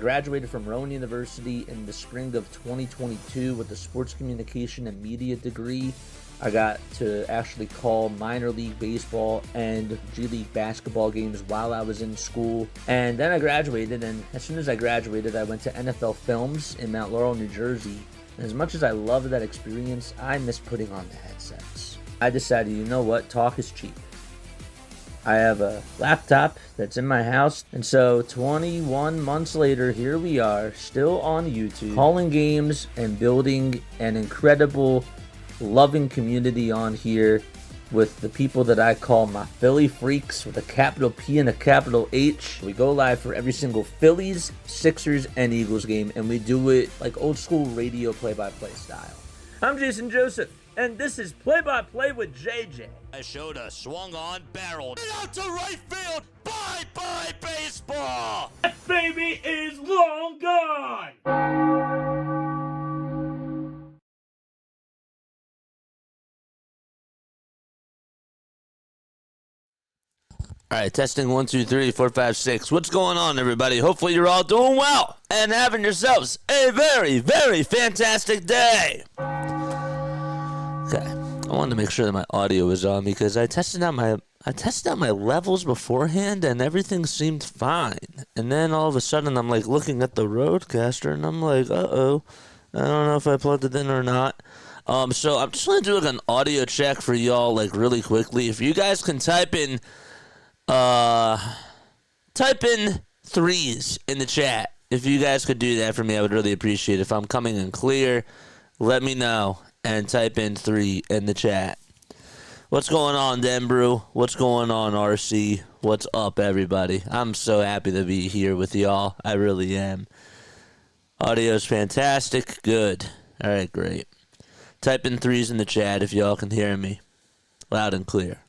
graduated from Rowan University in the spring of 2022 with a sports communication and media degree. I got to actually call minor league baseball and G League basketball games while I was in school. And then I graduated, and as soon as I graduated, I went to NFL Films in Mount Laurel, New Jersey. And as much as I loved that experience, I miss putting on the headsets. I decided, you know what, talk is cheap. I have a laptop that's in my house, and so 21 months later, here we are, still on YouTube, calling games and building an incredible, loving community on here with the people that I call my Philly freaks with a capital P and a capital H. We go live for every single Phillies, Sixers, and Eagles game, and we do it like old school radio play-by-play style. I'm Jason Joseph, and this is Play-by-Play with JJ. I showed a swung on barrel. Out to right field. Bye-bye baseball. That baby is long gone. All right, testing 1, 2, 3, 4, 5, 6. What's going on, everybody? Hopefully you're all doing well and having yourselves a very, very fantastic day. Okay, I wanted to make sure that my audio was on because I tested out my levels beforehand and everything seemed fine. And then all of a sudden I'm like looking at the roadcaster and I'm like, uh-oh, I don't know if I plugged it in or not. So I'm just going to do like an audio check for y'all like really quickly. If you guys can type in threes in the chat. If you guys could do that for me, I would really appreciate it. If I'm coming in clear, let me know and type in 3 in the chat. What's going on, Denbrew? What's going on, RC? What's up, everybody? I'm so happy to be here with y'all. I really am. Audio's fantastic. Good. All right, great. Type in 3s in the chat if y'all can hear me loud and clear.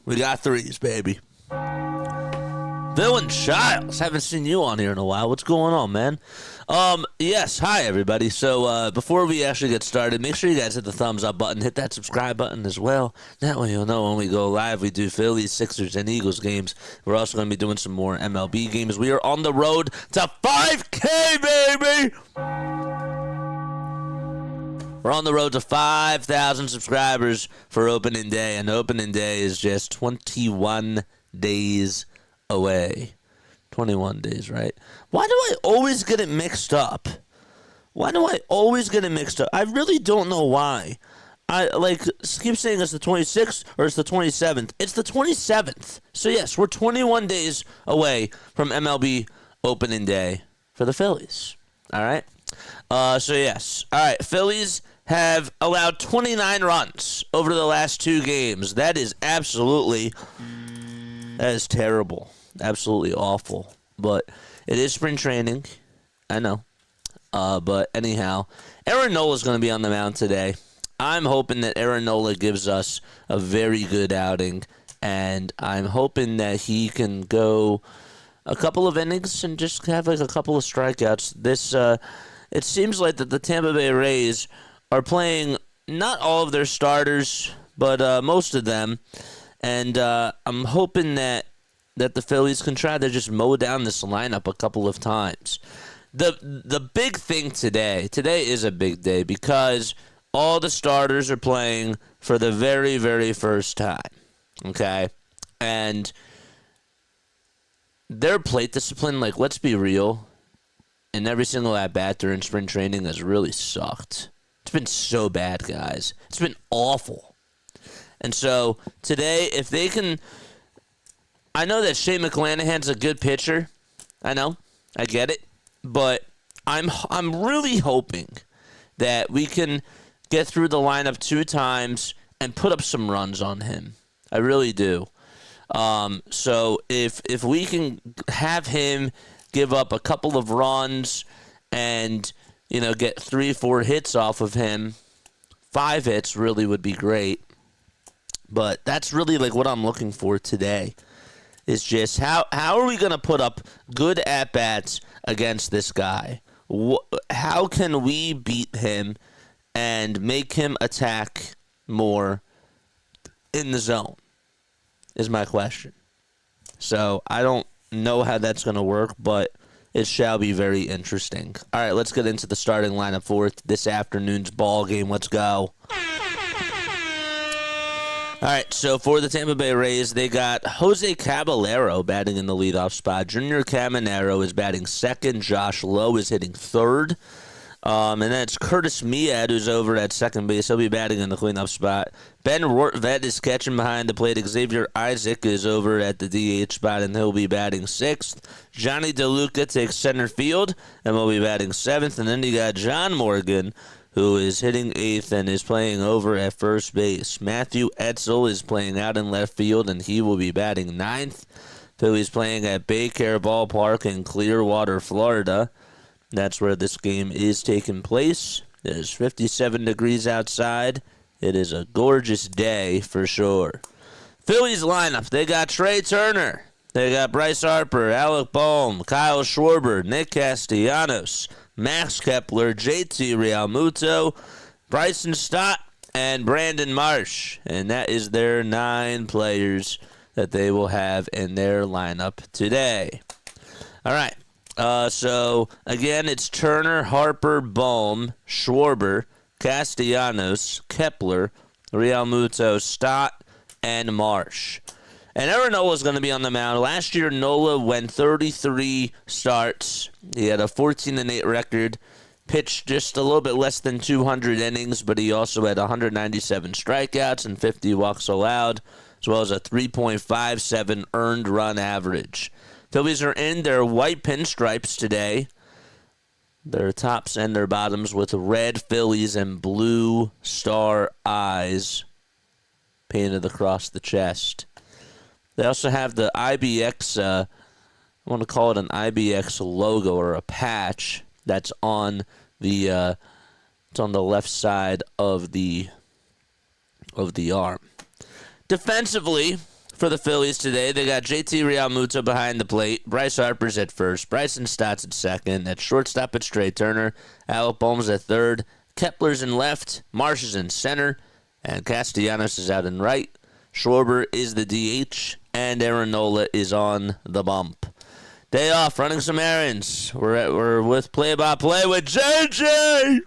We got 3s, baby. Villain Childs, haven't seen you on here in a while. What's going on, man? Yes, hi, everybody. So, before we actually get started, make sure you guys hit the thumbs up button. Hit that subscribe button as well. That way you'll know when we go live. We do Phillies, Sixers, and Eagles games. We're also going to be doing some more MLB games. We are on the road to 5K, baby! We're on the road to 5,000 subscribers for opening day, and opening day is just 21 days away. 21 days, right? Why do I always get it mixed up? I really don't know why. I keep saying it's the 26th or it's the 27th. It's the 27th. So yes, we're 21 days away from MLB opening day for the Phillies. All right? So yes. All right, Phillies have allowed 29 runs over the last 2 games. That is terrible. Absolutely awful. But it is spring training. I know. But anyhow, Aaron Nola is going to be on the mound today. I'm hoping that Aaron Nola gives us a very good outing. And I'm hoping that he can go a couple of innings and just have like a couple of strikeouts. It seems like that the Tampa Bay Rays are playing not all of their starters, but most of them. And I'm hoping that the Phillies can try to just mow down this lineup a couple of times. The big thing today is a big day because all the starters are playing for the very, very first time. Okay? And their plate discipline, like, let's be real, and every single at-bat during spring training has really sucked. It's been so bad, guys. It's been awful. And so today, if they can, I know that Shane McClanahan's a good pitcher. I know, I get it, but I'm really hoping that we can get through the lineup 2 times and put up some runs on him. I really do. So if we can have him give up a couple of runs and, you know, get 3-4 hits off of him, 5 hits really would be great. But that's really like what I'm looking for today. Is just how are we going to put up good at-bats against this guy? How can we beat him and make him attack more in the zone is my question. So I don't know how that's going to work, but it shall be very interesting. All right, let's get into the starting lineup for this afternoon's ball game. Let's go. All right, so for the Tampa Bay Rays, they got Jose Caballero batting in the leadoff spot. Junior Caminero is batting second. Josh Lowe is hitting third. And then it's Curtis Mead who's over at second base. He'll be batting in the cleanup spot. Ben Rortvedt is catching behind the plate. Xavier Isaac is over at the DH spot, and he'll be batting sixth. Johnny DeLuca takes center field, and will be batting seventh. And then you got John Morgan, who is hitting eighth and is playing over at first base. Matthew Etzel is playing out in left field, and he will be batting ninth. Phillies playing at Baycare Ballpark in Clearwater, Florida. That's where this game is taking place. It is 57 degrees outside. It is a gorgeous day for sure. Phillies lineup, they got Trey Turner. They got Bryce Harper, Alec Bohm, Kyle Schwarber, Nick Castellanos, Max Kepler, JT Realmuto, Bryson Stott, and Brandon Marsh. And that is their 9 players that they will have in their lineup today. All right. So, again, it's Turner, Harper, Bohm, Schwarber, Castellanos, Kepler, Realmuto, Stott, and Marsh. And Aaron Nola is going to be on the mound. Last year, Nola went 33 starts. He had a 14-8 record, pitched just a little bit less than 200 innings, but he also had 197 strikeouts and 50 walks allowed, as well as a 3.57 earned run average. Phillies are in their white pinstripes today. Their tops and their bottoms with red Phillies and blue star eyes painted across the chest. They also have the IBX, I want to call it an IBX logo or a patch that's on the it's on the left side of the arm. Defensively, for the Phillies today, they got JT Realmuto behind the plate. Bryce Harper's at first. Bryson Stott's at second. At shortstop, it's Trey Turner. Alec Bohm's at third. Kepler's in left. Marsh is in center. And Castellanos is out in right. Schwarber is the DH. And Aaron Nola is on the bump. Day off, running some errands. We're with play-by-play with JJ.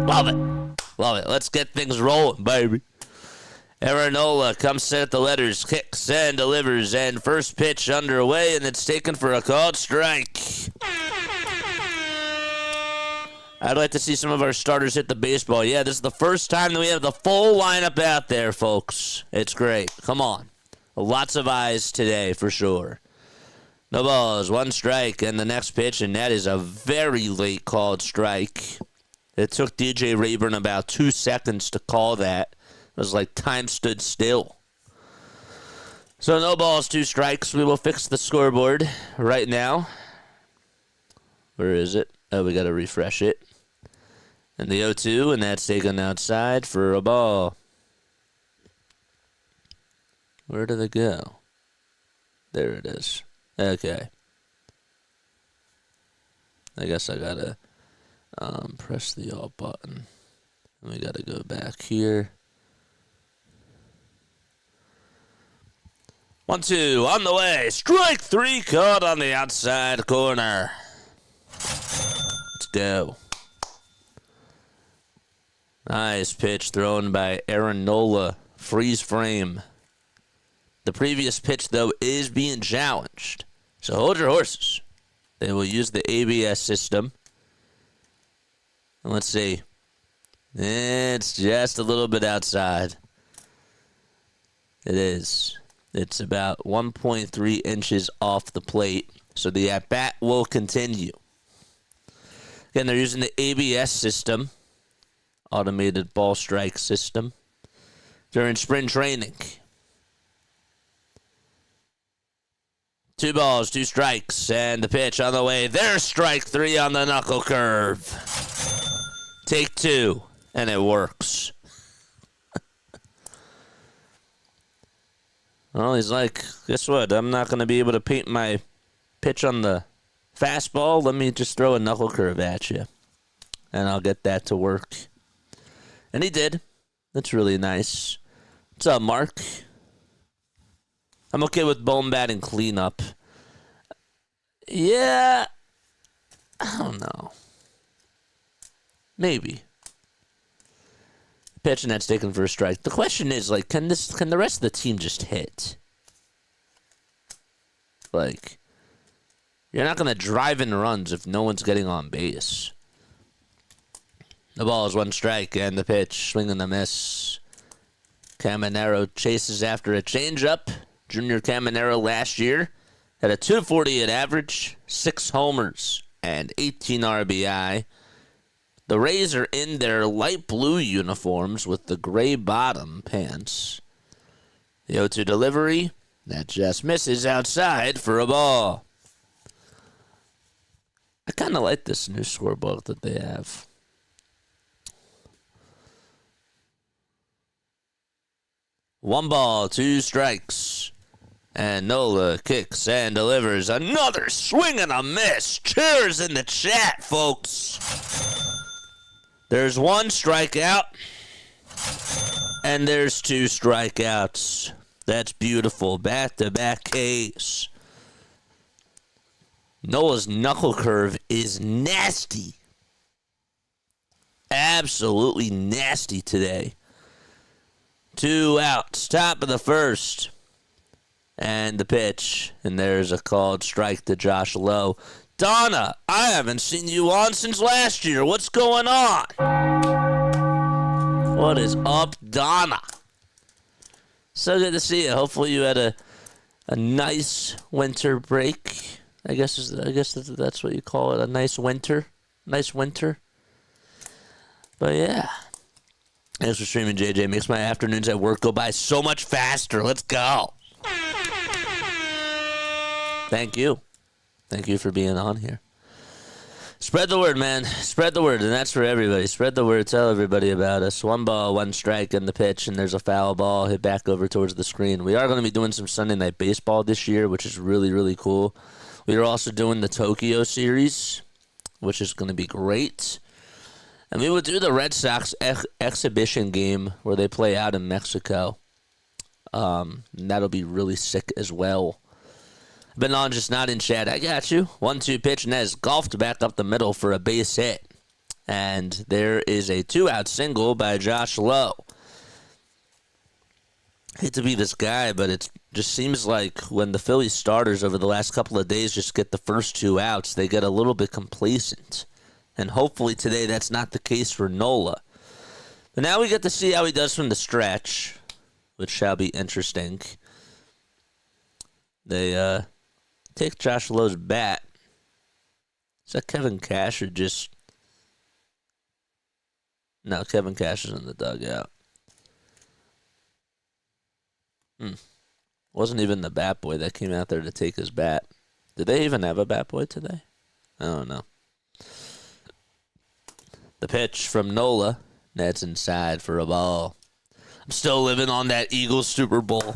Love it. Love it. Let's get things rolling, baby. Aaron Nola comes set at the letters, kicks and delivers, and first pitch underway, and it's taken for a called strike. I'd like to see some of our starters hit the baseball. Yeah, this is the first time that we have the full lineup out there, folks. It's great. Come on. Lots of eyes today, for sure. No balls, 1 strike, and the next pitch, and that is a very late called strike. It took DJ Rayburn about 2 seconds to call that. It was like time stood still. So no balls, 2 strikes. We will fix the scoreboard right now. Where is it? Oh, we got to refresh it. And the 0-2, and that's taken outside for a ball. Where did it go? There it is. Okay. I guess I got to press the alt button. And we got to go back here. 1-2 on the way. Strike 3 caught on the outside corner. Let's go. Nice pitch thrown by Aaron Nola. Freeze frame. The previous pitch, though, is being challenged. So hold your horses. They will use the ABS system. And let's see. It's just a little bit outside. It is. It's about 1.3 inches off the plate. So the at-bat will continue. Again, they're using the ABS system. Automated ball strike system. During spring training. 2 balls, 2 strikes, and the pitch on the way. There's strike 3 on the knuckle curve. Take 2, and it works. Well, he's like, guess what? I'm not going to be able to paint my pitch on the fastball. Let me just throw a knuckle curve at you, and I'll get that to work. And he did. That's really nice. What's up, Mark? I'm okay with Bone batting cleanup. Yeah, I don't know. Maybe. Pitch and that's taken for a strike. The question is, like, can the rest of the team just hit? Like, you're not gonna drive in runs if no one's getting on base. The ball is 1 strike, and the pitch, swing and the miss. Caminero chases after a changeup. Junior Caminero last year had a 248 average, 6 homers, and 18 RBI. The Rays are in their light blue uniforms with the gray bottom pants. The 0-2 delivery, that just misses outside for a ball. I kind of like this new scorebook that they have. One ball, 2 strikes. And Nola kicks and delivers another swing and a miss. Cheers in the chat, folks. There's 1 strikeout. And there's 2 strikeouts. That's beautiful. Back-to-back Ks. Nola's knuckle curve is nasty. Absolutely nasty today. 2 outs. Top of the first. And the pitch. And there's a called strike to Josh Lowe. Donna, I haven't seen you on since last year. What's going on? What is up, Donna? So good to see you. Hopefully you had a nice winter break. I guess that's what you call it. A nice winter. Nice winter. But yeah. Thanks for streaming, JJ. Makes my afternoons at work go by so much faster. Let's go. Thank you. Thank you for being on here. Spread the word, man. Spread the word, and that's for everybody. Spread the word. Tell everybody about us. 1 ball, 1 strike in the pitch, and there's a foul ball hit back over towards the screen. We are going to be doing some Sunday Night Baseball this year, which is really, really cool. We are also doing the Tokyo series, which is going to be great. And we would do the Red Sox exhibition game where they play out in Mexico. And that'll be really sick as well. Been on, just not in chat. I got you. 1-2 pitch, and that is golfed back up the middle for a base hit. And there is a 2-out single by Josh Lowe. Hate to be this guy, but it just seems like when the Phillies starters over the last couple of days just get the first 2 outs, they get a little bit complacent. And hopefully today that's not the case for Nola. But now we get to see how he does from the stretch, which shall be interesting. They take Josh Lowe's bat. Is that Kevin Cash or just... No, Kevin Cash is in the dugout. Wasn't even the bat boy that came out there to take his bat. Did they even have a bat boy today? I don't know. The pitch from Nola. That's inside for a ball. I'm still living on that Eagles Super Bowl.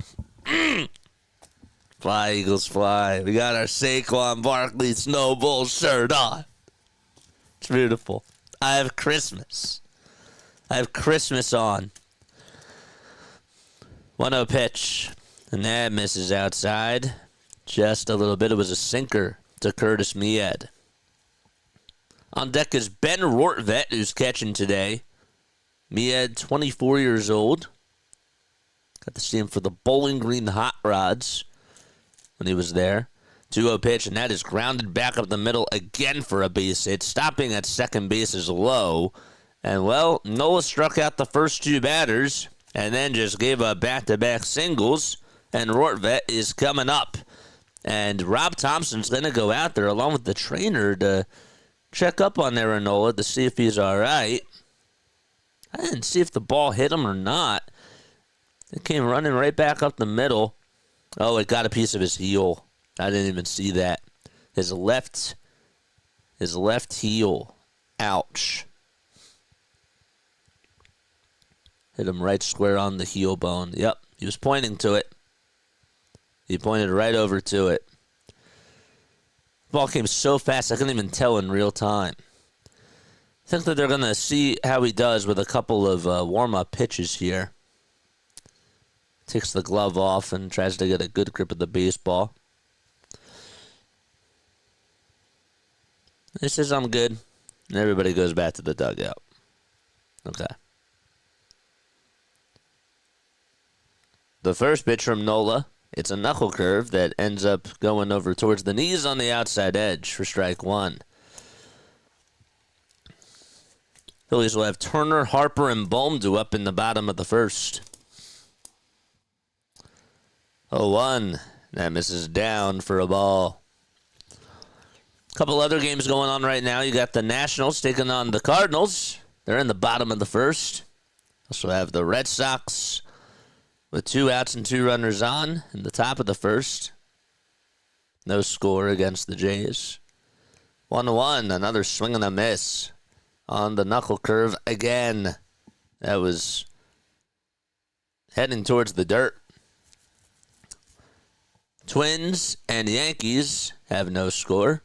Fly, Eagles, fly. We got our Saquon Barkley Snow Bowl shirt on. It's beautiful. I have Christmas. I have Christmas on. 1-0 pitch. And that misses outside. Just a little bit. It was a sinker to Curtis Mead. On deck is Ben Rortvedt, who's catching today. Mead, 24 years old. Got to see him for the Bowling Green Hot Rods when he was there. 2-0 pitch, and that is grounded back up the middle again for a base hit. Stopping at second base is Low. And, well, Nola struck out the first 2 batters and then just gave up back-to-back singles. And Rortvedt is coming up. And Rob Thompson's going to go out there along with the trainer to check up on Nola to see if he's all right. I didn't see if the ball hit him or not. It came running right back up the middle. Oh, it got a piece of his heel. I didn't even see that. His left heel. Ouch. Hit him right square on the heel bone. Yep, he was pointing to it. He pointed right over to it. The ball came so fast I couldn't even tell in real time. think that they're going to see how he does with a couple of warm-up pitches here. Takes the glove off and tries to get a good grip of the baseball. He says, I'm good. And everybody goes back to the dugout. Okay. The first pitch from Nola, it's a knuckle curve that ends up going over towards the knees on the outside edge for strike one. Phillies will have Turner, Harper, and Bohm due up in the bottom of the first. 0-1. That misses down for a ball. A couple other games going on right now. You got the Nationals taking on the Cardinals. They're in the bottom of the first. Also have the Red Sox with 2 outs and 2 runners on in the top of the first. No score against the Jays. 1-1. Another swing and a miss on the knuckle curve again. That was heading towards the dirt. Twins and Yankees have no score.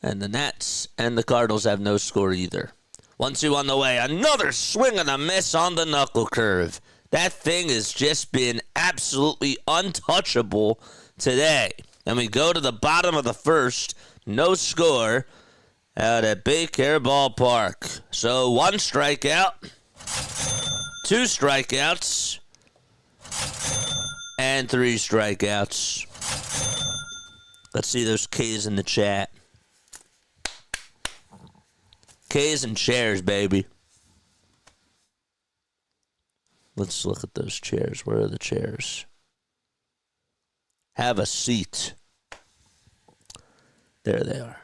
And the Nats and the Cardinals have no score either. 1-2 on the way. Another swing and a miss on the knuckle curve. That thing has just been absolutely untouchable today. And we go to the bottom of the first. No score out at Baker Ballpark. So 1 strikeout, 2 strikeouts, and 3 strikeouts. Let's see those K's in the chat. K's and chairs, baby. Let's look at those chairs. Where are the chairs? Have a seat. There they are.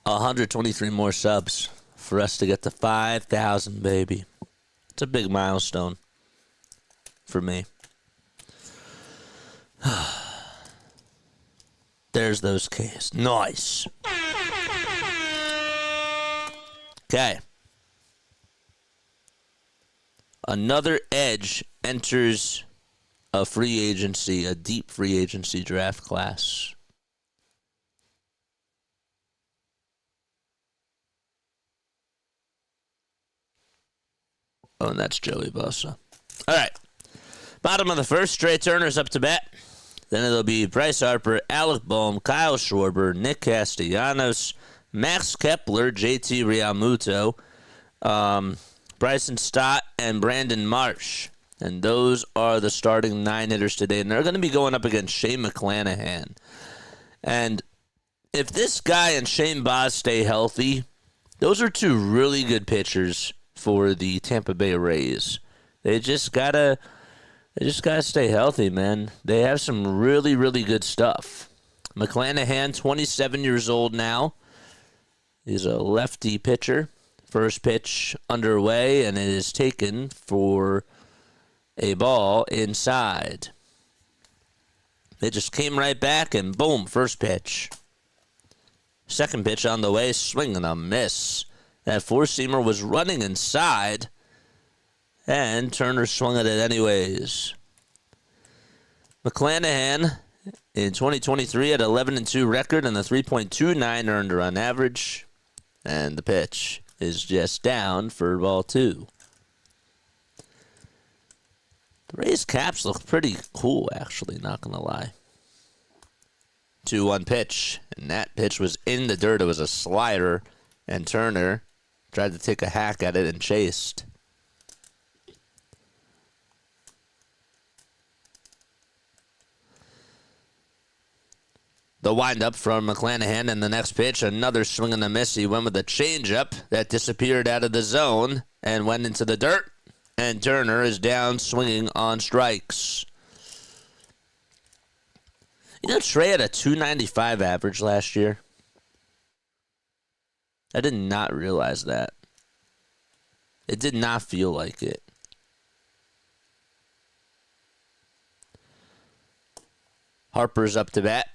$123 more subs for us to get to 5,000, baby. It's a big milestone for me. There's those K's. Nice. Okay. Another edge enters a free agency, a deep free agency draft class. Oh, and that's Joey Bosa. All right. Bottom of the first, Trey Turner's up to bat. Then it'll be Bryce Harper, Alec Bohm, Kyle Schwarber, Nick Castellanos, Max Kepler, JT Realmuto, Bryson Stott, and Brandon Marsh. And those are the starting 9 hitters today. And they're going to be going up against Shane McClanahan. And if this guy and Shane Baz stay healthy, those are 2 really good pitchers for the Tampa Bay Rays. They just gotta stay healthy, man. They have some really, really good stuff. McClanahan, 27 years old now. He's a lefty pitcher. First pitch underway, and it is taken for a ball inside. They just came right back, and boom, first pitch. Second pitch on the way, swing and a miss. That four-seamer was running inside, and Turner swung at it anyways. McClanahan in 2023 had 11-2 record and a 3.29 earned run average, and the pitch is just down for ball 2. The Rays caps look pretty cool, actually, not going to lie. 2-1 pitch, and that pitch was in the dirt. It was a slider, and Turner tried to take a hack at it and chased. The windup from McClanahan, and the next pitch, another swing and a miss. He went with a changeup that disappeared out of the zone and went into the dirt, and Turner is down swinging on strikes. You know, Trey had a 295 average last year. I did not realize that. It did not feel like it. Harper's up to bat.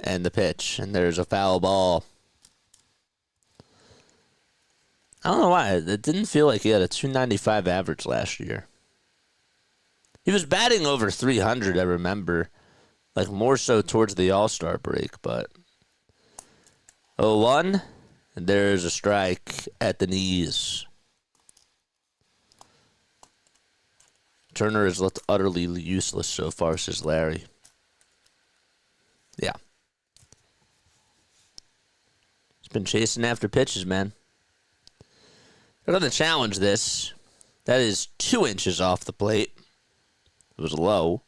And the pitch. And there's a foul ball. I don't know why. It didn't feel like he had a 295 average last year. He was batting over 300, I remember. Like, more so towards the All-Star break, but 0-1, and there's a strike at the knees. Turner has looked utterly useless so far, says Larry. Yeah. He's been chasing after pitches, man. They're going to challenge this. That is 2 inches off the plate. It was low.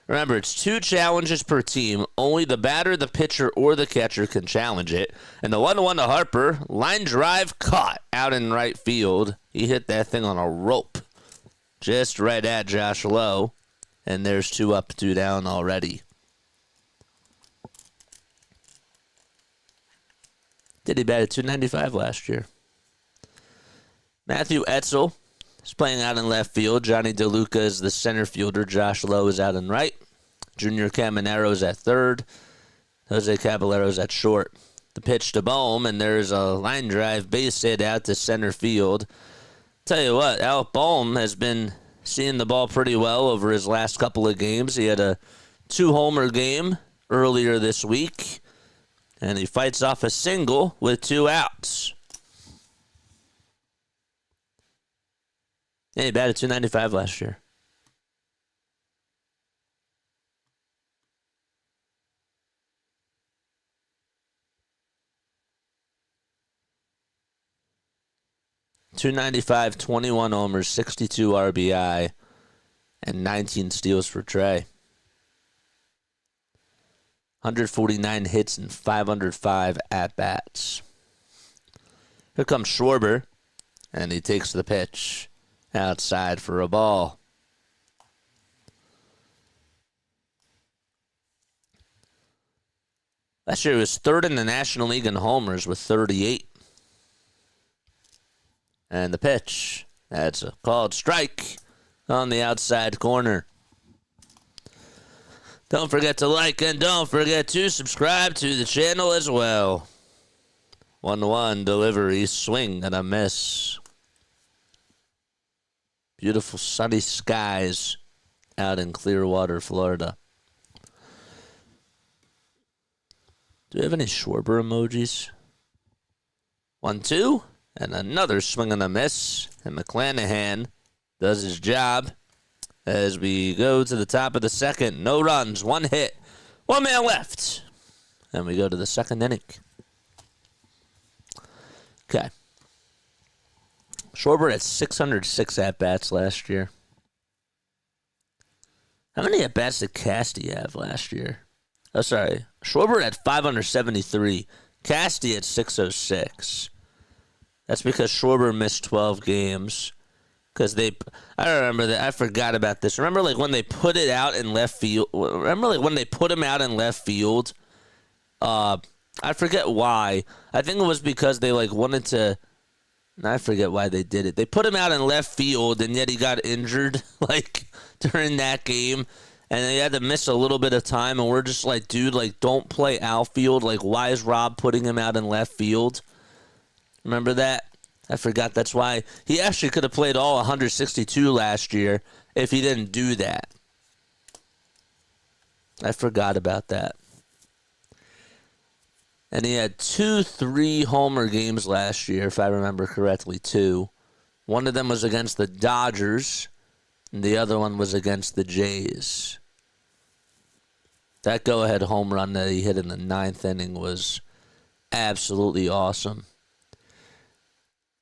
Remember, it's 2 challenges per team. Only the batter, the pitcher, or the catcher can challenge it. And the 1-1 to Harper, line drive caught out in right field. He hit that thing on a rope. Just right at Josh Lowe. And there's 2 up, 2 down already. Did he bat at .295 last year? Matthew Etzel is playing out in left field. Johnny DeLuca is the center fielder. Josh Lowe is out in right. Junior Camanero's at third. Jose Caballero's at short. The pitch to Bohm, and there's a line drive base hit out to center field. Tell you what, Alec Bohm has been seeing the ball pretty well over his last couple of games. He had a 2-homer game earlier this week, and he fights off a single with 2 outs. Yeah, he batted .295 last year. .295, 21 homers, 62 RBI, and 19 steals for Trey. 149 hits and 505 at-bats. Here comes Schwarber, and he takes the pitch outside for a ball. Last year he was 3rd in the National League in homers with 38. And the pitch, that's a called strike on the outside corner. Don't forget to like and don't forget to subscribe to the channel as well. 1-1 delivery, swing and a miss. Beautiful sunny skies out in Clearwater, Florida. Do we have any Schwarber emojis? 1-2, and another swing and a miss. And McClanahan does his job as we go to the top of the second. No runs, 1 hit, 1 man left. And we go to the second inning. Okay. Schwarber had 606 at-bats last year. How many at-bats did Casty have last year? Oh, sorry. Schwarber had 573. Casty had 606. That's because Schwarber missed 12 games. Because I don't remember that. I forgot about this. Remember, like, when they put it out in left field? Remember, like, when they put him out in left field? I forget why. I think it was because they, like, wanted to... I forget why they did it. They put him out in left field, and yet he got injured, like, during that game. And they had to miss a little bit of time, and we're just like, dude, like, don't play outfield. Like, why is Rob putting him out in left field? Remember that? I forgot. That's why he actually could have played all 162 last year if he didn't do that. I forgot about that. And he had 2 3-homer games last year, if I remember correctly, 2. One of them was against the Dodgers, and the other one was against the Jays. That go-ahead home run that he hit in the 9th inning was absolutely awesome.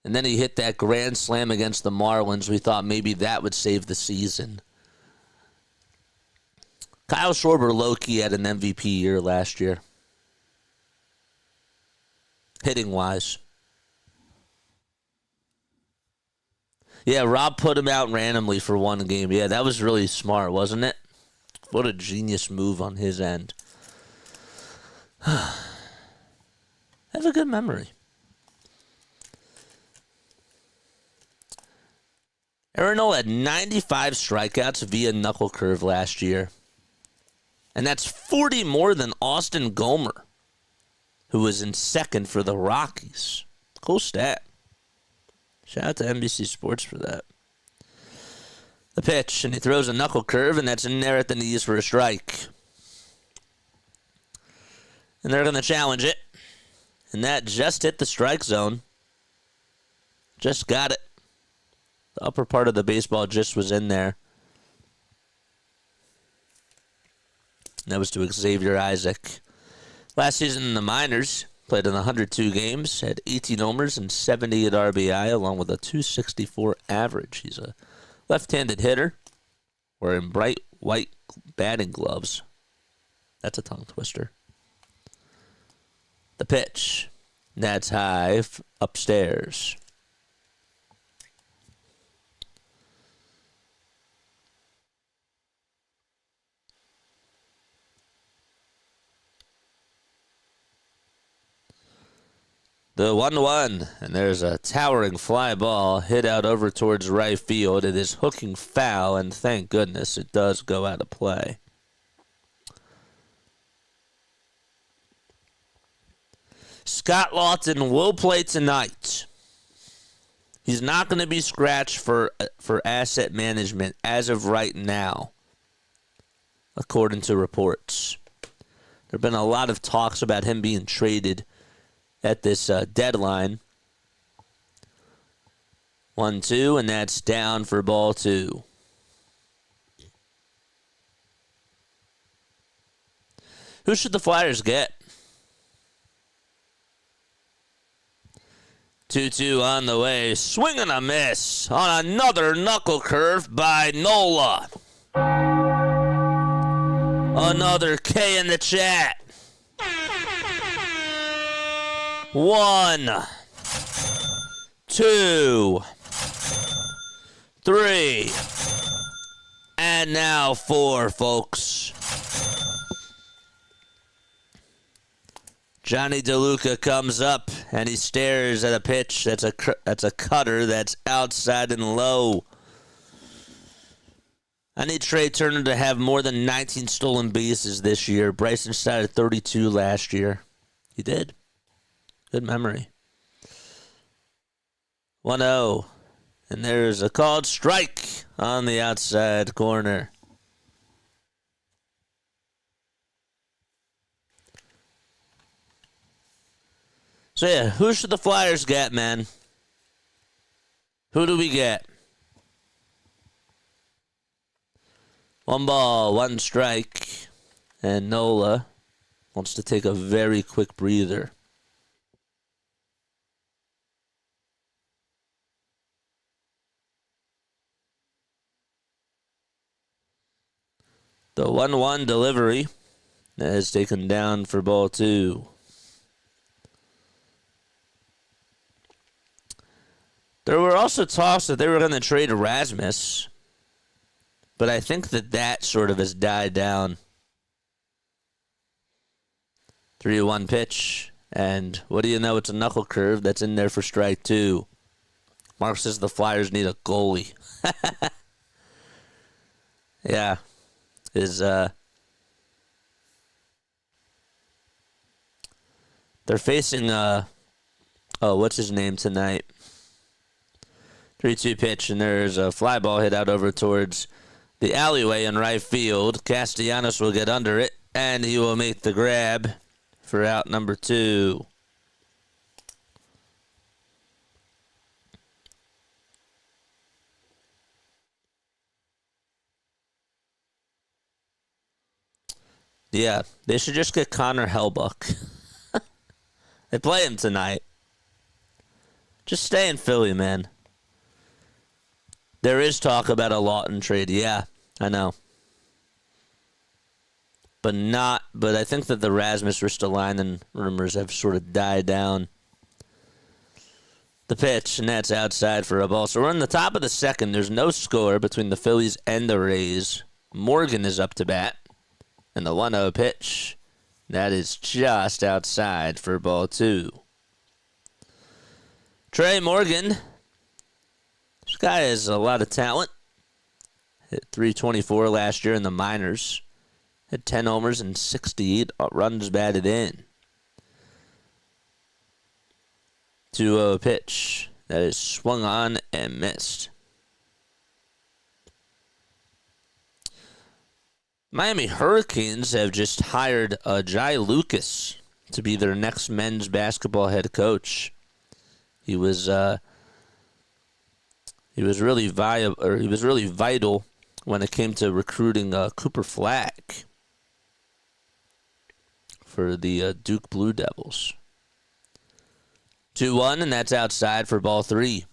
And then he hit that grand slam against the Marlins. We thought maybe that would save the season. Kyle Schwarber low-key had an MVP year last year. Hitting-wise. Yeah, Rob put him out randomly for one game. Yeah, that was really smart, wasn't it? What a genius move on his end. I have a good memory. Arenado had 95 strikeouts via knuckle curve last year. And that's 40 more than Austin Gomer, who was in second for the Rockies. Cool stat. Shout out to NBC Sports for that. The pitch, and he throws a knuckle curve, and that's in there at the knees for a strike. And they're going to challenge it. And that just hit the strike zone. Just got it. The upper part of the baseball just was in there. And that was to Xavier Isaac. Last season in the minors, played in 102 games, had 18 homers and 78 RBI, along with a 264 average. He's a left-handed hitter, wearing bright white batting gloves. That's a tongue twister. The pitch. That's high upstairs. The 1-1, and there's a towering fly ball hit out over towards right field. It is hooking foul, and thank goodness it does go out of play. Scott Lawton will play tonight. He's not going to be scratched for asset management as of right now, according to reports. There have been a lot of talks about him being traded at this deadline. 1-2, and that's down for ball 2. Who should the Flyers get? 2-2 on the way. Swing and a miss on another knuckle curve by Nola. Another K in the chat. 1, 2, 3, and now 4, folks. Johnny DeLuca comes up and he stares at a pitch that's a cutter that's outside and low. I need Trey Turner to have more than 19 stolen bases this year. Bryson started 32 last year. He did. Good memory. 1-0. And there's a called strike on the outside corner. So yeah, who should the Flyers get, man? Who do we get? 1 ball, 1 strike. And Nola wants to take a very quick breather. The 1-1 delivery is taken down for ball 2. There were also talks that they were going to trade Erasmus, but I think that sort of has died down. 3-1 pitch, and what do you know? It's a knuckle curve that's in there for strike 2. Mark says the Flyers need a goalie. Yeah. They're facing what's his name tonight? 3-2 pitch, and there's a fly ball hit out over towards the alleyway in right field. Castellanos will get under it, and he will make the grab for out number 2. Yeah, they should just get Connor Hellbuck. They play him tonight. Just stay in Philly, man. There is talk about a Lawton trade. Yeah, I know. But I think that the Rasmus Ristolainen rumors have sort of died down. The pitch, and that's outside for a ball. So we're in the top of the second. There's no score between the Phillies and the Rays. Morgan is up to bat. And the 1-0 pitch, that is just outside for ball 2. Trey Morgan. This guy has a lot of talent. Hit .324 last year in the minors. Had 10 homers and 68 runs batted in. 2-0 pitch. That is swung on and missed. Miami Hurricanes have just hired Jai Lucas to be their next men's basketball head coach. He was really vital when it came to recruiting Cooper Flag for the Duke Blue Devils. 2-1, and that's outside for ball 3.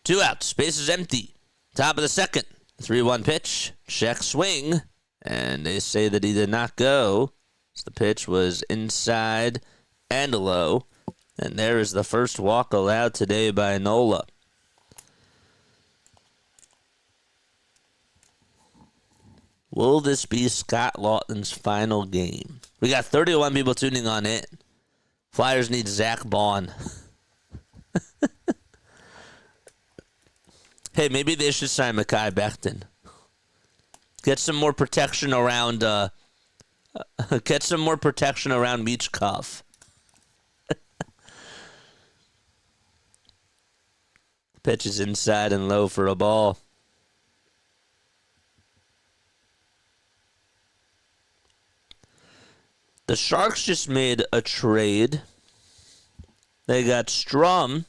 2 outs, space is empty. Top of the second, 3-1 pitch, check swing, and they say that he did not go. So the pitch was inside and low, and there is the first walk allowed today by Nola. Will this be Scott Lawton's final game? We got 31 people tuning on in. Flyers need Zach Bond. Hey, maybe they should sign Mekhi Becton. Get some more protection around. Get some more protection around Michkov. Pitch is inside and low for a ball. The Sharks just made a trade. They got Strum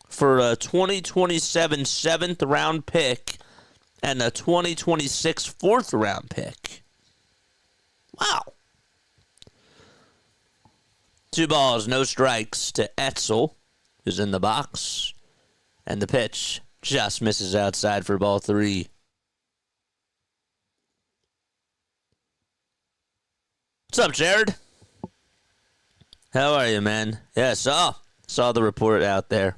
for a 2027 7th round pick and a 2026 4th round pick. Wow. 2 balls, no strikes to Etzel, who's in the box. And the pitch just misses outside for ball 3. What's up, Jared? How are you, man? Yeah, saw the report out there.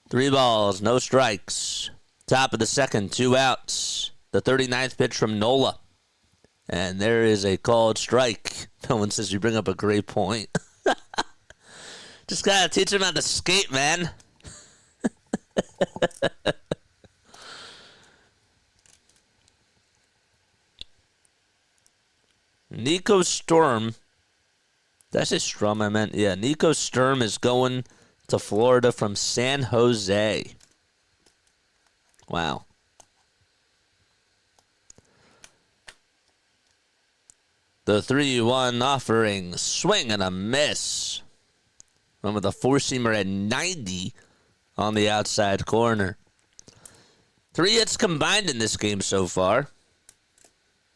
3 balls, no strikes. Top of the second, 2 outs. The 39th pitch from Nola. And there is a called strike. No one says you bring up a great point. Just gotta teach him how to skate, man. Nico Sturm. Did I say Strum? I meant, yeah. Nico Sturm is going to Florida from San Jose. Wow. The 3-1 offering. Swing and a miss. One with a 4-seamer at 90 on the outside corner. 3 hits combined in this game so far.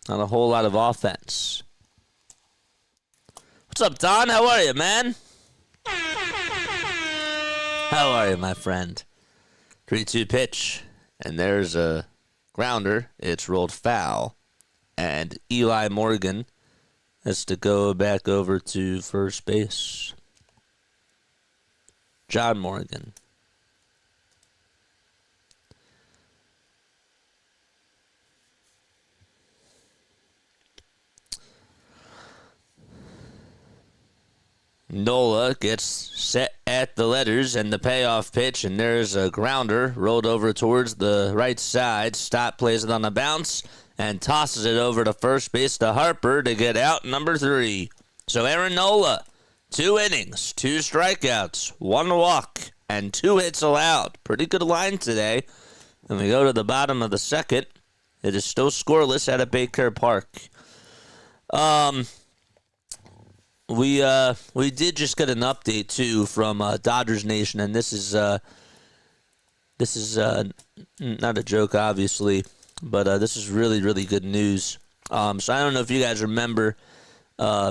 Not a whole lot of offense. What's up, Don? How are you, man? How are you, my friend? 3-2 pitch. And there's a grounder. It's rolled foul. And Eli Morgan has to go back over to first base. John Morgan. Nola gets set at the letters and the payoff pitch, and there's a grounder rolled over towards the right side. Stott plays it on the bounce and tosses it over to first base to Harper to get out number 3. So Aaron Nola, 2 innings, 2 strikeouts, 1 walk, and 2 hits allowed. Pretty good line today. And we go to the bottom of the second. It is still scoreless at Baker Park. We did just get an update too from Dodgers Nation, and this is not a joke, obviously, but this is really, really good news. So I don't know if you guys remember,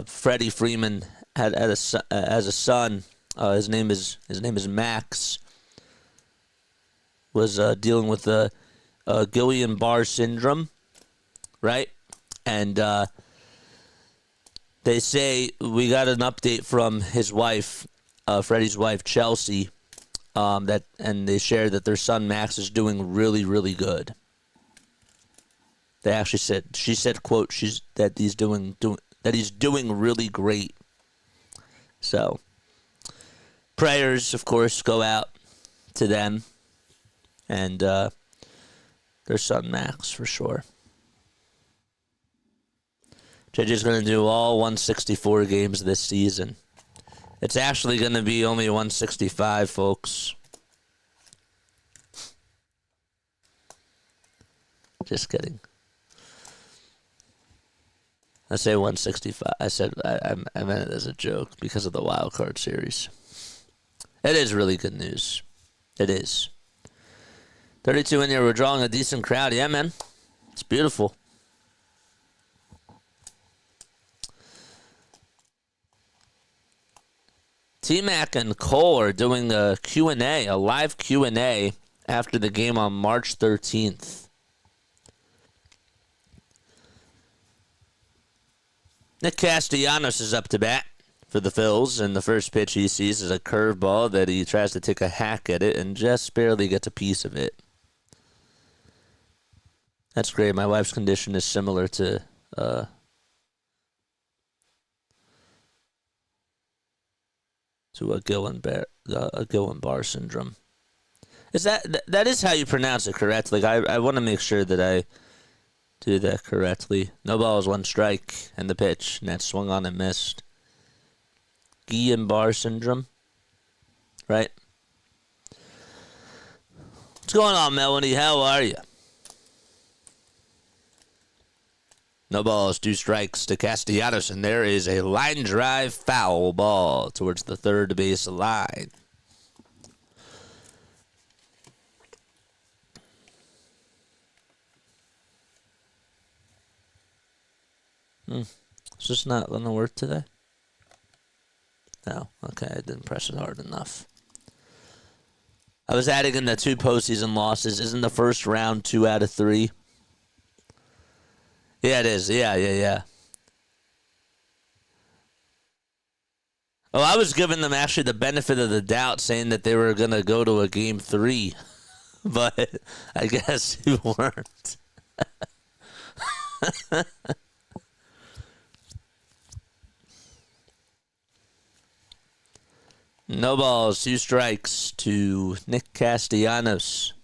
Freddie Freeman had a son. His name is Max. Was dealing with Guillain-Barré syndrome, right? And they say we got an update from his wife, Freddie's wife, Chelsea, and they shared that their son Max is doing really, really good. They actually said, quote, he's doing really great. So prayers, of course, go out to them and their son Max for sure. JJ's going to do all 164 games this season. It's actually going to be only 165, folks. Just kidding. I say 165. I said I meant it as a joke because of the wild card series. It is really good news. It is. 32 in here. We're drawing a decent crowd. Yeah, man. It's beautiful. T-Mac and Cole are doing a Q&A, a live Q&A after the game on March 13th. Nick Castellanos is up to bat for the Phils, and the first pitch he sees is a curveball that he tries to take a hack at it and just barely gets a piece of it. That's great. My wife's condition is similar to a Guillain-Barré syndrome. Is that is how you pronounce it correctly? I want to make sure that I do that correctly. No balls, one strike, and the pitch, and that swung on and missed. Guillain-Barré syndrome, right? What's going on, Melanie? How are you? No balls, two strikes to Castellanos, and there is a line drive foul ball towards the third base line. Is this not going to work today? No. Okay, I didn't press it hard enough. I was adding in the 2 postseason losses. Isn't the first round 2 out of 3? Yeah, it is. Yeah. Oh, I was giving them actually the benefit of the doubt, saying that they were going to go to a game 3. But I guess you weren't. No balls, 2 strikes to Nick Castellanos.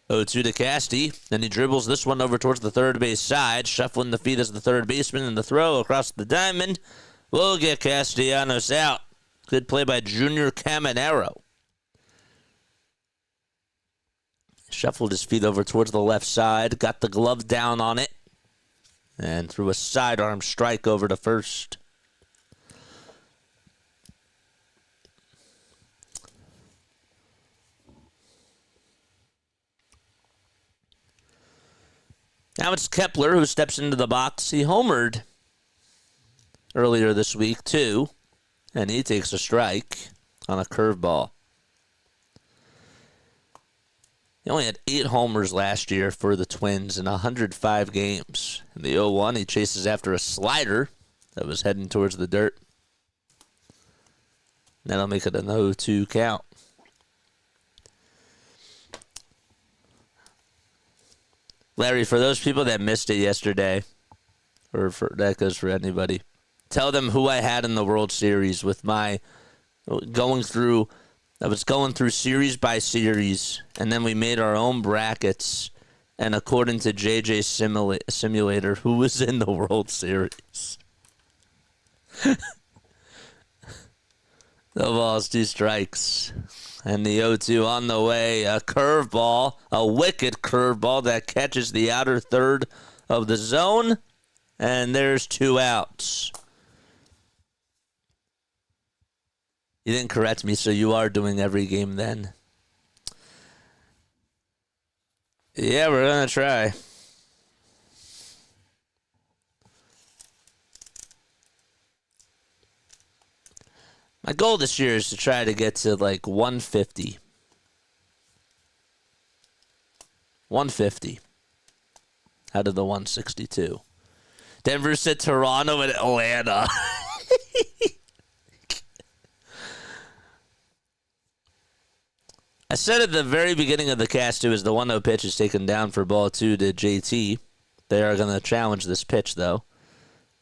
0-2 to Casty. Then he dribbles this one over towards the third base side, shuffling the feet as the third baseman, and the throw across the diamond will get Castellanos out. Good play by Junior Caminero. Shuffled his feet over towards the left side, got the glove down on it, and threw a sidearm strike over to first. Now it's Kepler who steps into the box. He homered earlier this week, too, and he takes a strike on a curveball. He only had 8 homers last year for the Twins in 105 games. In the 0-1, he chases after a slider that was heading towards the dirt. That'll make it an 0-2 count. Larry, for those people that missed it yesterday, or that goes for anybody, tell them who I had in the World Series with my going through. I was going through series by series, and then we made our own brackets. And according to JJ Simulator, who was in the World Series? No balls, 2 strikes. And the 0-2 on the way. A curveball, a wicked curveball that catches the outer third of the zone. And there's 2 outs. You didn't correct me, so you are doing every game then. Yeah, we're going to try. My goal this year is to try to get to like 150. 150 out of the 162. Denver said Toronto and Atlanta. I said at the very beginning of the cast, too, as the 1-0 pitch is taken down for ball 2 to JT. They are going to challenge this pitch, though.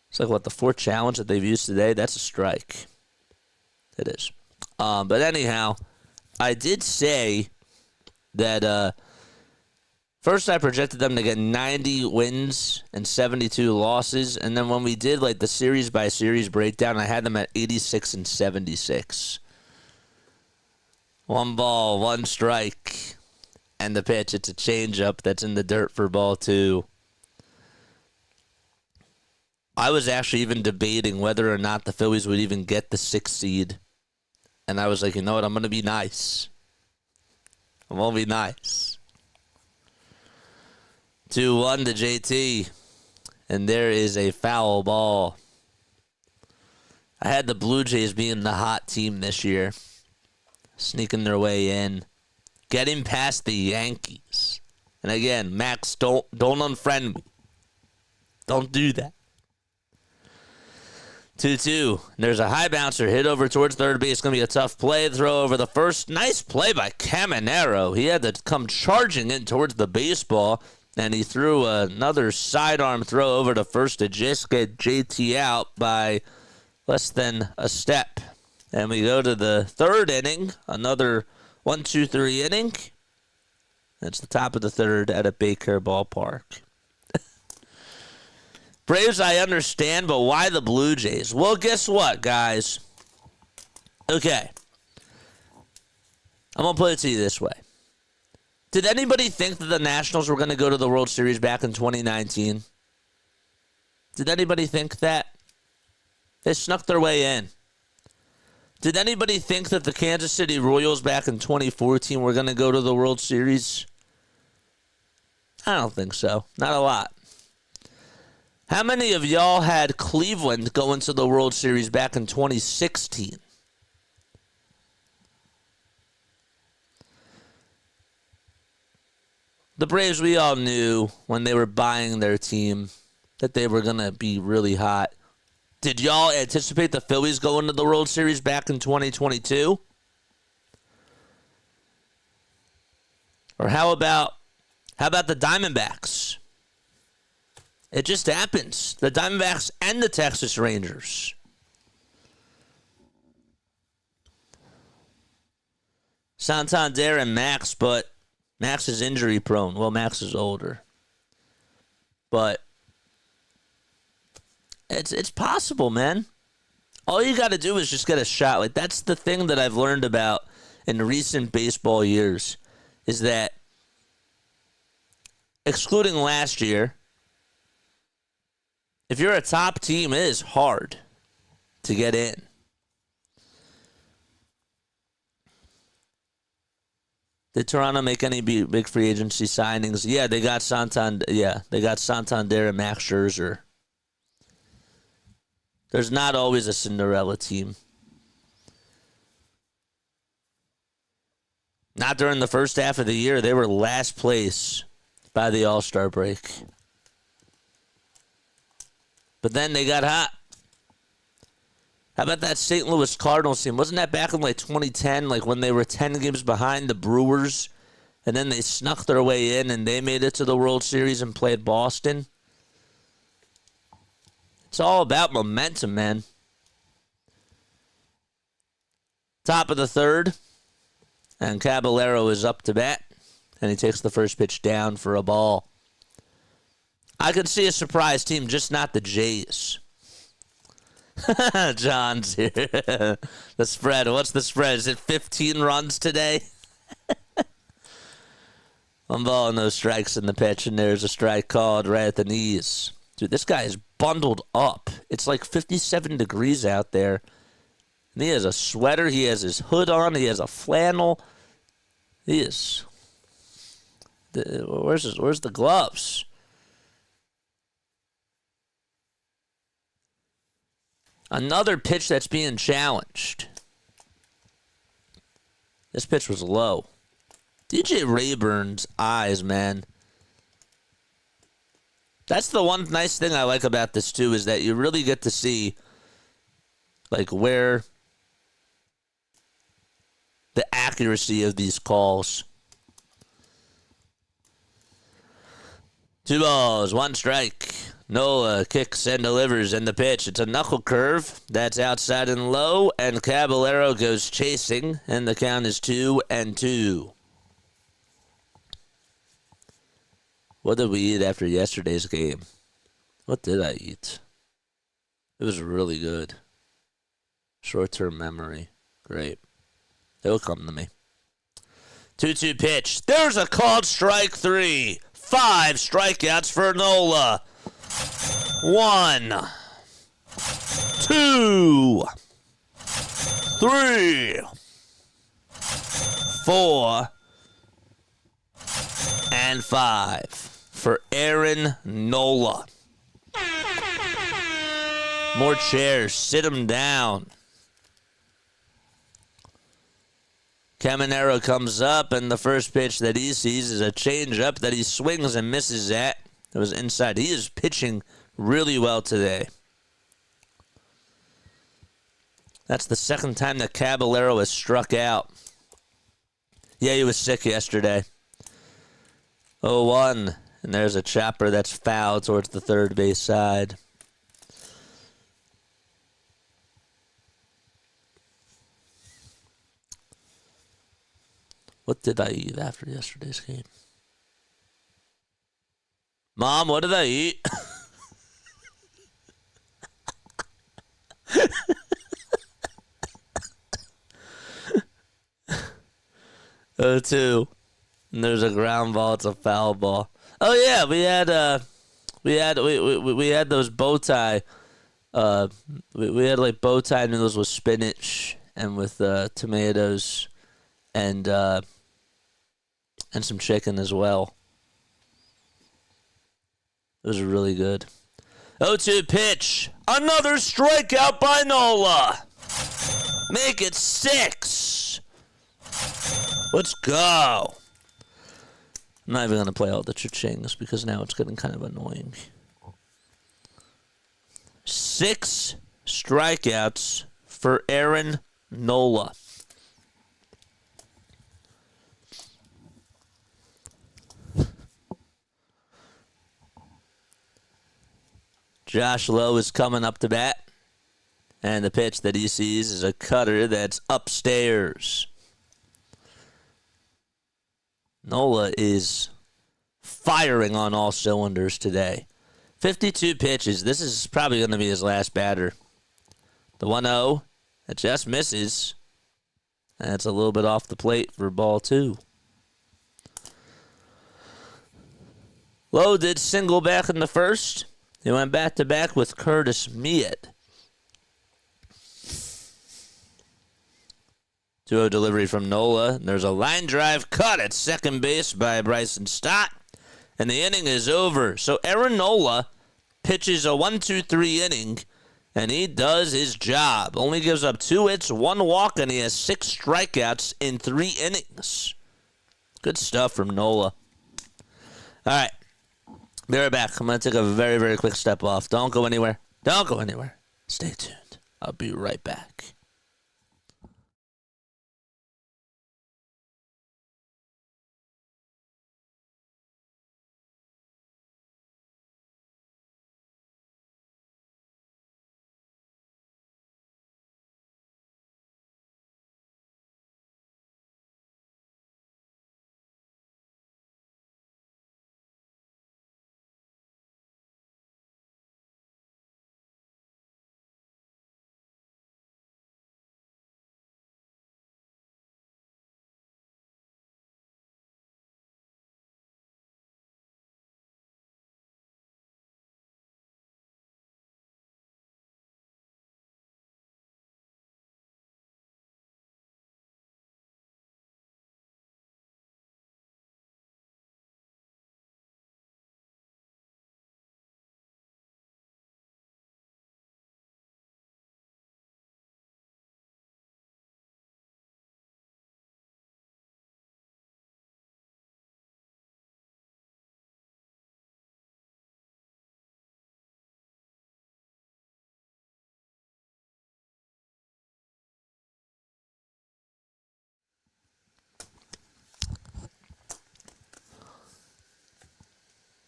It's like, what, the 4th challenge that they've used today? That's a strike. It is. But anyhow, I did say that first I projected them to get 90 wins and 72 losses. And then when we did like the series-by-series breakdown, I had them at 86 and 76. 1 ball, 1 strike. And the pitch, it's a changeup that's in the dirt for ball 2. I was actually even debating whether or not the Phillies would even get the 6th seed. And I was like, you know what? I'm going to be nice. I'm going to be nice. 2-1 to JT. And there is a foul ball. I had the Blue Jays being the hot team this year. Sneaking their way in. Getting past the Yankees. And again, Max, don't unfriend me. Don't do that. 2-2. There's a high bouncer hit over towards third base. Going to be a tough play. Throw over the first. Nice play by Caminero. He had to come charging in towards the baseball, and he threw another sidearm throw over to first to just get JT out by less than a step. And we go to the third inning. Another 1-2-3 inning. That's the top of the third at a Baker ballpark. Braves, I understand, but why the Blue Jays? Well, guess what, guys? Okay. I'm going to put it to you this way. Did anybody think that the Nationals were going to go to the World Series back in 2019? Did anybody think that? They snuck their way in. Did anybody think that the Kansas City Royals back in 2014 were going to go to the World Series? I don't think so. Not a lot. How many of y'all had Cleveland go into the World Series back in 2016? The Braves, we all knew when they were buying their team that they were going to be really hot. Did y'all anticipate the Phillies going to the World Series back in 2022? Or how about the Diamondbacks? It just happens. The Diamondbacks and the Texas Rangers. Santander and Max, but Max is injury prone. Well, Max is older. But it's possible, man. All you got to do is just get a shot. Like, that's the thing that I've learned about in recent baseball years, is that excluding last year, if you're a top team, it is hard to get in. Did Toronto make any big free agency signings? Yeah, they got Santander. Yeah, they got Santander and Max Scherzer. There's not always a Cinderella team. Not during the first half of the year. They were last place by the All-Star break. But then they got hot. How about that St. Louis Cardinals team? Wasn't that back in like 2010, like when they were 10 games behind the Brewers, and then they snuck their way in and they made it to the World Series and played Boston? It's all about momentum, man. Top of the third, and Caballero is up to bat, and he takes the first pitch down for a ball. I could see a surprise team, just not the Jays. John's here. The spread. What's the spread? Is it 15 runs today? 1 ball and no strikes in the pitch, and there's a strike called right at the knees. Dude, this guy is bundled up. It's like 57 degrees out there. And he has a sweater. He has his hood on. He has a flannel. He is... Where's the gloves? Another pitch that's being challenged. This pitch was low. DJ Rayburn's eyes, man. That's the one nice thing I like about this, too, is that you really get to see, like, where the accuracy of these calls. 2 balls, 1 strike. Nola kicks and delivers in the pitch. It's a knuckle curve. That's outside and low, and Caballero goes chasing, and the count is 2-2. What did we eat after yesterday's game? What did I eat? It was really good. Short-term memory. Great. It'll come to me. 2-2 pitch. There's a called strike 3. 5 strikeouts for Nola. 1, 2, 3, 4, and 5 for Aaron Nola. More chairs. Sit him down. Caminero comes up, and the first pitch that he sees is a changeup that he swings and misses at. It was inside. He is pitching really well today. That's the second time that Caballero has struck out. Yeah, he was sick yesterday. 0-1, and there's a chopper that's foul towards the third base side. What did I eat after yesterday's game? Mom, what did I eat? Oh, 2. And there's a ground ball. It's a foul ball. Oh yeah, we had those bow tie. We had like bow tie noodles with spinach and with tomatoes and some chicken as well. It was really good. 0-2 pitch. Another strikeout by Nola. Make it 6. Let's go. I'm not even going to play all the cha-chings because now it's getting kind of annoying. 6 strikeouts for Aaron Nola. Josh Lowe is coming up to bat. And the pitch that he sees is a cutter that's upstairs. Nola is firing on all cylinders today. 52 pitches. This is probably going to be his last batter. The 1-0 that just misses. That's a little bit off the plate for ball 2. Lowe did single back in the first. He went back-to-back with Curtis Mead. 2-0 delivery from Nola. There's a line drive cut at second base by Bryson Stott. And the inning is over. So Aaron Nola pitches a 1-2-3 inning, and he does his job. Only gives up 2 hits, 1 walk, and he has 6 strikeouts in 3 innings. Good stuff from Nola. All right. Be right back. I'm going to take a very, very quick step off. Don't go anywhere. Don't go anywhere. Stay tuned. I'll be right back.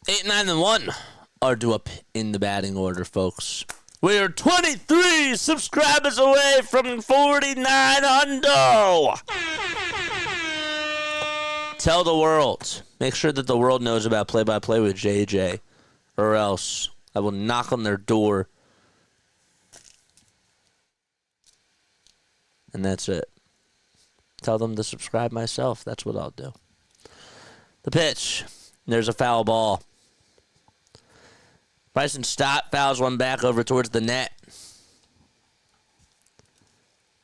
Eight, 9, and 1 are due up in the batting order, folks. We are 23 subscribers away from 49 hundo. Tell the world. Make sure that the world knows about play-by-play with JJ, or else I will knock on their door. And that's it. tell them to subscribe myself. That's what I'll do. The pitch. There's a foul ball. Bryson Stott fouls one back over towards the net.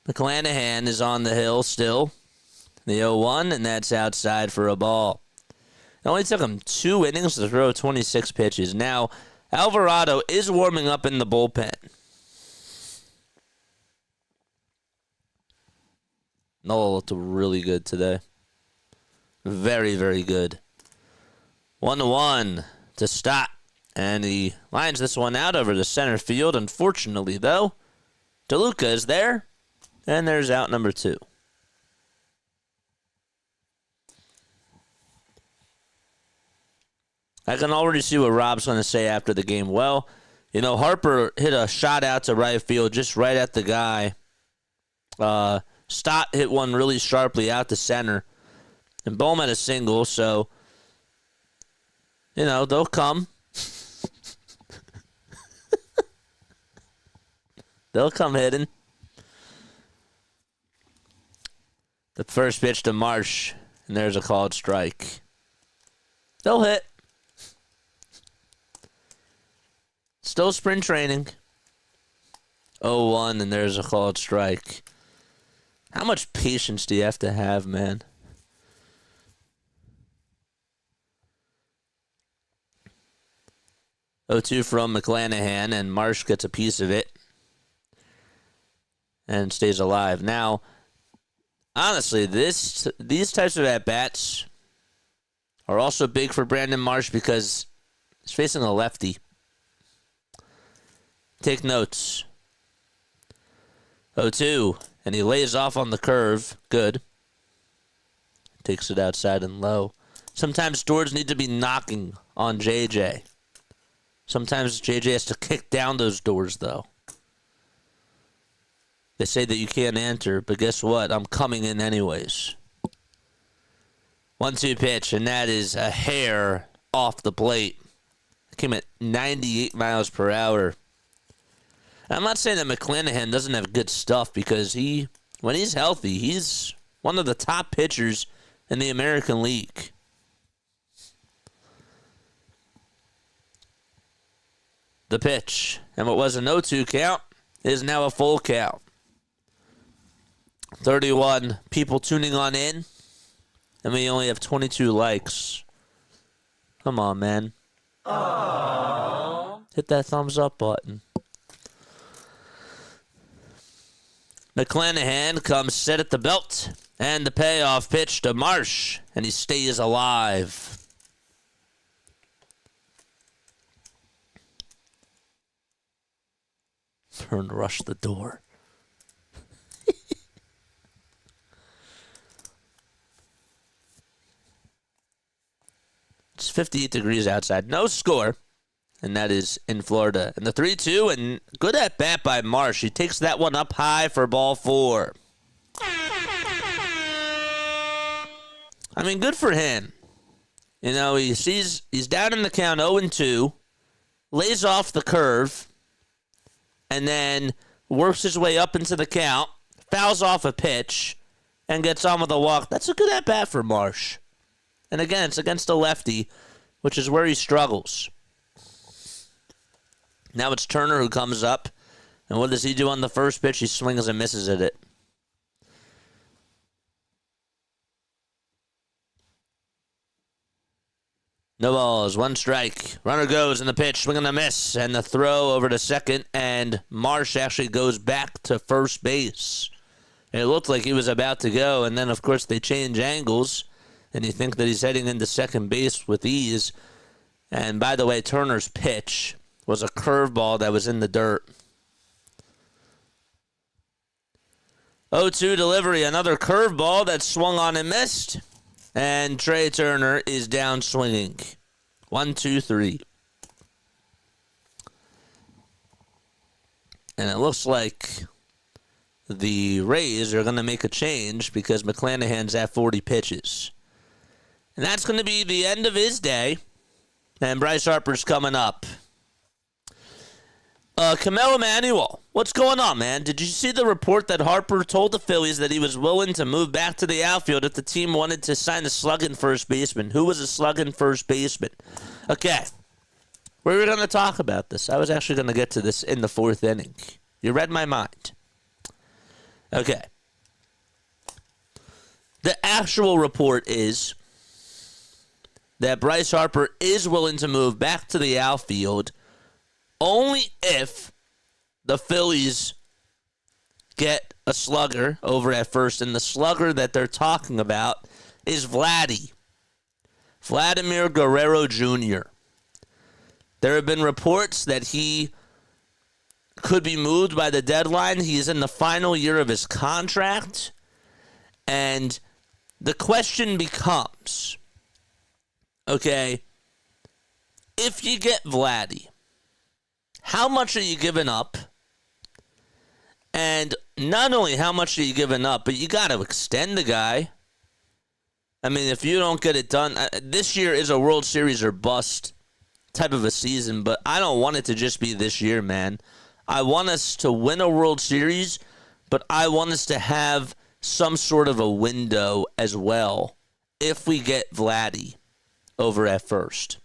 McClanahan is on the hill still. The 0-1, and that's outside for a ball. It only took him 2 innings to throw 26 pitches. Now, Alvarado is warming up in the bullpen. Nola looked really good today. Very, very good. 1-1 to Stott. And he lines this one out over the center field. Unfortunately, though, DeLuca is there. And there's out number 2. I can already see what Rob's going to say after the game. Well, you know, Harper hit a shot out to right field, just right at the guy. Stott hit one really sharply out to center. And Bohm had a single, so, you know, they'll come. They'll come hitting. The first pitch to Marsh, and there's a called strike. They'll hit. Still spring training. 0-1, and there's a called strike. How much patience do you have to have, man? Oh-2 from McClanahan, and Marsh gets a piece of it and stays alive. Now, honestly, these types of at-bats are also big for Brandon Marsh because he's facing a lefty. Take notes. 0-2, and he lays off on the curve. Good. Takes it outside and low. Sometimes doors need to be knocking on JJ. Sometimes JJ has to kick down those doors, though. They say that you can't enter, but guess what? I'm coming in anyways. 1-2 pitch, and that is a hair off the plate. Came at 98 miles per hour. I'm not saying that McClanahan doesn't have good stuff because when he's healthy, he's one of the top pitchers in the American League. The pitch, and what was a 0-2 count is now a full count. 31 people tuning on in, and we only have 22 likes. Come on, man. Aww. Hit that thumbs up button. McClanahan comes set at the belt, and the payoff pitch to Marsh, and he stays alive. Turn, rush the door. It's 58 degrees outside. No score. And that is in Florida. And the 3-2, and good at bat by Marsh. He takes that one up high for ball 4. I mean, good for him. You know, he's down in the count 0-2, lays off the curve, and then works his way up into the count, fouls off a pitch, and gets on with a walk. That's a good at bat for Marsh. And again, it's against a lefty, which is where he struggles. Now it's Turner who comes up. And what does he do on the first pitch? He swings and misses at it. No balls, 1 strike. Runner goes in the pitch, swing and a miss. And the throw over to second. And Marsh actually goes back to first base. And it looked like he was about to go. And then, of course, they change angles. And you think that he's heading into second base with ease. And by the way, Turner's pitch was a curveball that was in the dirt. 0-2 delivery, another curveball that swung on and missed. And Trey Turner is down swinging. 1-2-3. And it looks like the Rays are going to make a change because McClanahan's at 40 pitches. And that's going to be the end of his day. And Bryce Harper's coming up. Camelo Emanuel, what's going on, man? Did you see the report that Harper told the Phillies that he was willing to move back to the outfield if the team wanted to sign a slugging first baseman? Who was a slugging first baseman? Okay. We were going to talk about this. I was actually going to get to this in the fourth inning. You read my mind. Okay. The actual report is that Bryce Harper is willing to move back to the outfield only if the Phillies get a slugger over at first. And the slugger that they're talking about is Vladimir Guerrero Jr. There have been reports that he could be moved by the deadline. He is in the final year of his contract. And the question becomes, okay, if you get Vladdy, how much are you giving up? And not only how much are you giving up, but you got to extend the guy. I mean, if you don't get it done, this year is a World Series or bust type of a season, but I don't want it to just be this year, man. I want us to win a World Series, but I want us to have some sort of a window as well if we get Vladdy over at first.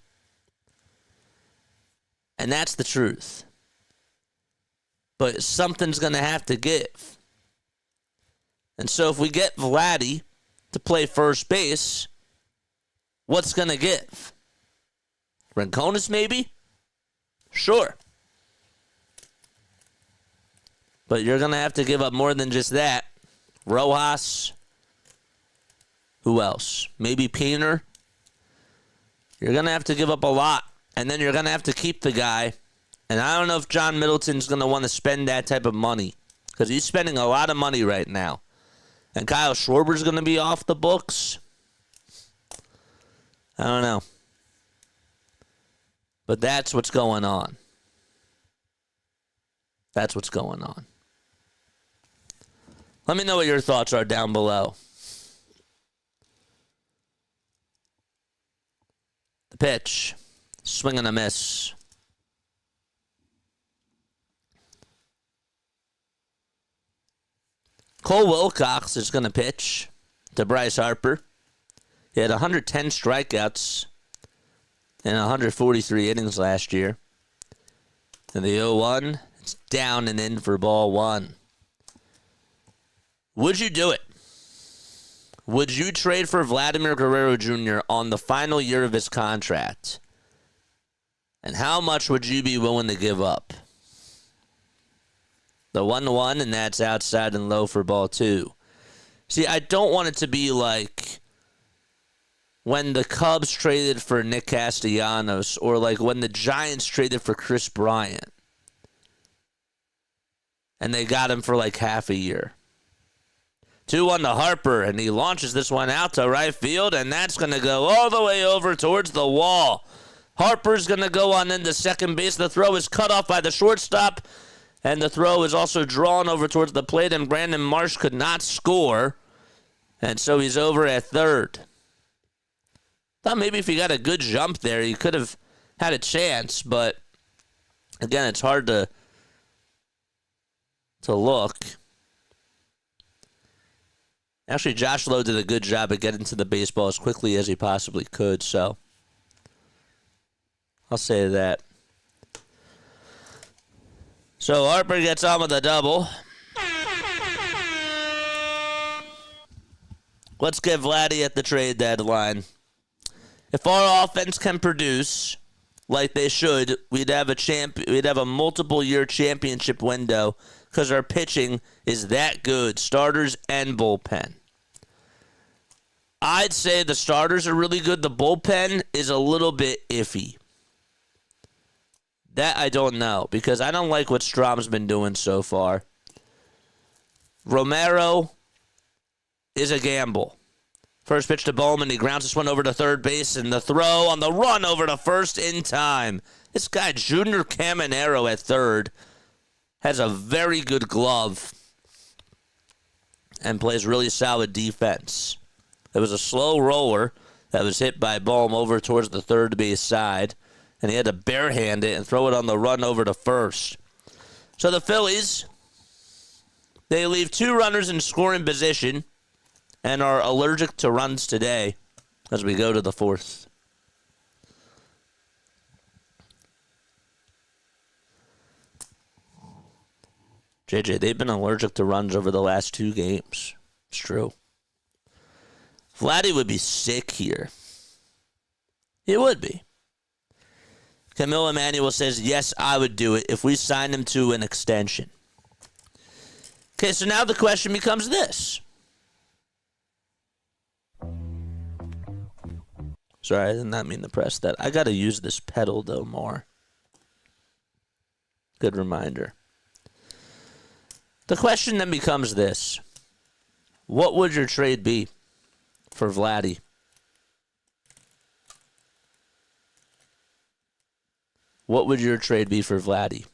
And that's the truth. But something's going to have to give. And so if we get Vladdy to play first base, what's going to give? Rincones maybe? Sure. But you're going to have to give up more than just that. Rojas. Who else? Maybe Painter. You're going to have to give up a lot. And then you're going to have to keep the guy. And I don't know if John Middleton's going to want to spend that type of money. Because he's spending a lot of money right now. And Kyle Schwarber's going to be off the books. I don't know. But that's what's going on. That's what's going on. Let me know what your thoughts are down below. The pitch. Swing and a miss. Cole Wilcox is going to pitch to Bryce Harper. He had 110 strikeouts in 143 innings last year. And the 0-1, it's down and in for ball one. Would you do it? Would you trade for Vladimir Guerrero Jr. on the final year of his contract? And how much would you be willing to give up? The 1-1, and that's outside and low for ball two. See, I don't want it to be like when the Cubs traded for Nick Castellanos or like when the Giants traded for Chris Bryant. And they got him for like half a year. 2-1 to Harper, and he launches this one out to right field, and that's going to go all the way over towards the wall. Harper's going to go on into second base. The throw is cut off by the shortstop, and the throw is also drawn over towards the plate, and Brandon Marsh could not score, and so he's over at third. Thought maybe if he got a good jump there, he could have had a chance, but again, it's hard to look. Actually, Josh Lowe did a good job of getting to the baseball as quickly as he possibly could, so I'll say that. So Harper gets on with a double. Let's get Vladdy at the trade deadline. If our offense can produce like they should, we'd have a multiple-year championship window because our pitching is that good, starters and bullpen. I'd say the starters are really good. The bullpen is a little bit iffy. That I don't know because I don't like what Strom's been doing so far. Romero is a gamble. First pitch to Bowman. He grounds this one over to third base, and the throw on the run over to first in time. This guy, Junior Caminero at third, has a very good glove and plays really solid defense. There was a slow roller that was hit by Bohm over towards the third base side, and he had to barehand it and throw it on the run over to first. So the Phillies, they leave 2 runners in scoring position and are allergic to runs today as we go to the 4th. JJ, they've been allergic to runs over the last 2 games. It's true. Vladdy would be sick here. He would be. Camille Emanuel says, yes, I would do it if we signed him to an extension. Okay, so now the question becomes this. Sorry, I did not mean to press that. I got to use this pedal, though, more. Good reminder. The question then becomes this. What would your trade be for Vladdy? What would your trade be for Vladdy?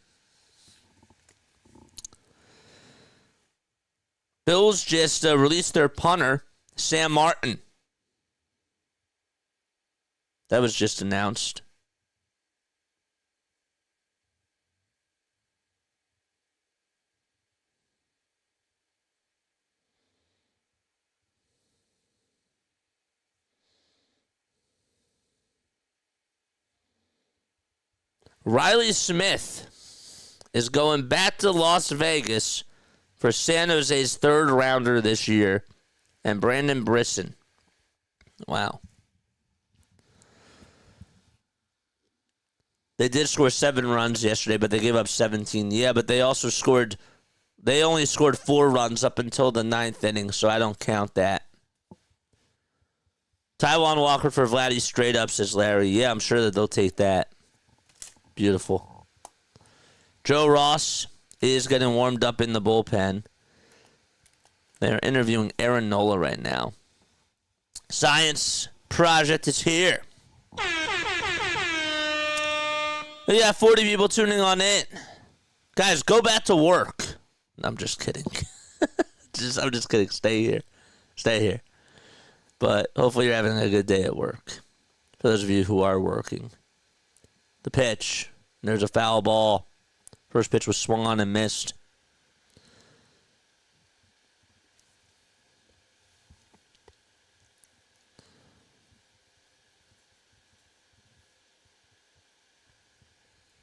Bills just released their punter, Sam Martin. That was just announced. Riley Smith is going back to Las Vegas for San Jose's 3rd rounder this year, and Brandon Brisson. Wow. They did score 7 runs yesterday, but they gave up 17. Yeah, but they also scored, they only scored 4 runs up until the 9th inning, so I don't count that. Taijuan Walker for Vladdy straight up, says Larry. Yeah, I'm sure that they'll take that. Beautiful. Joe Ross is getting warmed up in the bullpen. They're interviewing Aaron Nola right now. Science Project is here. We got 40 people tuning on in. Guys, go back to work. I'm just kidding. I'm just kidding. Stay here. Stay here. But hopefully you're having a good day at work. For those of you who are working. The pitch. There's a foul ball. First pitch was swung on and missed.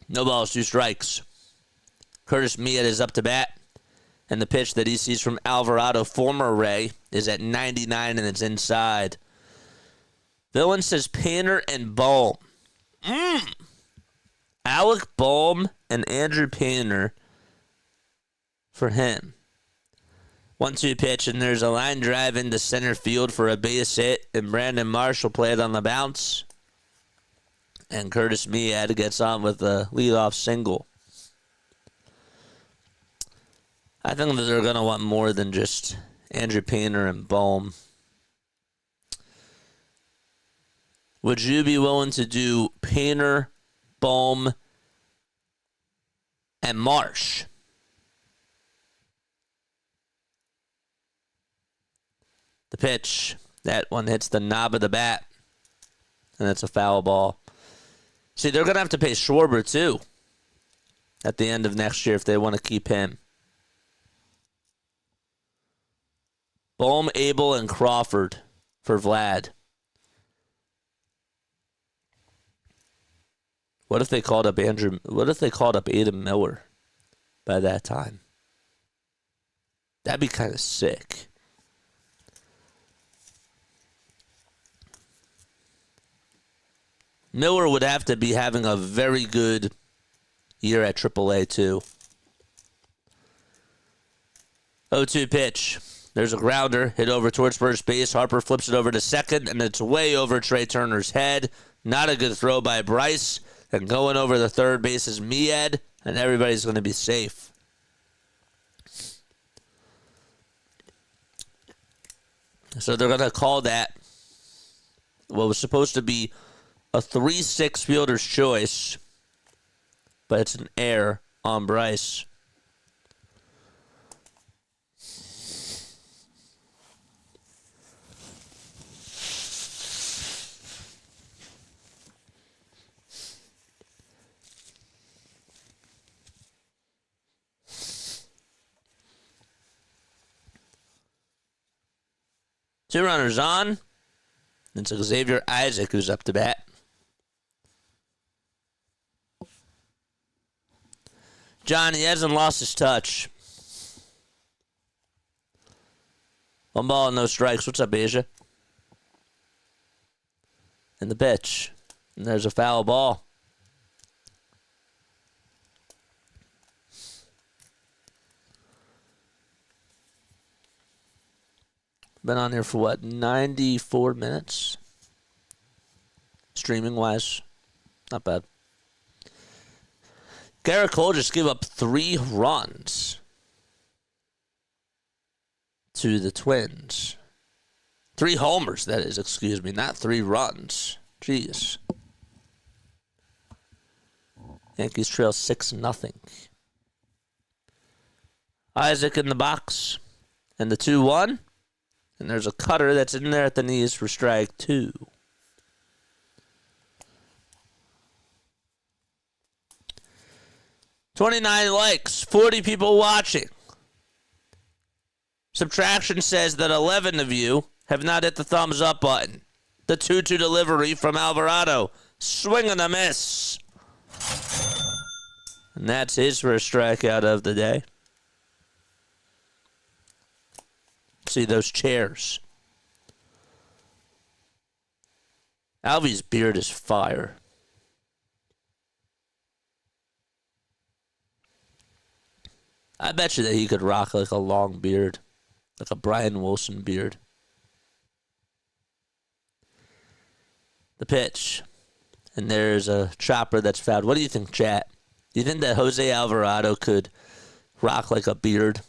No balls, 2 strikes. Curtis Mead is up to bat. And the pitch that he sees from Alvarado, former Ray, is at 99 and it's inside. Villain says Painter and Bohm. Alec Bohm and Andrew Painter for him. 1-2 pitch, and there's a line drive into center field for a base hit, and Brandon Marshall played on the bounce. And Curtis Mead gets on with a leadoff single. I think that they're going to want more than just Andrew Painter and Bohm. Would you be willing to do Painter, Bohm, and Marsh? The pitch, that one hits the knob of the bat, and it's a foul ball. See, they're going to have to pay Schwarber, too, at the end of next year if they want to keep him. Bohm, Abel, and Crawford for Vlad. What if they called up Adam Miller by that time? That'd be kind of sick. Miller would have to be having a very good year at AAA, too. 0-2 pitch. There's a grounder hit over towards first base. Harper flips it over to second, and it's way over Trey Turner's head. Not a good throw by Bryce. And going over the third base is Mead, and everybody's going to be safe. So they're going to call that what was supposed to be a 3-6 fielder's choice, but it's an error on Bryce. Two runners on. It's Xavier Isaac who's up to bat. John, he hasn't lost his touch. 1 ball and no strikes. What's up, Asia? And the pitch. And there's a foul ball. Been on here for what, 94 minutes? Streaming-wise. Not bad. Garrett Cole just gave up 3 runs to the Twins. 3 homers, that is, excuse me, not 3 runs. Jeez. Yankees trail 6-0. Isaac in the box. And the 2-1. And there's a cutter that's in there at the knees for strike 2. $29 likes, 40 people watching. Subtraction says that 11 of you have not hit the thumbs up button. The 2-2 delivery from Alvarado. Swing and a miss. And that's his first strikeout of the day. See those chairs. Alvy's beard is fire. I bet you that he could rock like a long beard. Like a Brian Wilson beard. The pitch. And there's a chopper that's fouled. What do you think, chat? Do you think that Jose Alvarado could rock like a beard?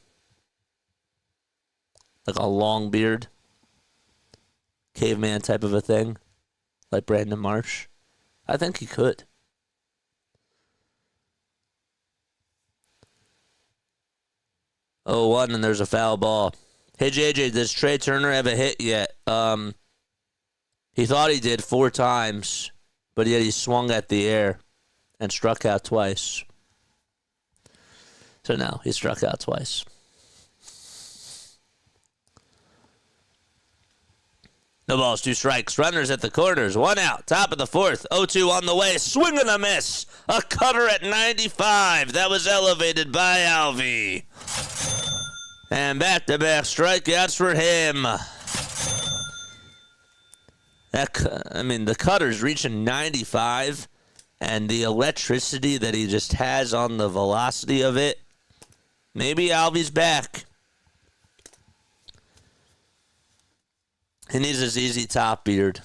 Like a long beard? Caveman type of a thing? Like Brandon Marsh? I think he could. Oh, 1, and there's a foul ball. Hey, JJ, does Trey Turner have a hit yet? He thought he did 4 times, but yet he swung at the air and struck out twice. So no, he struck out twice. No balls, 2 strikes. Runners at the corners. 1 out. Top of the 4th. 0-2 on the way. Swing and a miss. A cutter at 95. That was elevated by Alvy. And back-to-back strikeouts for him. The cutter's reaching 95. And the electricity that he just has on the velocity of it. Maybe Alvy's back. He needs his easy top beard.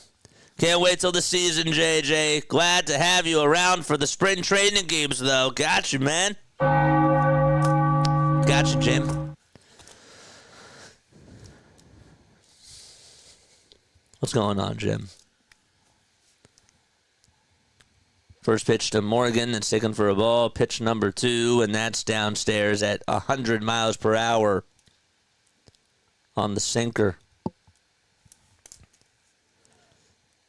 Can't wait till the season, JJ. Glad to have you around for the spring training games, though. Got you, man. Got you, Jim. What's going on, Jim? First pitch to Morgan. It's taken for a ball. Pitch number 2, and that's downstairs at 100 miles per hour on the sinker.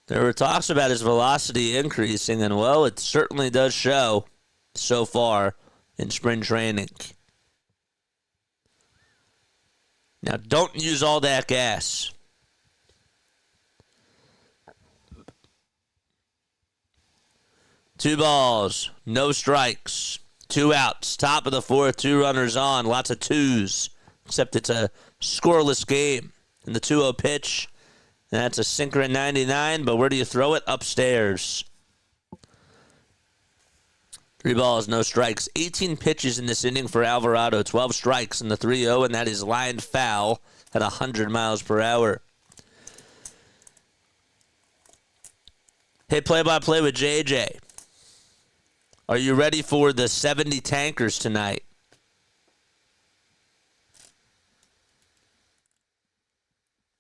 There were talks about his velocity increasing, and, well, it certainly does show so far in spring training. Now, don't use all that gas. Two balls, no strikes, 2 outs, top of the 4th, 2 runners on, lots of 2s, except it's a scoreless game. And the 2-0 pitch. That's a sinker at 99, but where do you throw it? Upstairs. 3 balls, no strikes. 18 pitches in this inning for Alvarado. 12 strikes in the 3-0, and that is lined foul at 100 miles per hour. Hey, play-by-play with JJ. Are you ready for the 70 tankers tonight?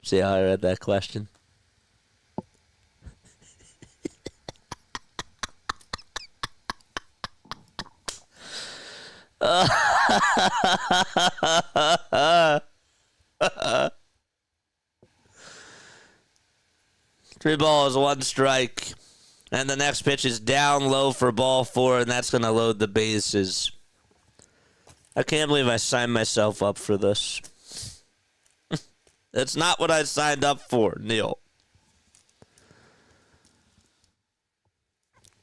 See how I read that question? Three balls, 1 strike. And the next pitch is down low for ball 4, and that's going to load the bases. I can't believe I signed myself up for this. That's not what I signed up for, Neil.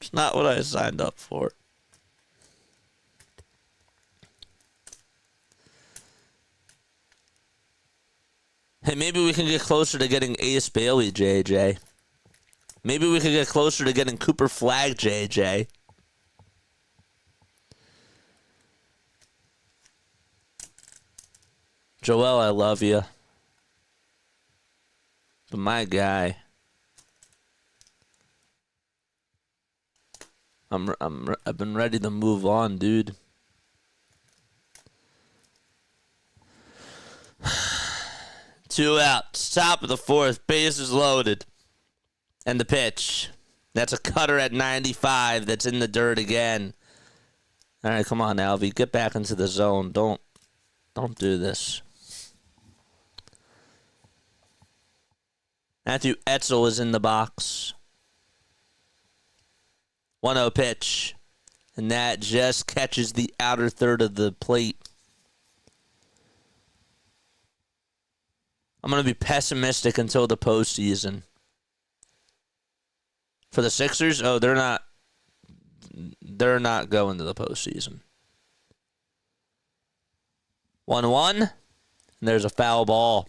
It's not what I signed up for. Hey, maybe we can get closer to getting Ace Bailey, JJ. Maybe we could get closer to getting Cooper Flagg, JJ. Joel, I love you. But my guy, I've been ready to move on, dude. Two outs, top of the fourth, bases loaded. And the pitch. That's a cutter at 95 that's in the dirt again. All right, come on, Alvy. Get back into the zone. Don't do this. Matthew Etzel is in the box. 1-0 pitch. And that just catches the outer third of the plate. I'm going to be pessimistic until the postseason. For the Sixers, they're not going to the postseason. 1-1, and there's a foul ball.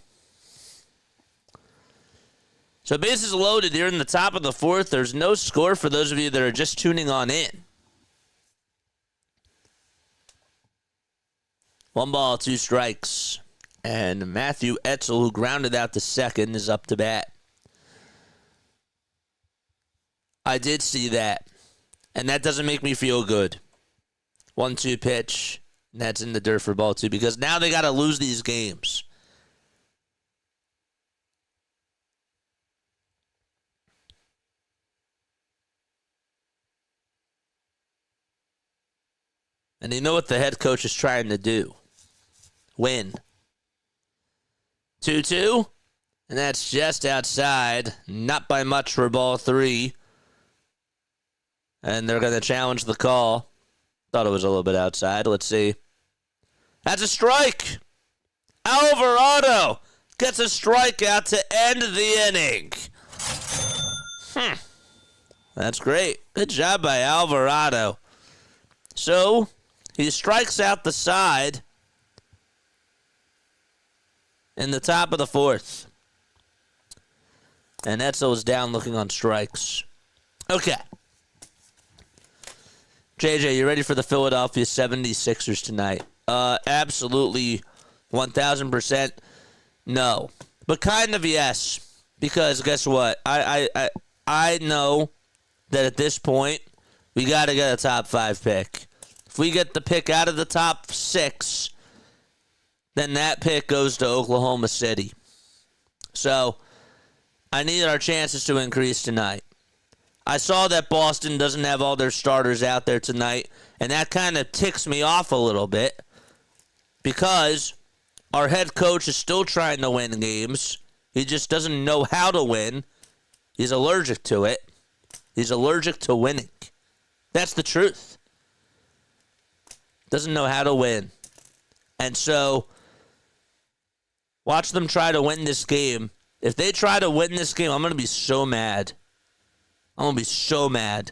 So bases loaded here in the top of the fourth. There's no score for those of you that are just tuning on in. 1 ball, 2 strikes. And Matthew Etzel, who grounded out to second, is up to bat. I did see that. And that doesn't make me feel good. 1-2 pitch. And that's in the dirt for ball 2. Because now they got to lose these games. And you know what the head coach is trying to do? Win. 2-2. And that's just outside. Not by much for ball 3. And they're going to challenge the call. Thought it was a little bit outside. Let's see. That's a strike. Alvarado gets a strikeout to end the inning. That's great. Good job by Alvarado. So, he strikes out the side in the top of the fourth. And Etzel is down looking on strikes. Okay. JJ, you ready for the Philadelphia 76ers tonight? Absolutely 1,000% no. But kind of yes. Because guess what? I know that at this point, we got to get a top 5 pick. If we get the pick out of the top 6, then that pick goes to Oklahoma City. So, I need our chances to increase tonight. I saw that Boston doesn't have all their starters out there tonight, and that kind of ticks me off a little bit because our head coach is still trying to win games. He just doesn't know how to win. He's allergic to it. He's allergic to winning. That's the truth. Doesn't know how to win. And so, watch them try to win this game. If they try to win this game, I'm going to be so mad. I'm going to be so mad.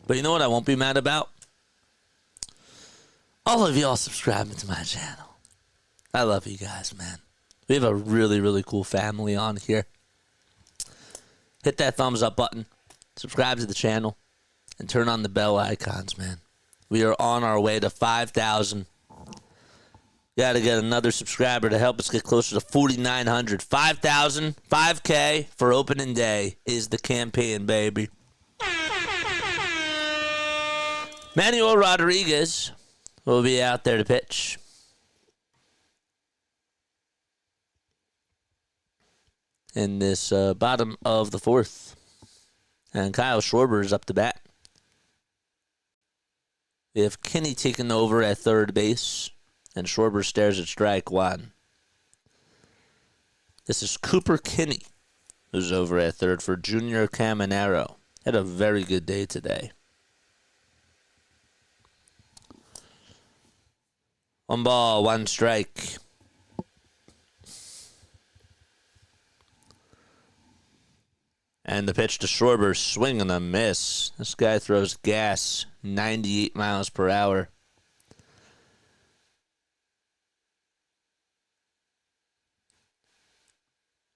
But you know what I won't be mad about? All of y'all subscribing to my channel. I love you guys, man. We have a really, really cool family on here. Hit that thumbs up button. Subscribe to the channel. And turn on the bell icons, man. We are on our way to 5,000. Got to get another subscriber to help us get closer to 4,900. 5,000, 5K for opening day is the campaign, baby. Manuel Rodriguez will be out there to pitch. In this bottom of the fourth. And Kyle Schwarber is up to bat. We have Kinney taking over at third base. And Schwarber stares at strike 1. This is Cooper Kinney who's over at third for Junior Caminero. Had a very good day today. 1 ball, 1 strike. And the pitch to Schwarber, swing and a miss. This guy throws gas, 98 miles per hour.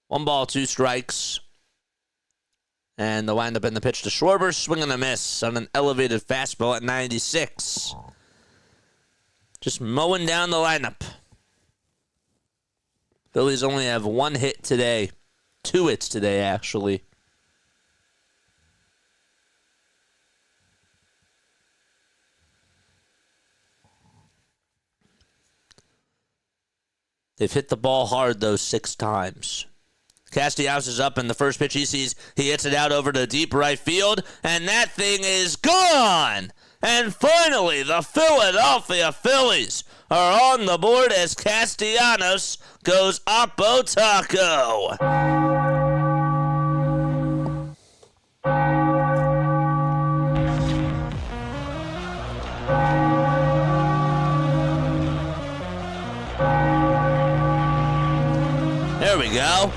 One ball, 2 strikes. And the windup in the pitch to Schwarber, swing and a miss on an elevated fastball at 96. Just mowing down the lineup. Phillies only have 1 hit today. 2 hits today, actually. They've hit the ball hard, though, 6 times. Castellanos is up, and the first pitch he sees, he hits it out over to deep right field, and that thing is gone! And finally, the Philadelphia Phillies are on the board as Castellanos goes oppo taco. There we go.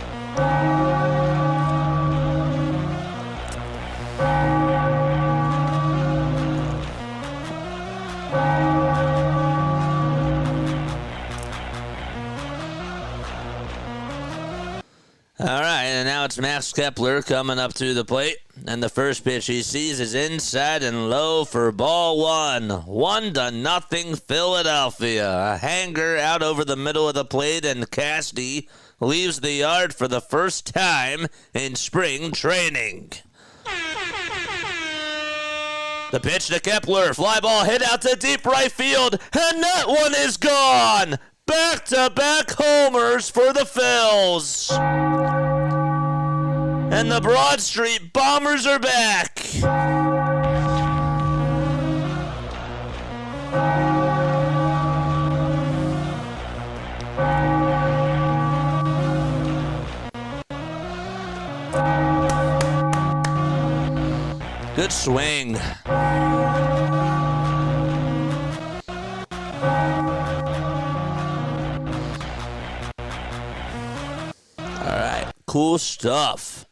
All right, and now it's Max Kepler coming up to the plate. And the first pitch he sees is inside and low for ball 1. 1-0 Philadelphia. A hanger out over the middle of the plate, and Casty leaves the yard for the first time in spring training. The pitch to Kepler. Fly ball hit out to deep right field, and that one is gone. Back-to-back homers for the Phils. And the Broad Street Bombers are back. Good swing. All right, cool stuff.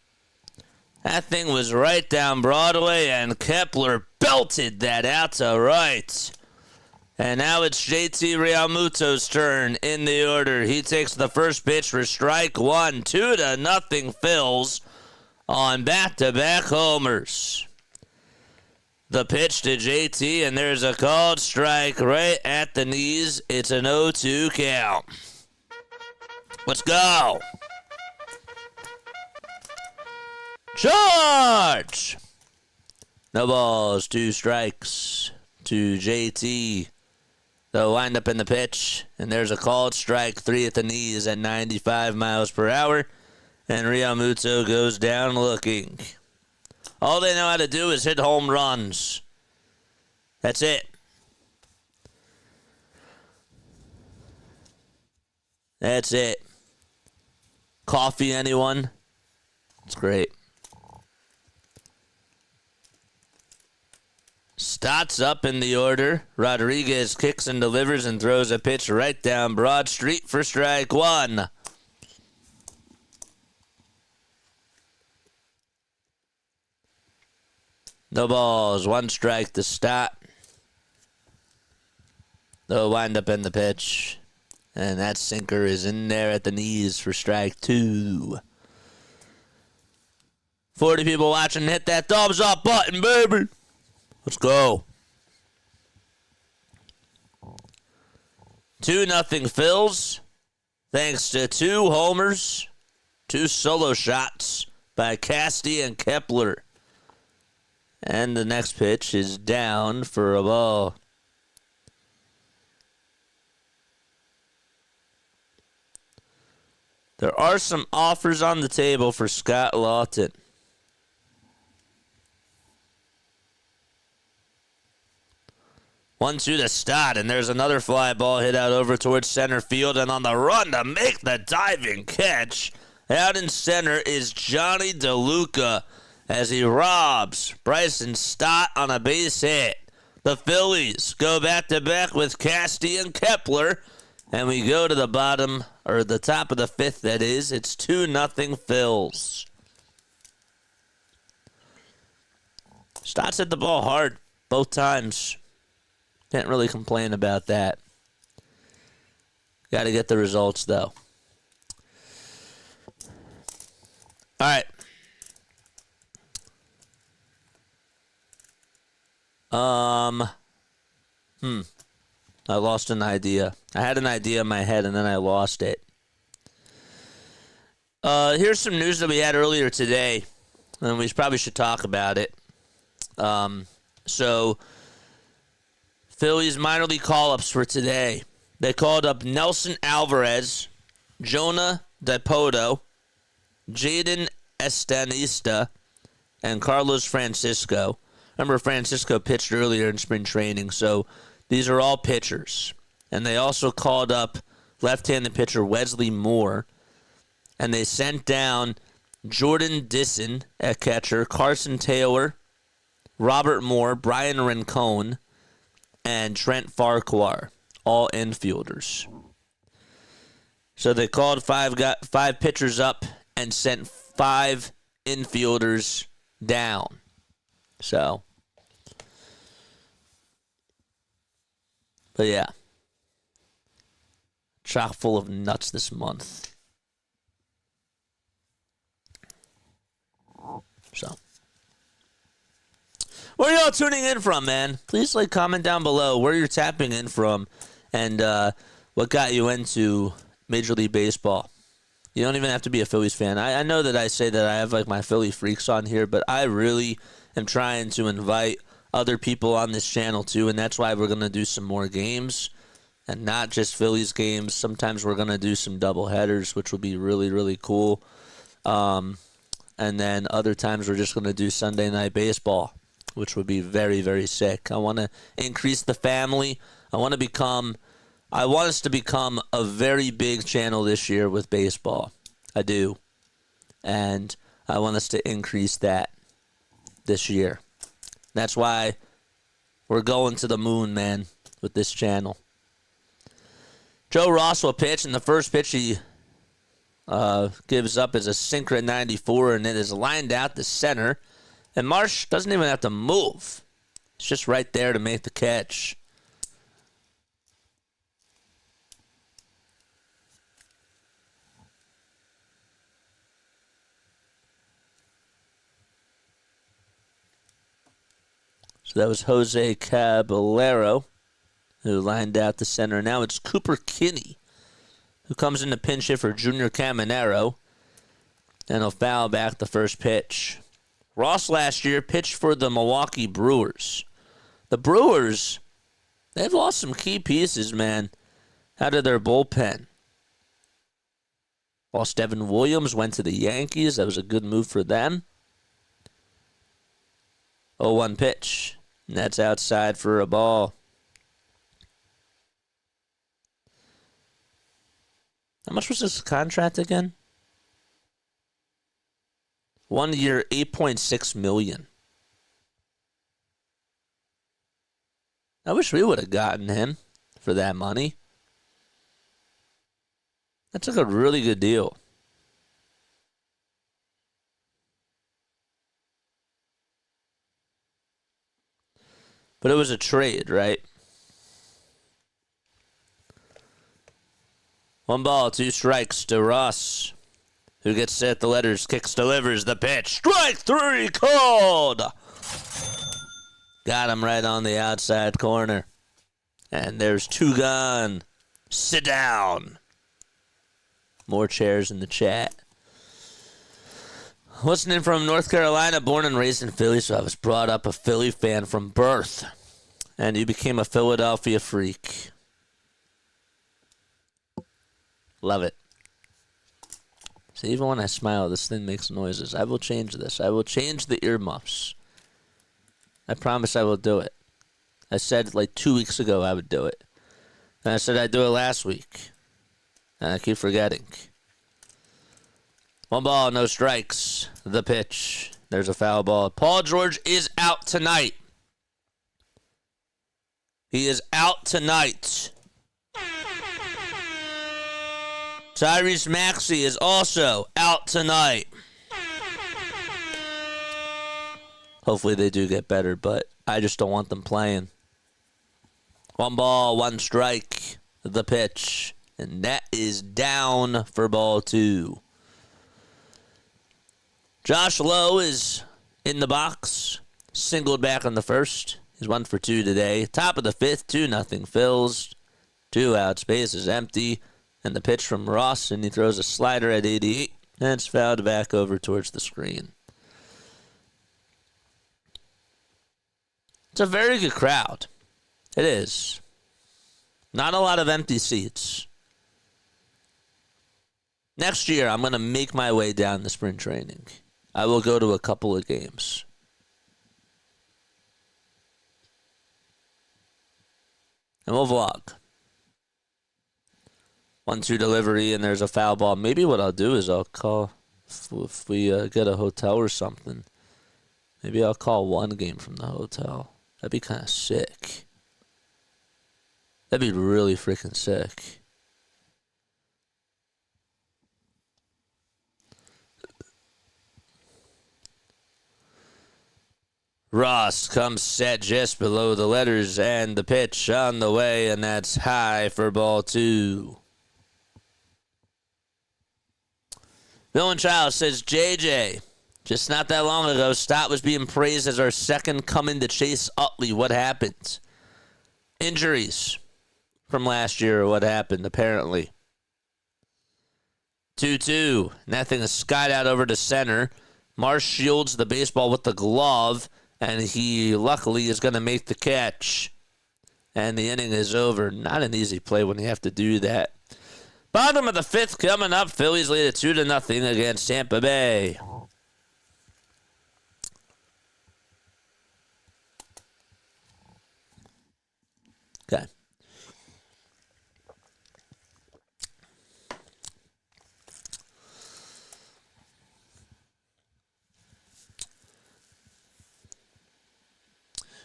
That thing was right down Broadway, and Kepler belted that out to right. And now it's JT Realmuto's turn in the order. He takes the first pitch for strike 1. 2-0 Phils on back-to-back homers. The pitch to JT, and there's a called strike right at the knees. It's an 0-2 count. Let's go. Charge! No balls, 2 strikes to JT. They'll wind up in the pitch, and there's a called strike, 3 at the knees at 95 miles per hour, and Realmuto goes down looking. All they know how to do is hit home runs. That's it. That's it. Coffee, anyone? It's great. Stott's up in the order. Rodriguez kicks and delivers and throws a pitch right down Broad Street for strike 1. No balls, 1 strike to Stott. They'll wind up in the pitch. And that sinker is in there at the knees for strike 2. 40 people watching, hit that thumbs up button, baby. Let's go. 2-0 Phils. Thanks to 2 homers, 2 solo shots by Casty and Kepler. And the next pitch is down for a ball. There are some offers on the table for Scott Lawton. 1-2 to Stott, and there's another fly ball hit out over towards center field, and on the run to make the diving catch, Out in center is Johnny DeLuca as he robs Bryson Stott on a base hit. The Phillies go back-to-back with Casty and Kepler, and we go to the bottom, or the top of the fifth, that is. It's 2-0 Phils. Stott's hit the ball hard both times. Can't really complain about that. Got to get the results, though. All right. I lost an idea. I had an idea in my head, and then I lost it. Here's some news that we had earlier today, and we probably should talk about it. So, Phillies minor league call-ups for today. They called up Nelson Alvarez, Jonah Dipoto, Jaden Estanista, and Carlos Francisco. Remember, Francisco pitched earlier in spring training, so these are all pitchers. And they also called up left-handed pitcher Wesley Moore, and they sent down Jordan Disson at catcher, Carson Taylor, Robert Moore, Brian Rincon, and Trent Farquhar, all infielders. So they called five pitchers up and sent 5 infielders down. So, but yeah, chock full of nuts this month. So, where are y'all tuning in from, man? Please comment down below where you're tapping in from and what got you into Major League Baseball. You don't even have to be a Phillies fan. I know that I say that I have my Philly freaks on here, but I really am trying to invite other people on this channel too, and that's why we're going to do some more games and not just Phillies games. Sometimes we're going to do some double headers, which will be really, really cool. And then other times we're just going to do Sunday Night Baseball, which would be very, very sick. I want to increase the family. I want us to become a very big channel this year with baseball. I do. And I want us to increase that this year. That's why we're going to the moon, man, with this channel. Joe Ross will pitch, and the first pitch he gives up is a sinker at 94, and it is lined out to center. And Marsh doesn't even have to move. It's just right there to make the catch. So that was Jose Caballero, who lined out the center. Now it's Cooper Kinney, who comes in to pinch hit for Junior Caminero, and he'll foul back the first pitch. Ross last year pitched for the Milwaukee Brewers. The Brewers, they've lost some key pieces, man, out of their bullpen. Lost Devin Williams, went to the Yankees. That was a good move for them. 0-1 pitch. And that's outside for a ball. How much was this contract again? 1 year, $8.6 million. I wish we would have gotten him for that money. That's like a really good deal. But it was a trade, right? 1 ball, 2 strikes to Ross, who gets set the letters, kicks, delivers the pitch. Strike 3 called. Got him right on the outside corner. And there's 2 gone. Sit down. More chairs in the chat. Listening from North Carolina, born and raised in Philly, so I was brought up a Philly fan from birth. And you became a Philadelphia freak. Love it. See, even when I smile, this thing makes noises. I will change this. I will change the earmuffs. I promise I will do it. I said 2 weeks ago I would do it. And I said I'd do it last week. And I keep forgetting. 1 ball, no strikes. The pitch. There's a foul ball. Paul George is out tonight. He is out tonight. Tyrese Maxey is also out tonight. Hopefully they do get better, but I just don't want them playing. 1 ball, 1 strike. The pitch. And that is down for ball 2. Josh Lowe is in the box. Singled back in the first. He's 1 for 2 today. Top of the 5th, 2-0 Phils. 2 outs, base is empty. And the pitch from Ross, and he throws a slider at 88. And it's fouled back over towards the screen. It's a very good crowd. It is. Not a lot of empty seats. Next year, I'm going to make my way down to spring training. I will go to a couple of games. And we'll vlog. 1-2 delivery, and there's a foul ball. Maybe what I'll do is I'll call, if we get a hotel or something, maybe I'll call one game from the hotel. That'd be kind of sick. That'd be really freaking sick. Ross comes set just below the letters, and the pitch on the way, and that's high for ball 2. Bill and Child says, JJ, just not that long ago, Stott was being praised as our second coming to Chase Utley. What happened? Injuries from last year, or what happened, apparently. 2-2. Nothing is skied out over to center. Marsh shields the baseball with the glove, and he luckily is going to make the catch. And the inning is over. Not an easy play when you have to do that. Bottom of the 5th coming up. Phillies lead at 2-0 against Tampa Bay. Okay.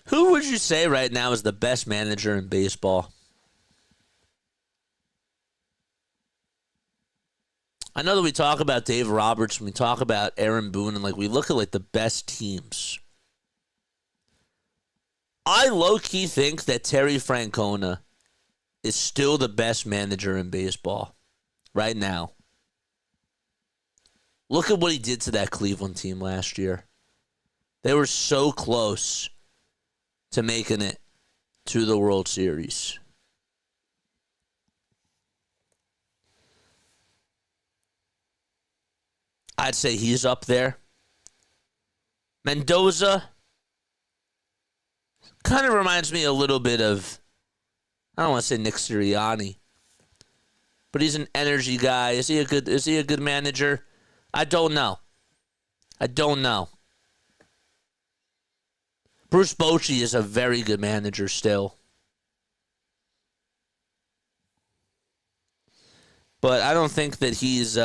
Who would you say right now is the best manager in baseball? I know that we talk about Dave Roberts and we talk about Aaron Boone and we look at the best teams. I low-key think that Terry Francona is still the best manager in baseball right now. Look at what he did to that Cleveland team last year. They were so close to making it to the World Series. I'd say he's up there. Mendoza kind of reminds me a little bit of, I don't want to say Nick Sirianni, but he's an energy guy. Is he a good manager? I don't know. Bruce Bochy is a very good manager still. But I don't think that he's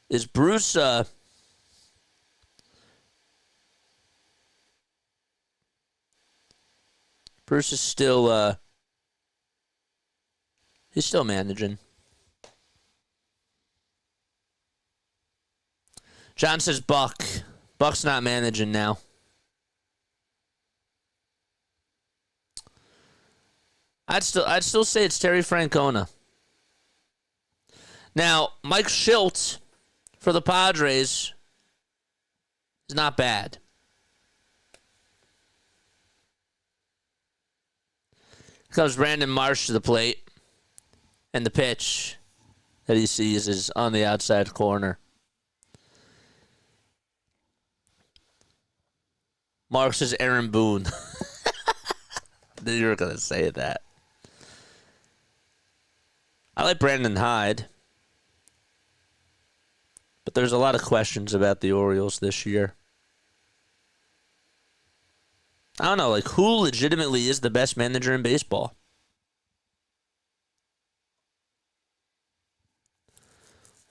is Bruce Bruce is still he's still managing. John says Buck. Buck's not managing now. I'd still say it's Terry Francona. Now, Mike Shildt for the Padres is not bad. Comes Brandon Marsh to the plate, and the pitch that he sees is on the outside corner. Mark says Aaron Boone. Knew you were going to say that. I like Brandon Hyde. But there's a lot of questions about the Orioles this year. I don't know, who legitimately is the best manager in baseball?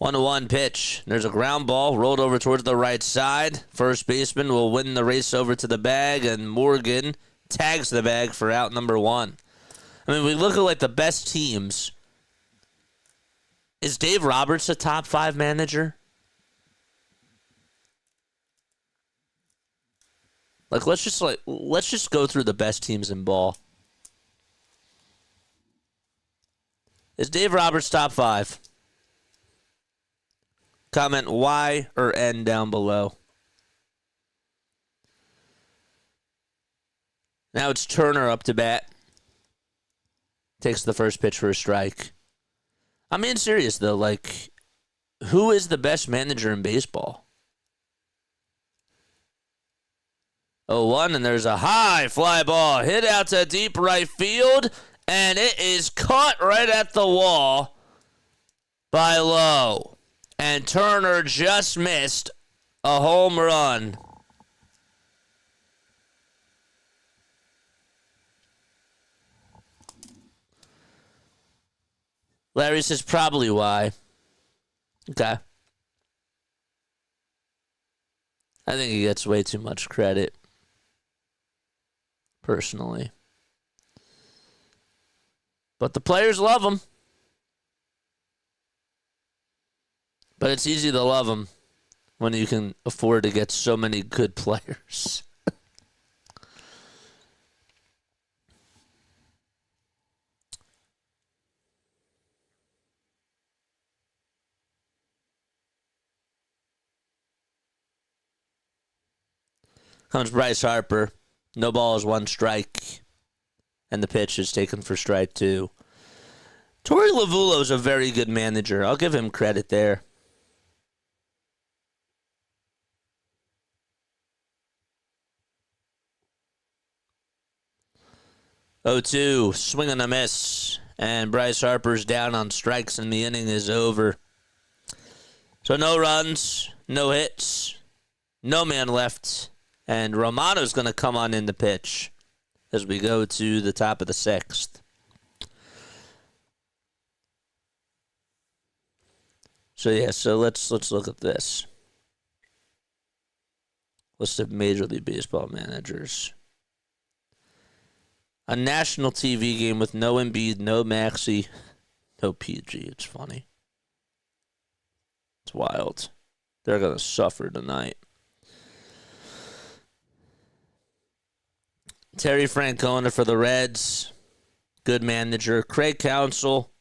1-1 pitch. There's a ground ball rolled over towards the right side. First baseman will win the race over to the bag, and Morgan tags the bag for out number 1. I mean, we look at like the best teams. Is Dave Roberts a top 5 manager? Let's just go through the best teams in ball. Is Dave Roberts top 5? Comment Y or N down below. Now it's Turner up to bat. Takes the first pitch for a strike. I'm being serious, though. Like, who is the best manager in baseball? 0-1, and there's a high fly ball hit out to deep right field, and it is caught right at the wall by Lowe. And Turner just missed a home run. Larry says probably why. Okay. I think he gets way too much credit. Personally. But the players love him. But it's easy to love him when you can afford to get so many good players. Comes Bryce Harper. No balls, 1 strike. And the pitch is taken for strike 2. Torey Lovullo is a very good manager. I'll give him credit there. 0-2, swing and a miss. And Bryce Harper's down on strikes and the inning is over. So no runs, no hits, no man left. And Romano's going to come on in the pitch as we go to the top of the 6th. So let's look at this. List of Major League Baseball managers. A national TV game with no Embiid, no Maxey, no PG. It's funny. It's wild. They're going to suffer tonight. Terry Francona for the Reds. Good manager. Craig Counsell.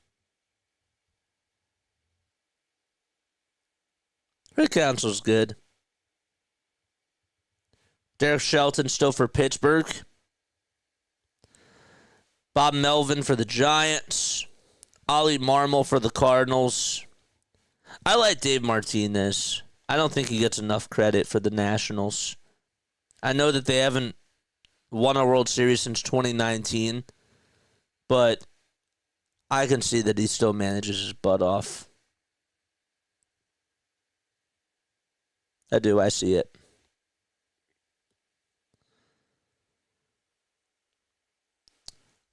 Craig Counsell's good. Derek Shelton still for Pittsburgh. Bob Melvin for the Giants. Ollie Marmol for the Cardinals. I like Dave Martinez. I don't think he gets enough credit for the Nationals. I know that they haven't won a World Series since 2019, but I can see that he still manages his butt off. I do. I see it.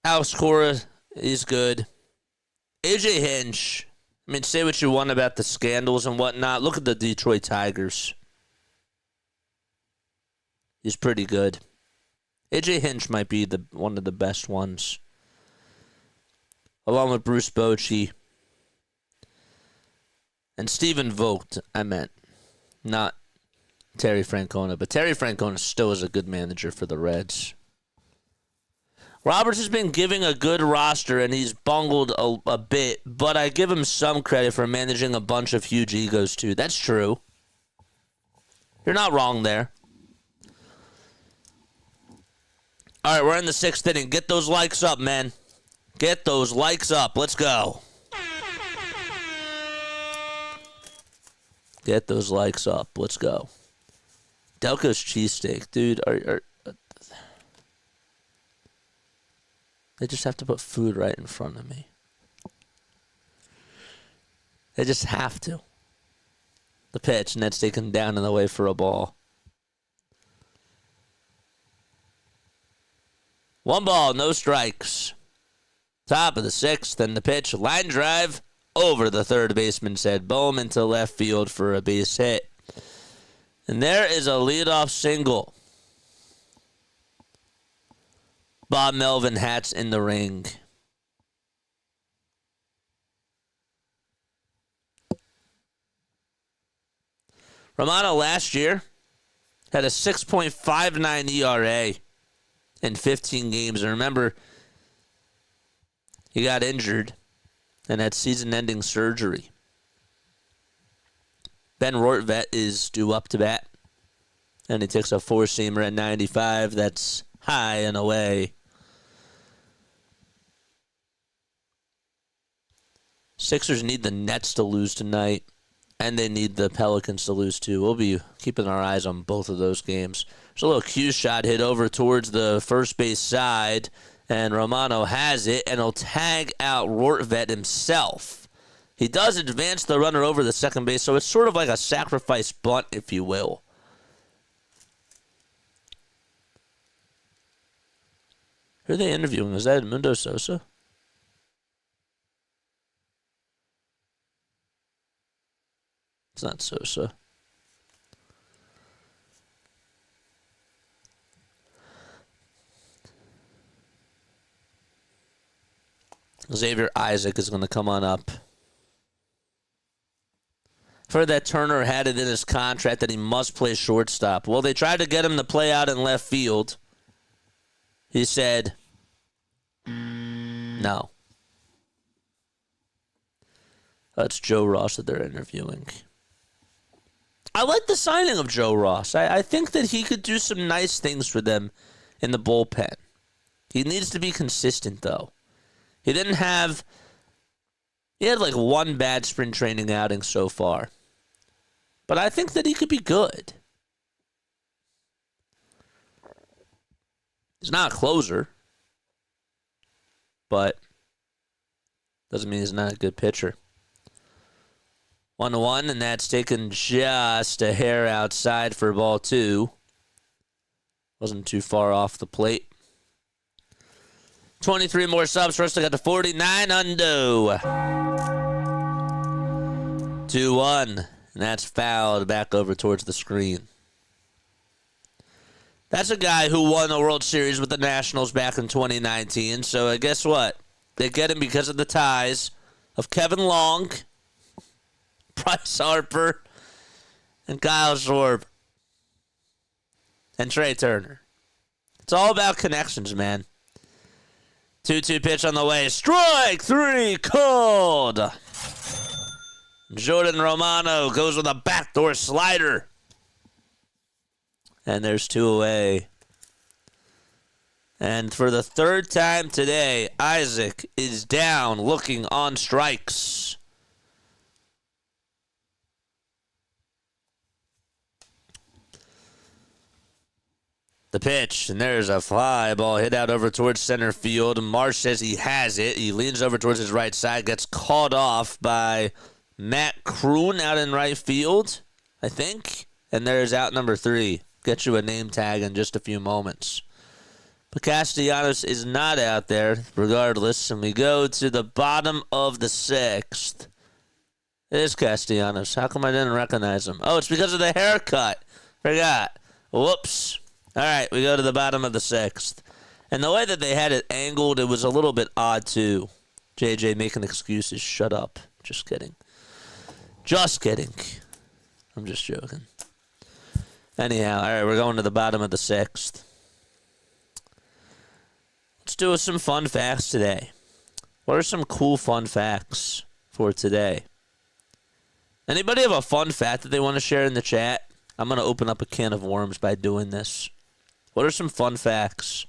Alex Cora is good. AJ Hinch. I mean, say what you want about the scandals and whatnot. Look at the Detroit Tigers. He's pretty good. AJ Hinch might be one of the best ones. Along with Bruce Bochy. And Stephen Vogt, I meant. Not Terry Francona. But Terry Francona still is a good manager for the Reds. Roberts has been giving a good roster, and he's bungled a bit. But I give him some credit for managing a bunch of huge egos, too. That's true. You're not wrong there. All right, we're in the 6th inning. Get those likes up, man. Get those likes up. Let's go. Get those likes up. Let's go. Delco's cheesesteak. Dude, they just have to put food right in front of me. They just have to. The pitch, and that's taken down and away for a ball. 1 ball, no strikes. Top of the 6th, and the pitch, line drive, over the third baseman's head. Bowman to left field for a base hit. And there is a leadoff single. Bob Melvin hats in the ring. Romano last year had a 6.59 ERA in 15 games. And remember, he got injured and had season-ending surgery. Ben Rortvedt is due up to bat. And he takes a four-seamer at 95. That's high and away. Sixers need the Nets to lose tonight. And they need the Pelicans to lose too. We'll be keeping our eyes on both of those games. There's a little cue shot hit over towards the first base side. And Romano has it. And he'll tag out Rortvedt himself. He does advance the runner over the second base. So it's sort of like a sacrifice bunt, if you will. Who are they interviewing? Is that Edmundo Sosa? It's not Sosa. Xavier Isaac is going to come on up. I've heard that Turner had it in his contract that he must play shortstop. Well, they tried to get him to play out in left field. He said, no. That's Joe Ross that they're interviewing. I like the signing of Joe Ross. I think that he could do some nice things for them in the bullpen. He needs to be consistent, though. He had like one bad spring training outing so far. But I think that he could be good. He's not a closer. But doesn't mean he's not a good pitcher. 1-1, and that's taken just a hair outside for ball two. Wasn't too far off the plate. 23 more subs for us to get to 49 undo. 2-1, and that's fouled back over towards the screen. That's a guy who won the World Series with the Nationals back in 2019. So guess what? They get him because of the ties of Kevin Long, Bryce Harper, and Kyle Schwarber, and Trey Turner. It's all about connections, man. 2-2 pitch on the way. Strike three called. Jordan Romano goes with a backdoor slider. And there's two away. And for the third time today, Isaac is down looking on strikes. The pitch, and there's a fly ball hit out over towards center field. Marsh says he has it. He leans over towards his right side, gets caught off by Matt Kroon out in right field, I think. And there's out number 3. Get you a name tag in just a few moments. But Castellanos is not out there, regardless. And we go to the bottom of the 6th. It is Castellanos. How come I didn't recognize him? Oh, it's because of the haircut. Forgot. Whoops. All right, we go to the bottom of the 6th. And the way that they had it angled, it was a little bit odd, too. JJ making excuses. Shut up. Just kidding. Just kidding. I'm just joking. Anyhow, all right, we're going to the bottom of the 6th. Let's do some fun facts today. What are some cool fun facts for today? Anybody have a fun fact that they want to share in the chat? I'm going to open up a can of worms by doing this. What are some fun facts?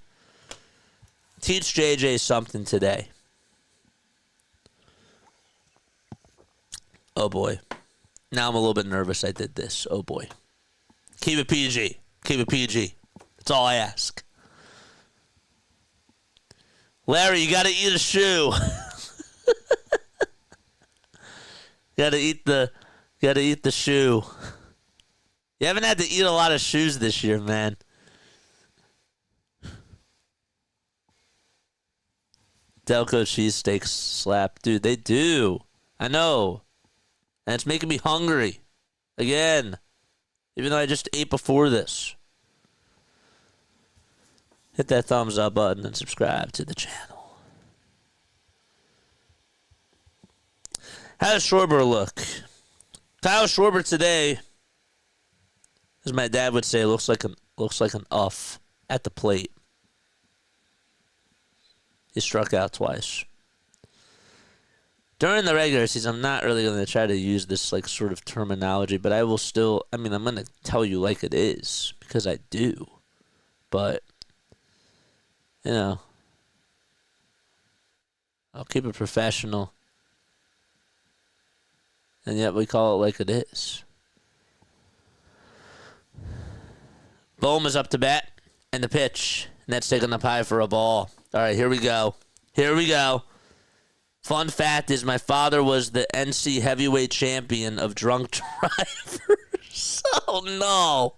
Teach JJ something today. Oh, boy. Now I'm a little bit nervous I did this. Oh, boy. Keep it PG. Keep it PG. That's all I ask. Larry, you got to eat a shoe. Got to eat the shoe. You haven't had to eat a lot of shoes this year, man. Delco cheesesteaks slap. Dude, they do. I know. And it's making me hungry. Again. Even though I just ate before this. Hit that thumbs up button and subscribe to the channel. How does Schwarber look? Kyle Schwarber today, as my dad would say, looks like an uff at the plate. He struck out twice. During the regular season, I'm not really going to try to use this like sort of terminology, but I will still, I'm going to tell you like it is, because I do. But, I'll keep it professional. And yet we call it like it is. Bohm is up to bat, and the pitch. And that's taking the pie for a ball. All right, here we go. Fun fact is my father was the NC heavyweight champion of drunk drivers. Oh, no.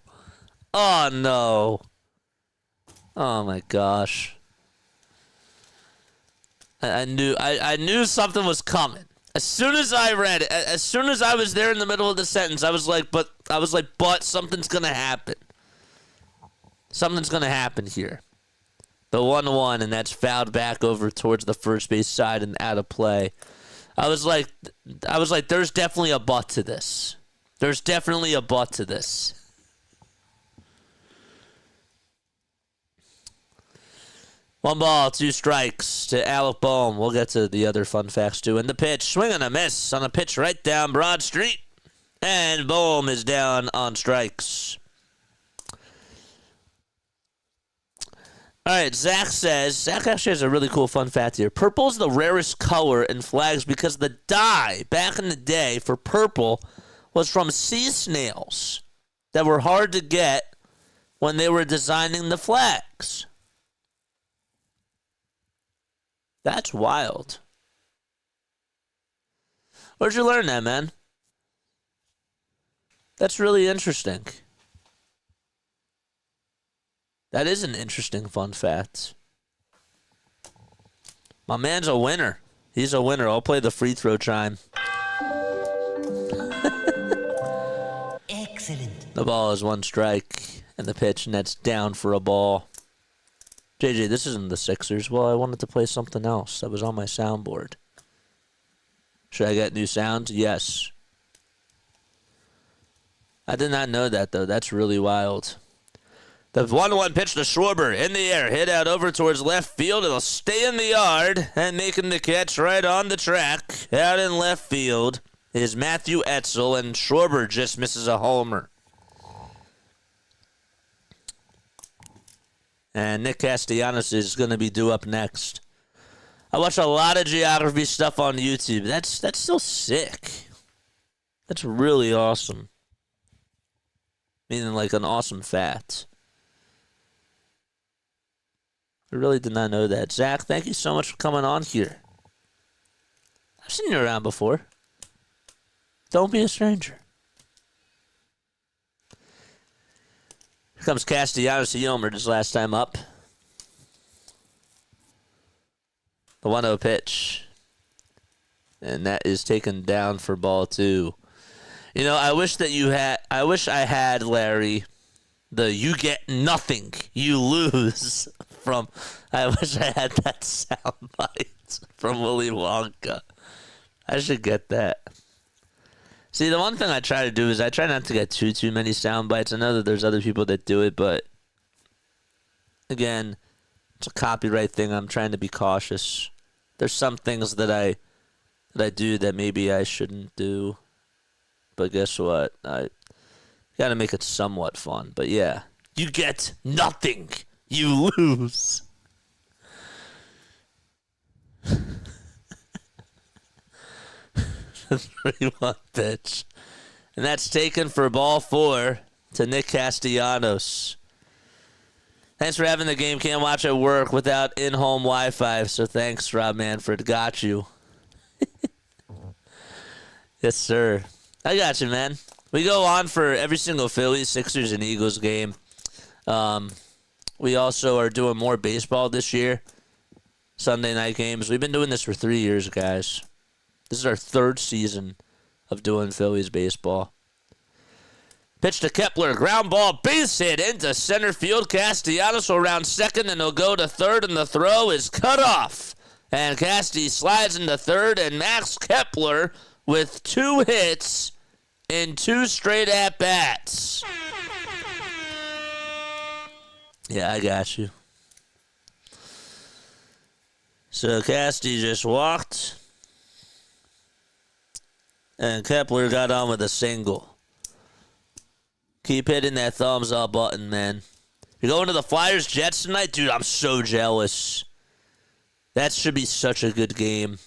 Oh, my gosh. I knew something was coming. As soon as I read it, as soon as I was there in the middle of the sentence, I was like, but something's going to happen. Something's going to happen here. The 1-1, and that's fouled back over towards the first base side and out of play. I was like, there's definitely a but to this. There's definitely a but to this. One ball, 2 strikes to Alec Bohm. We'll get to the other fun facts too. And the pitch, swing and a miss on a pitch right down Broad Street. And Bohm is down on strikes. All right, Zach actually has a really cool fun fact here. Purple is the rarest color in flags because the dye back in the day for purple was from sea snails that were hard to get when they were designing the flags. That's wild. Where'd you learn that, man? That's really interesting. That is an interesting fun fact. My man's a winner. He's a winner. I'll play the free throw chime. Excellent. The ball is 1 strike, and the pitch, and that's down for a ball. JJ, this isn't the Sixers. Well, I wanted to play something else that was on my soundboard. Should I get new sounds? Yes. I did not know that, though. That's really wild. The 1-1 pitch to Schwarber in the air, hit out over towards left field. It'll stay in the yard, and making the catch right on the track out in left field is Matthew Etzel, and Schwarber just misses a homer. And Nick Castellanos is going to be due up next. I watch a lot of geography stuff on YouTube. That's still sick. That's really awesome. Meaning like an awesome fact. I really did not know that. Zach, thank you so much for coming on here. I've seen you around before. Don't be a stranger. Here comes Castellanos. He homered his last time up. The 1-0 pitch. And that is taken down for ball 2. I wish I had, Larry, the you get nothing, you lose from, I wish I had that soundbite from Willy Wonka. I should get that. See, the one thing I try to do is I try not to get too many sound bites. I know that there's other people that do it, but again, it's a copyright thing. I'm trying to be cautious. There's some things that I do that maybe I shouldn't do, but guess what? I got to make it somewhat fun. But yeah, you get nothing. You lose. The 3-1 pitch. And that's taken for ball 4 to Nick Castellanos. Thanks for having the game. Can't watch at work without in-home Wi-Fi. So thanks, Rob Manfred. Got you. Yes, sir. I got you, man. We go on for every single Phillies, Sixers, and Eagles game. We also are doing more baseball this year. Sunday night games. We've been doing this for 3 years, guys. This is our third season of doing Phillies baseball. Pitch to Kepler, ground ball, base hit into center field. Castellanos will round second, and he'll go to third, and the throw is cut off. And Casty slides into third, and Max Kepler with 2 hits in 2 straight at-bats. Yeah, I got you. So Casty just walked, and Kepler got on with a single. Keep hitting that thumbs up button, man. You're going to the Flyers-Jets tonight? Dude, I'm so jealous. That should be such a good game.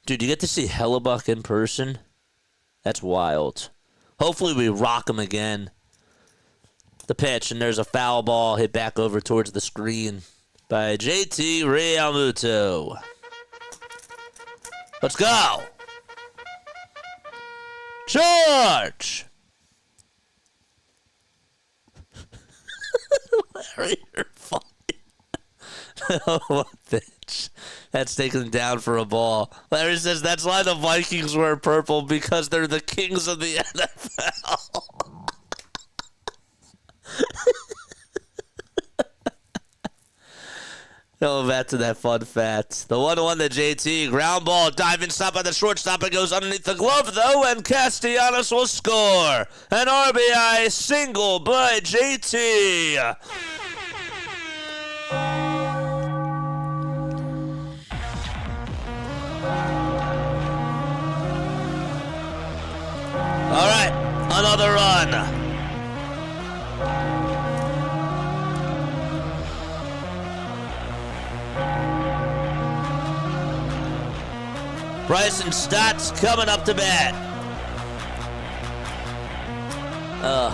Dude, you get to see Hellebuck in person? That's wild. Hopefully we rock him again. The pitch, and there's a foul ball hit back over towards the screen by JT Realmuto. Let's go. George! Larry, you're funny. Oh, bitch. That's taken down for a ball. Larry says that's why the Vikings wear purple, because they're the kings of the NFL. Going back to that fun fact. The 1-1 to JT. Ground ball. Diving stop by the shortstop. It goes underneath the glove, though, and Castellanos will score. An RBI single by JT. All right. Another run. Bryson Stott's coming up to bat. All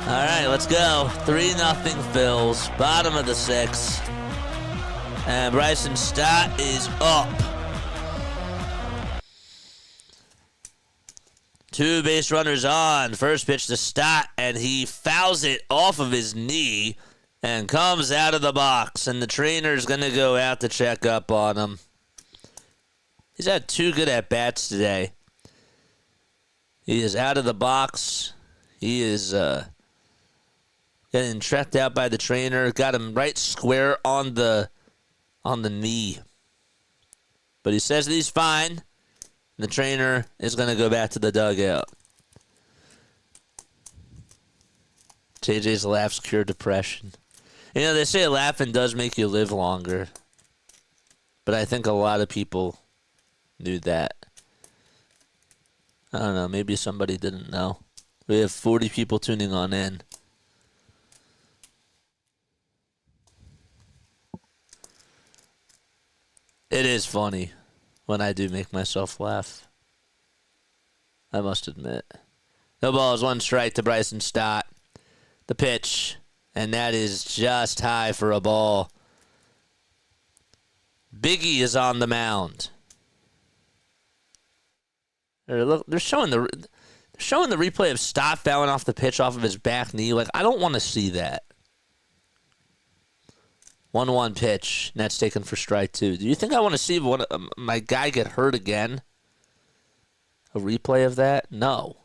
right, let's go. 3-0 Phils, bottom of the 6th. And Bryson Stott is up. 2 base runners on. First pitch to Stott, and he fouls it off of his knee and comes out of the box. And the trainer's going to go out to check up on him. He's had 2 good at-bats today. He is out of the box. He is getting checked out by the trainer. Got him right square on the knee. But he says that he's fine. The trainer is going to go back to the dugout. JJ's laughs cure depression. You know, they say laughing does make you live longer. But I think a lot of people knew that. I don't know. Maybe somebody didn't know. We have 40 people tuning on in. It is funny when I do make myself laugh. I must admit. No balls, 1 strike to Bryson Stott. The pitch, and that is just high for a ball. Biggie is on the mound. They're showing the replay of Stott fouling off the pitch off of his back knee. Like, I don't want to see that. 1-1 pitch, and that's taken for strike 2. Do you think I want to see my guy get hurt again? A replay of that? No.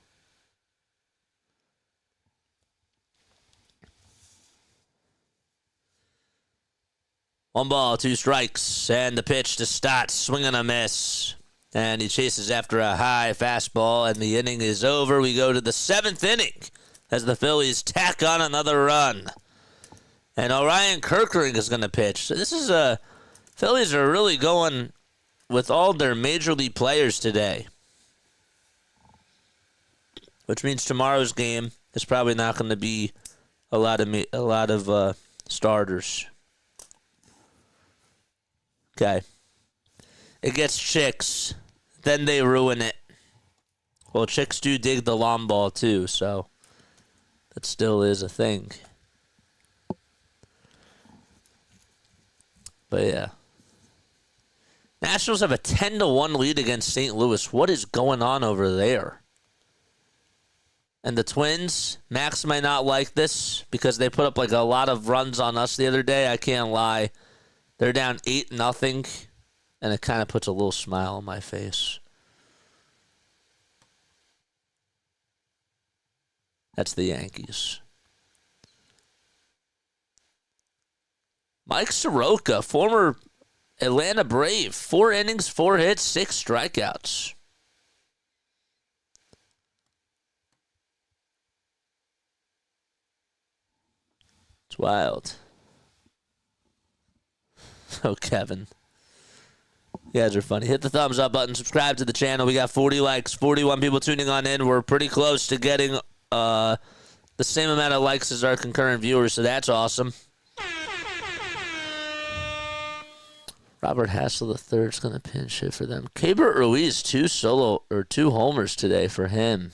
One ball, 2 strikes, and the pitch to Stott, swing and a miss. And he chases after a high fastball, and the inning is over. We go to the 7th inning as the Phillies tack on another run. And Orion Kirkering is going to pitch. So this is Phillies are really going with all their major league players today. Which means tomorrow's game is probably not going to be a lot of starters. Okay. It gets Chicks. Then they ruin it. Well, Chicks do dig the long ball too, so that still is a thing. But yeah. Nationals have a 10-1 lead against St. Louis. What is going on over there? And the Twins, Max might not like this because they put up like a lot of runs on us the other day. I can't lie. They're down 8-0, and it kind of puts a little smile on my face. That's the Yankees. Mike Soroka, former Atlanta Brave, 4 innings, 4 hits, 6 strikeouts. It's wild. Oh, Kevin. You guys are funny. Hit the thumbs up button. Subscribe to the channel. We got 40 likes, 41 people tuning on in. We're pretty close to getting the same amount of likes as our concurrent viewers, so that's awesome. Robert Hassel III is going to pinch hit for them. Keibert Ruiz, 2 homers today for him.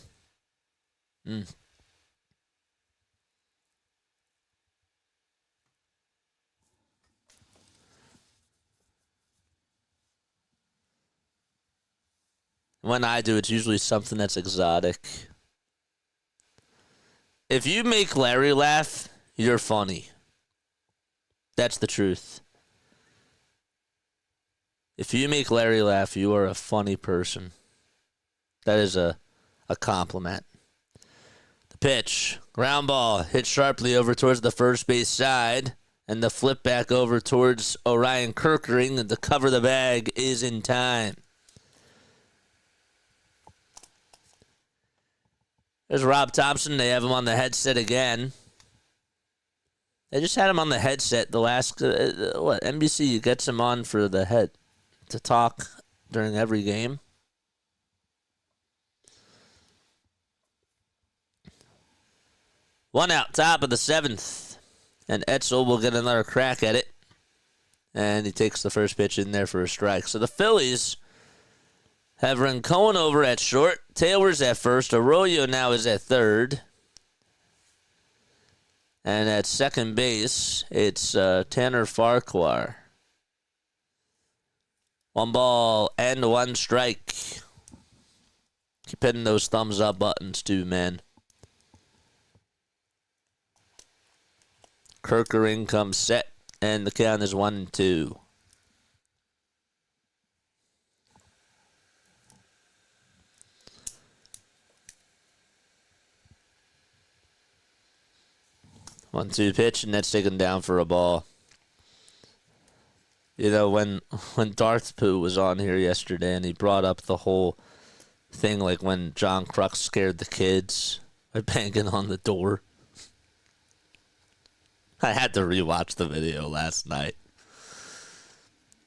When I do, it's usually something that's exotic. If you make Larry laugh, you're funny. That's the truth. If you make Larry laugh, you are a funny person. That is a compliment. The pitch, ground ball, hit sharply over towards the first base side, and the flip back over towards Orion Kirkering to cover the bag is in time. There's Rob Thompson. They have him on the headset again. They just had him on the headset the last, NBC gets him on for the head to talk during every game. One out, top of the 7th. And Etzel will get another crack at it. And he takes the first pitch in there for a strike. So the Phillies have Rincon over at short. Taylor's at first. Arroyo now is at third. And at second base, it's Tanner Farquhar. 1 ball and 1 strike. Keep hitting those thumbs up buttons too, man. Kirkering comes set, and the count is 1-2. One-two pitch, and that's taken down for a ball. You know, when Darth Pooh was on here yesterday and he brought up the whole thing, like when John Crux scared the kids by banging on the door. I had to rewatch the video last night.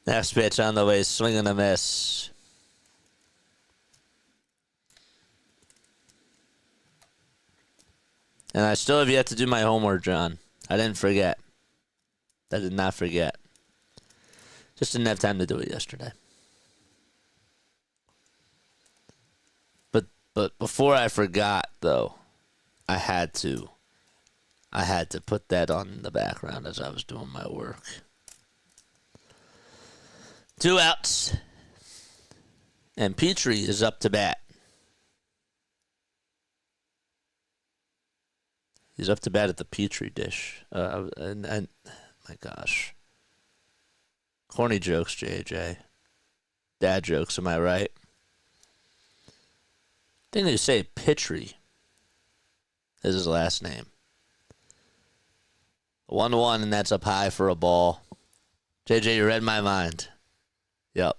Next pitch on the way, swing and a miss. And I still have yet to do my homework, John. I didn't forget. I did not forget. Just didn't have time to do it yesterday. But before I forgot, though, I had to put that on in the background as I was doing my work. 2 outs. And Petrie is up to bat. He's up to bat at the Petri dish. And my gosh. Corny jokes, JJ. Dad jokes, am I right? I think they say Petri is his last name. 1-1, and that's up high for a ball. JJ, you read my mind. Yep.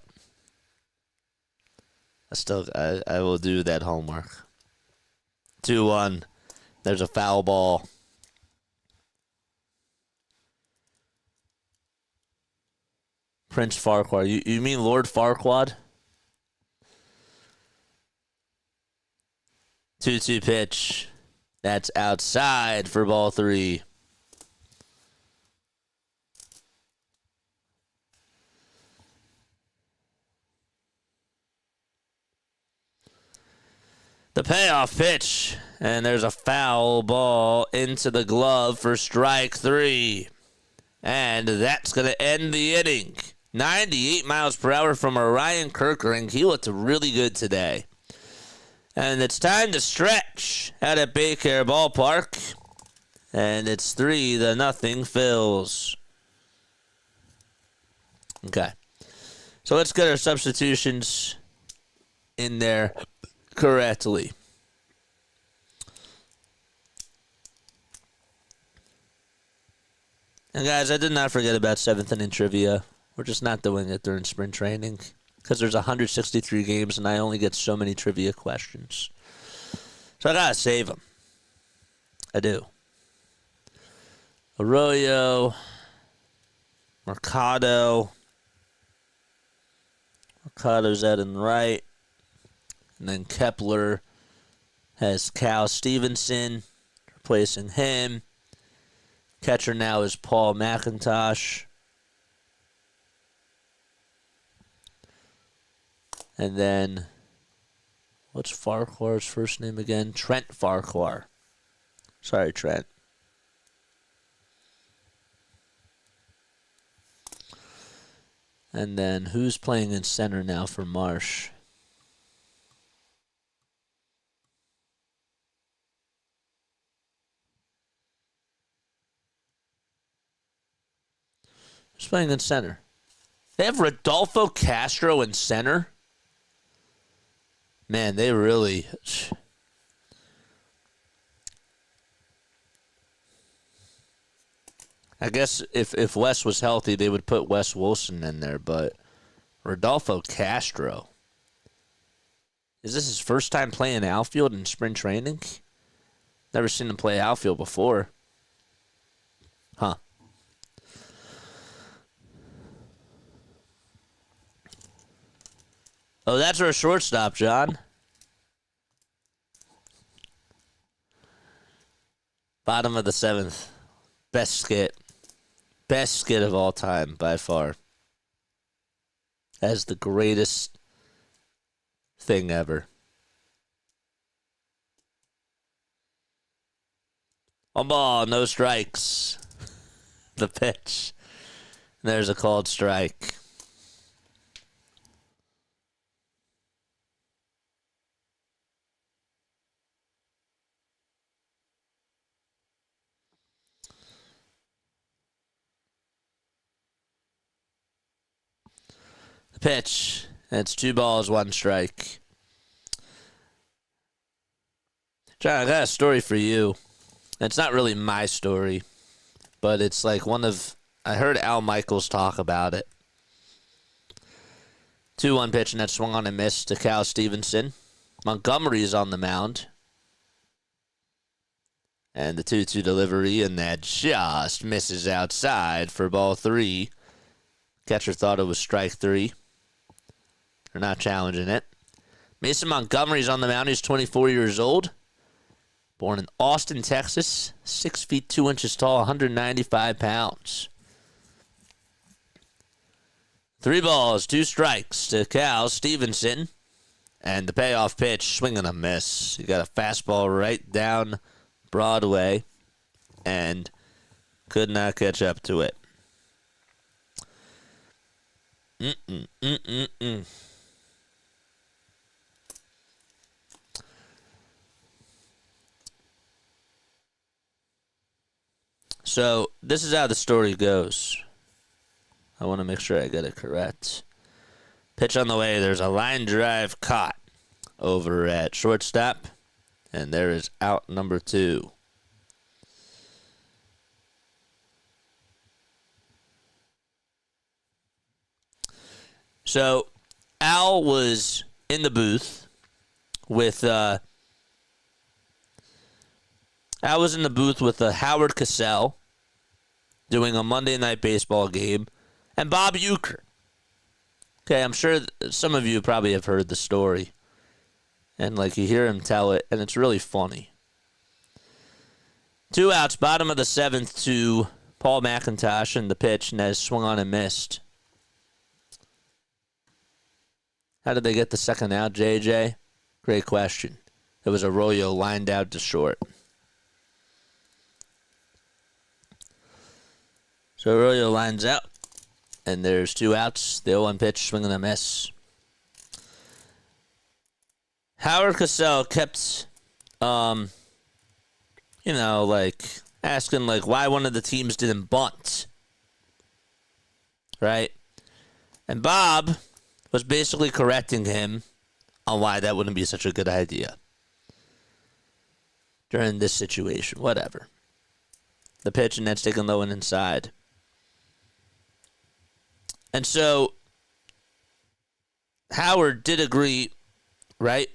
I will do that homework. 2-1. There's a foul ball. Prince Farquhar. You mean Lord Farquaad? 2-2 pitch. That's outside for ball 3. The payoff pitch. And there's a foul ball into the glove for strike 3. And that's going to end the inning. 98 miles per hour from Orion Kirkering. He looked really good today. And it's time to stretch out at Baycare Ballpark. And it's 3-0 Phils. Okay. So let's get our substitutions in there correctly. And guys, I did not forget about 7th inning trivia. We're just not doing it during spring training because there's 163 games and I only get so many trivia questions. So I gotta save them. I do. Arroyo, Mercado's out and right. And then Kepler has Cal Stevenson replacing him. Catcher now is Paul McIntosh. And then, what's Farquhar's first name again? Trent Farquhar. Sorry, Trent. And then, who's playing in center now for Marsh? Who's playing in center? They have Rodolfo Castro in center? Man, they really... I guess if Wes was healthy, they would put Wes Wilson in there, but Rodolfo Castro. Is this his first time playing outfield in spring training? Never seen him play outfield before. Huh. Oh, that's our shortstop, John. Bottom of the 7th. Best skit. Best skit of all time, by far. As the greatest thing ever. On ball, no strikes. The pitch. There's a called strike. Pitch. It's 2 balls, 1 strike. John, I got a story for you. It's not really my story, but it's like I heard Al Michaels talk about it. 2-1 pitch, and that swung on and missed to Cal Stevenson. Montgomery is on the mound. And the 2-2 delivery, and that just misses outside for ball 3. Catcher thought it was strike 3. They're not challenging it. Mason Montgomery's on the mound. He's 24 years old. Born in Austin, Texas. 6 feet 2 inches tall, 195 pounds. 3 balls, 2 strikes to Cal Stevenson. And the payoff pitch, swing and a miss. He got a fastball right down Broadway and could not catch up to it. So, this is how the story goes. I want to make sure I get it correct. Pitch on the way. There's a line drive caught over at shortstop. And there is out number 2. So, Al was in the booth with Howard Cosell doing a Monday Night Baseball game, and Bob Uecker. Okay, I'm sure some of you probably have heard the story, and you hear him tell it, and it's really funny. 2 outs, bottom of the 7th to Paul McIntosh, and the pitch, and has swung on and missed. How did they get the second out, JJ? Great question. It was Arroyo lined out to short. So Arroyo lines out, and there's 2 outs. The 0-1 pitch, swing and a miss. Howard Cosell kept, asking, why one of the teams didn't bunt. Right? And Bob was basically correcting him on why that wouldn't be such a good idea during this situation. Whatever. The pitch, and that's taken low and inside. And so Howard did agree, right?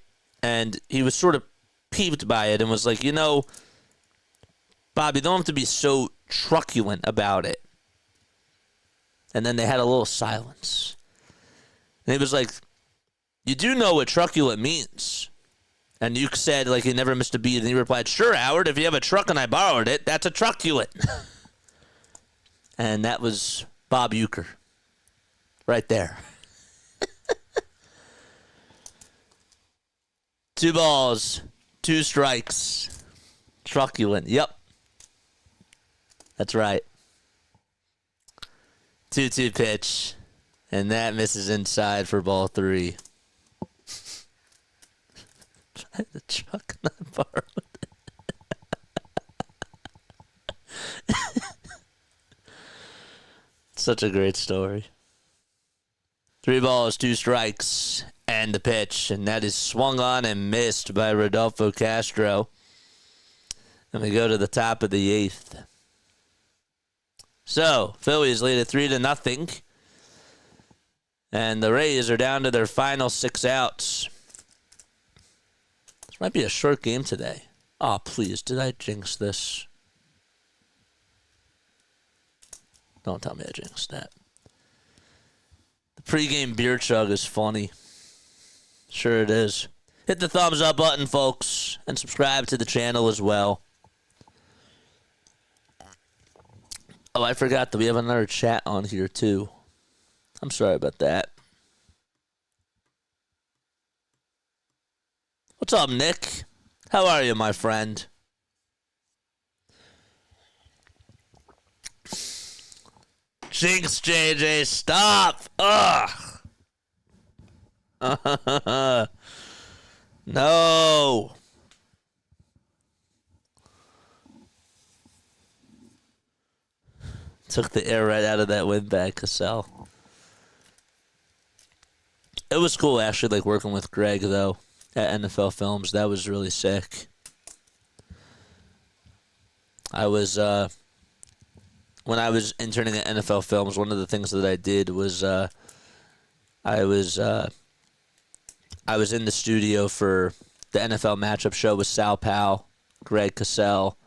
And he was sort of peeved by it and was like, Bob, you don't have to be so truculent about it. And then they had a little silence. And he was like, you do know what truculent means. And you said, like, he never missed a beat. And he replied, sure, Howard, if you have a truck and I borrowed it, that's a truculent. And that was Bob Uecker. Right there. 2 balls, 2 strikes. Truculent. Yep. That's right. 2-2 pitch. And that misses inside for ball 3. The truck and I borrowed it. Such a great story. 3 balls, 2 strikes, and the pitch. And that is swung on and missed by Rodolfo Castro. And we go to the top of the 8th. So, Phillies lead it 3-0. And the Rays are down to their final 6 outs. This might be a short game today. Oh, please, did I jinx this? Don't tell me I jinxed that. The pregame beer chug is funny. Sure it is. Hit the thumbs up button, folks, and subscribe to the channel as well. Oh, I forgot that we have another chat on here, too. I'm sorry about that. What's up, Nick? How are you, my friend? Jinx, JJ, stop! Ugh! No! Took the air right out of that win back, Cassell. It was cool, actually, like, working with Greg, though, at NFL Films. That was really sick. I was, when I was interning at NFL Films, one of the things that I did was, I was in the studio for the NFL matchup show with Sal Powell, Greg Cassell,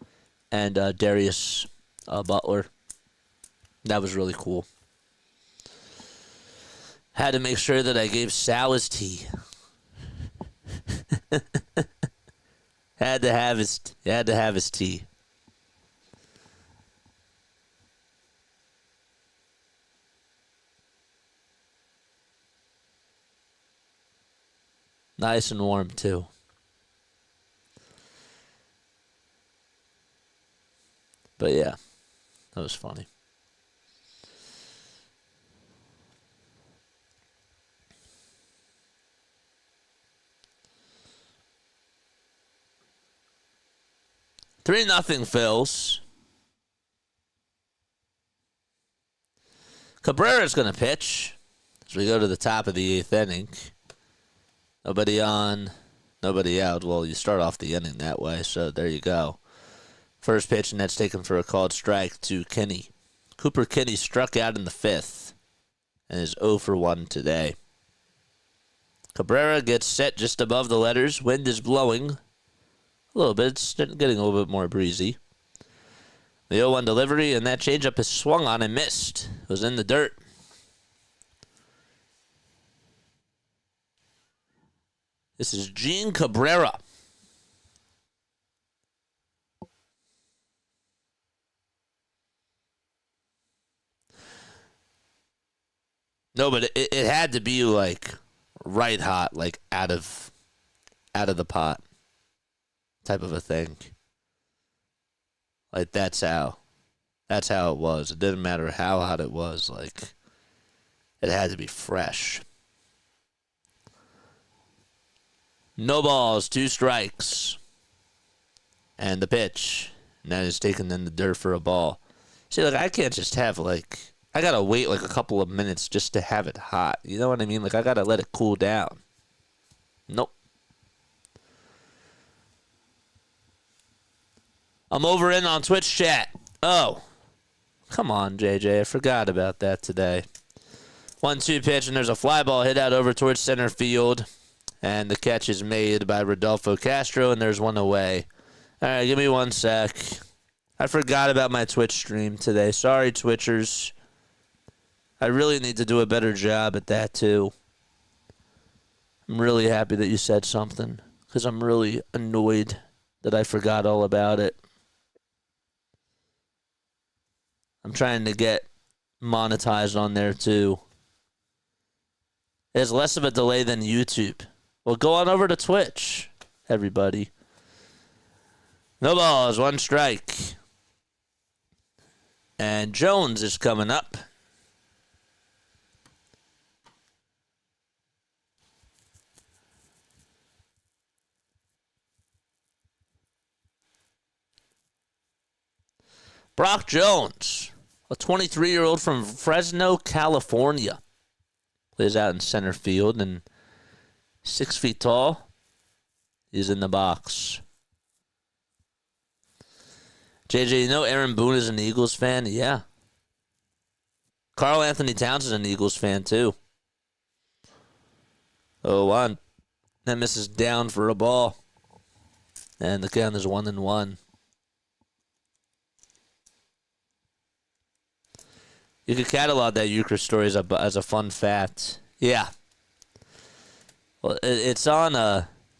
and Darius Butler. That was really cool. Had to make sure that I gave Sal his tea. had to have his tea. Nice and warm too. But yeah, that was funny. Three nothing Phils. Cabrera's going to pitch as we go to the top of the 8th inning. Nobody on, nobody out. Well, you start off the inning that way, so there you go. First pitch, and that's taken for a called strike to Kinney. Cooper Kinney struck out in the 5th and is 0 for 1 today. Cabrera gets set just above the letters. Wind is blowing a little bit. It's getting a little bit more breezy. The 0-1 delivery, and that changeup is swung on and missed. It was in the dirt. This is Gene Cabrera. No, but it had to be like right hot, like out of the pot type of a thing. Like that's how it was. It didn't matter how hot it was, like it had to be fresh. No balls, 2 strikes. And the pitch. And that is taken in the dirt for a ball. See, like, I can't just have, like, I gotta wait like a couple of minutes just to have it hot. You know what I mean? Like I gotta let it cool down. Nope. I'm over in on Twitch chat. Oh. Come on, JJ. I forgot about that today. 1-2 pitch, and there's a fly ball hit out over towards center field. And the catch is made by Rodolfo Castro, and there's one away. All right, give me 1 sec. I forgot about my Twitch stream today. Sorry, Twitchers. I really need to do a better job at that, too. I'm really happy that you said something, because I'm really annoyed that I forgot all about it. I'm trying to get monetized on there, too. It has less of a delay than YouTube. Well, go on over to Twitch, everybody. No balls, 1 strike. And Jones is coming up. Brock Jones, a 23-year-old from Fresno, California. Plays out in center field and 6 feet tall. He's in the box. JJ, you know Aaron Boone is an Eagles fan? Yeah. Karl Anthony Towns is an Eagles fan, too. 0-1. That misses down for a ball. And the count is 1-1. You could catalog that Euchre story as a fun fact. Yeah. Well, it's on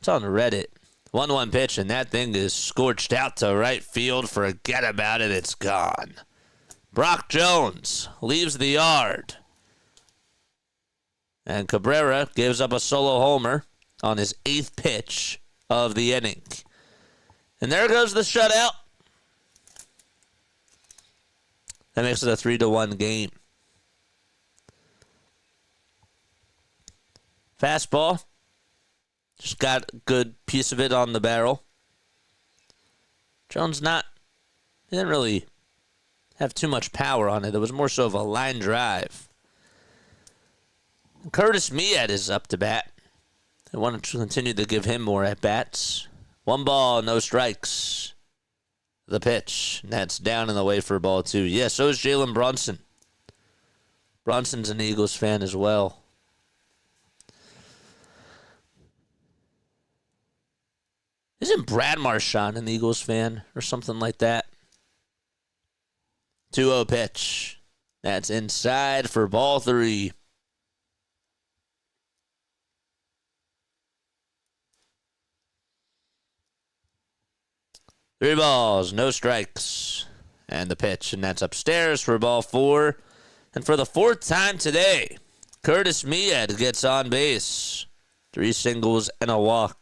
Reddit. 1-1 pitch, and that thing is scorched out to right field. Forget about it. It's gone. Brock Jones leaves the yard. And Cabrera gives up a solo homer on his 8th pitch of the inning. And there goes the shutout. That makes it a 3-1 game. Fastball. Just got a good piece of it on the barrel. Jones he didn't really have too much power on it. It was more so of a line drive. Curtis Mead is up to bat. They want to continue to give him more at-bats. 1 ball, no strikes. The pitch. And that's down and away for ball 2. Yeah, so is Jalen Brunson. Brunson's an Eagles fan as well. Isn't Brad Marchand an Eagles fan or something like that? 2-0 pitch. That's inside for ball 3. Three balls, no strikes. And the pitch, and that's upstairs for ball 4. And for the 4th time today, Curtis Mead gets on base. 3 singles and a walk.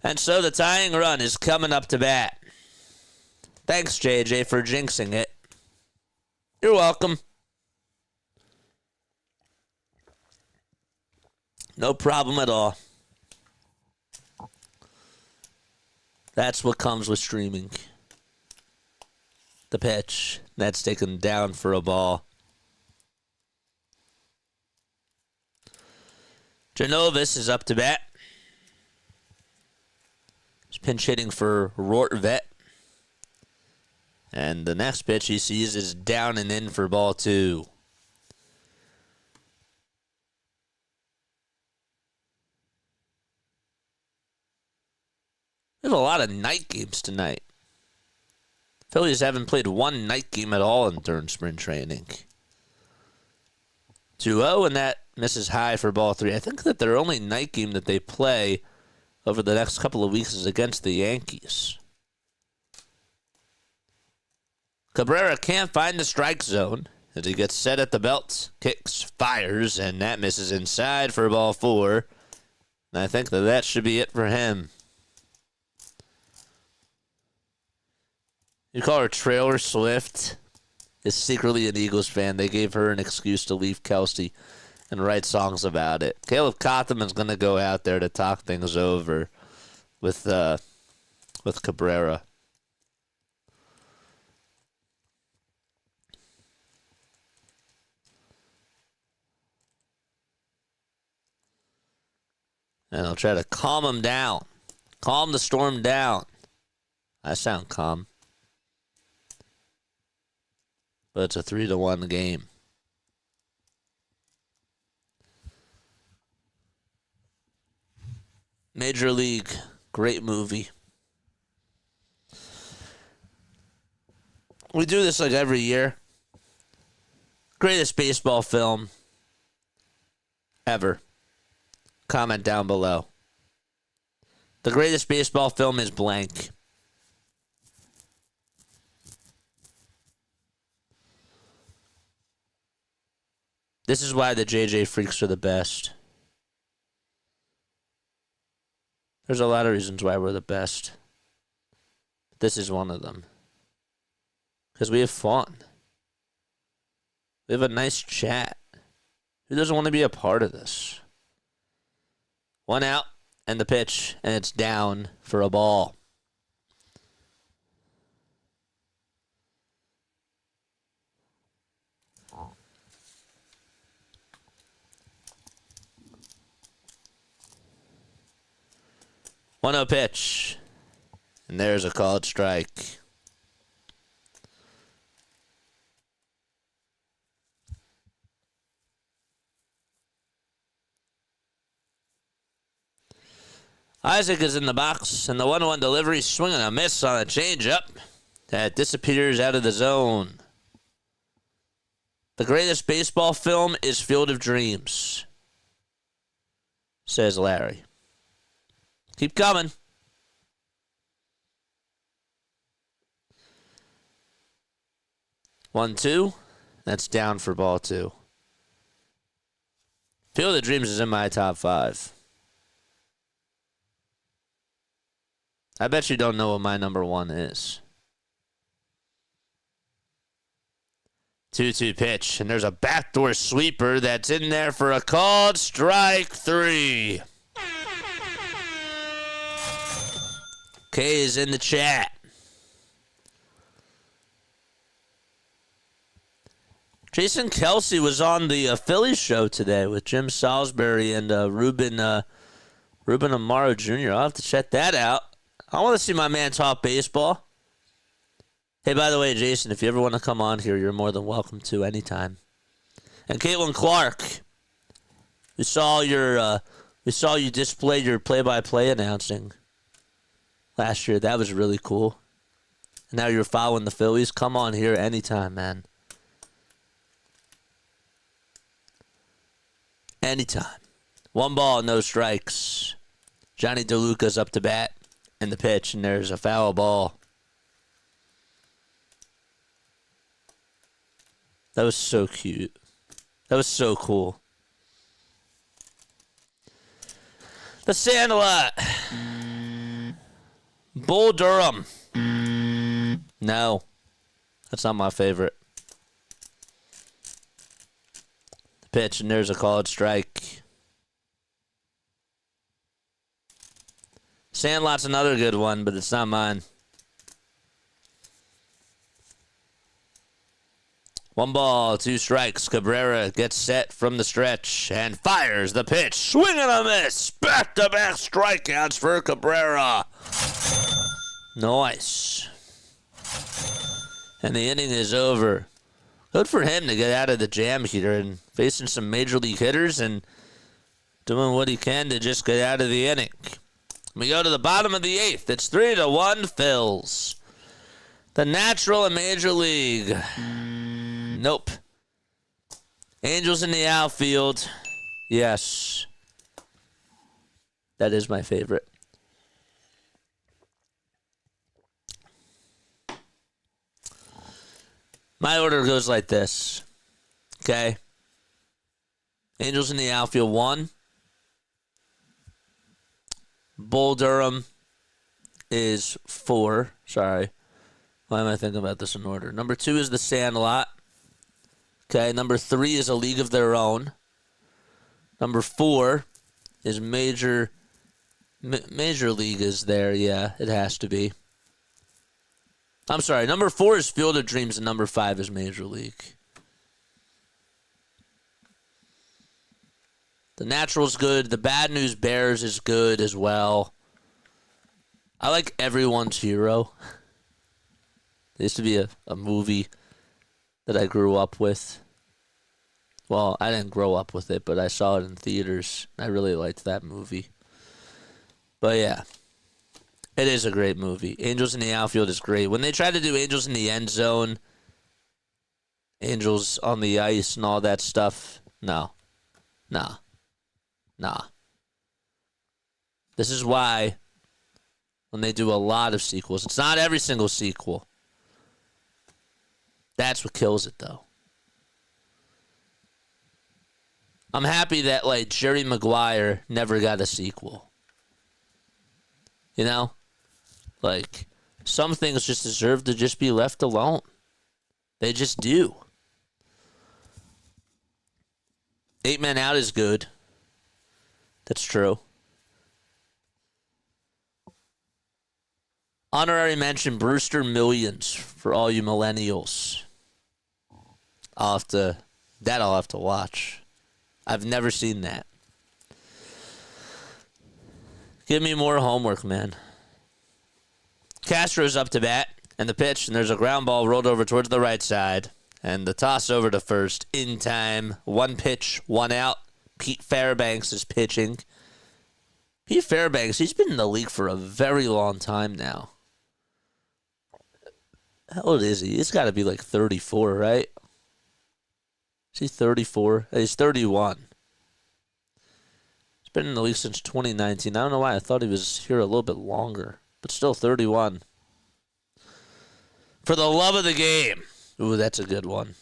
And so the tying run is coming up to bat. Thanks, JJ, for jinxing it. You're welcome. No problem at all. That's what comes with streaming. The pitch. That's taken down for a ball. Janovis is up to bat. He's pinch hitting for Rortvet. And the next pitch he sees is down and in for ball 2. We have a lot of night games tonight. Phillies haven't played 1 night game at all during spring training. 2-0, and that misses high for ball 3. I think that their only night game that they play over the next couple of weeks is against the Yankees. Cabrera can't find the strike zone as he gets set at the belt, kicks, fires, and that misses inside for ball 4. And I think that should be it for him. You call her Trailer Swift is secretly an Eagles fan. They gave her an excuse to leave Kelsey and write songs about it. Caleb Cotham's going to go out there to talk things over with Cabrera. And I'll try to calm them down. Calm the storm down. I sound calm. But it's a 3-1 game. Major League, great movie. We do this like every year. Greatest baseball film ever. Comment down below. The greatest baseball film is blank. This is why the JJ Freaks are the best. There's a lot of reasons why we're the best. This is one of them. Because we have fun. We have a nice chat. Who doesn't want to be a part of this? 1 out and the pitch, and it's down for a ball. One 0 pitch, and there's a called strike. Isaac is in the box, and the 1-1 delivery, swing and a miss on a changeup that disappears out of the zone. The greatest baseball film is Field of Dreams, says Larry. Keep coming. One, two. That's down for ball 2. Field of Dreams is in my top 5. I bet you don't know what my number 1 is. 2-2 pitch, and there's a backdoor sweeper that's in there for a called strike 3. K is in the chat. Jason Kelsey was on the Phillies show today with Jim Salisbury and Ruben Amaro Jr. I'll have to check that out. I want to see my man talk baseball. Hey, by the way, Jason, if you ever want to come on here, you're more than welcome to anytime. And Caitlin Clark, we saw you display your play-by-play announcing last year. That was really cool. And now you're following the Phillies. Come on here anytime, man. Anytime. 1 ball, no strikes. Johnny DeLuca's up to bat. And the pitch, and there's a foul ball. That was so cute. That was so cool. The Sandlot. Bull Durham. No. That's not my favorite. The pitch, and there's a called strike. Sandlot's another good one, but it's not mine. 1 ball, 2 strikes. Cabrera gets set from the stretch and fires the pitch. Swing and a miss. Back-to-back strikeouts for Cabrera. Nice. And the inning is over. Good for him to get out of the jam here and facing some major league hitters and doing what he can to just get out of the inning. We go to the bottom of the 8th. It's 3-1 Phils. The Natural and Major League. Nope. Angels in the outfield. Yes. That is my favorite. My order goes like this. Okay. Angels in the outfield 1. Bull Durham is 4. Sorry. Why am I thinking about this in order? Number 2 is the Sandlot. Okay. Number 3 is A League of Their Own. Number 4 is Major League is there. Yeah, it has to be. I'm sorry. Number 4 is Field of Dreams, and number 5 is Major League. The Natural's good. The Bad News Bears is good as well. I like Everyone's Hero. There used to be a movie that I grew up with. Well, I didn't grow up with it, but I saw it in theaters. I really liked that movie. But yeah, it is a great movie. Angels in the Outfield is great. When they tried to do Angels in the End Zone, Angels on the Ice and all that stuff, no. Nah. This is why when they do a lot of sequels, it's not every single sequel. That's what kills it, though. I'm happy that, like, Jerry Maguire never got a sequel. You know? Like, some things just deserve to just be left alone. They just do. 8 Men Out is good. That's true. Honorary mention, Brewster Millions for all you millennials. I'll have to watch. I've never seen that. Give me more homework, man. Castro's up to bat, and the pitch, and there's a ground ball rolled over towards the right side, and the toss over to first in time. 1 pitch, 1 out. Pete Fairbanks is pitching. Pete Fairbanks, he's been in the league for a very long time now. How old is he? He's got to be like 34, right? Is he 34? He's 31. He's been in the league since 2019. I don't know why I thought he was here a little bit longer, but still 31. For the love of the game. Ooh, that's a good one.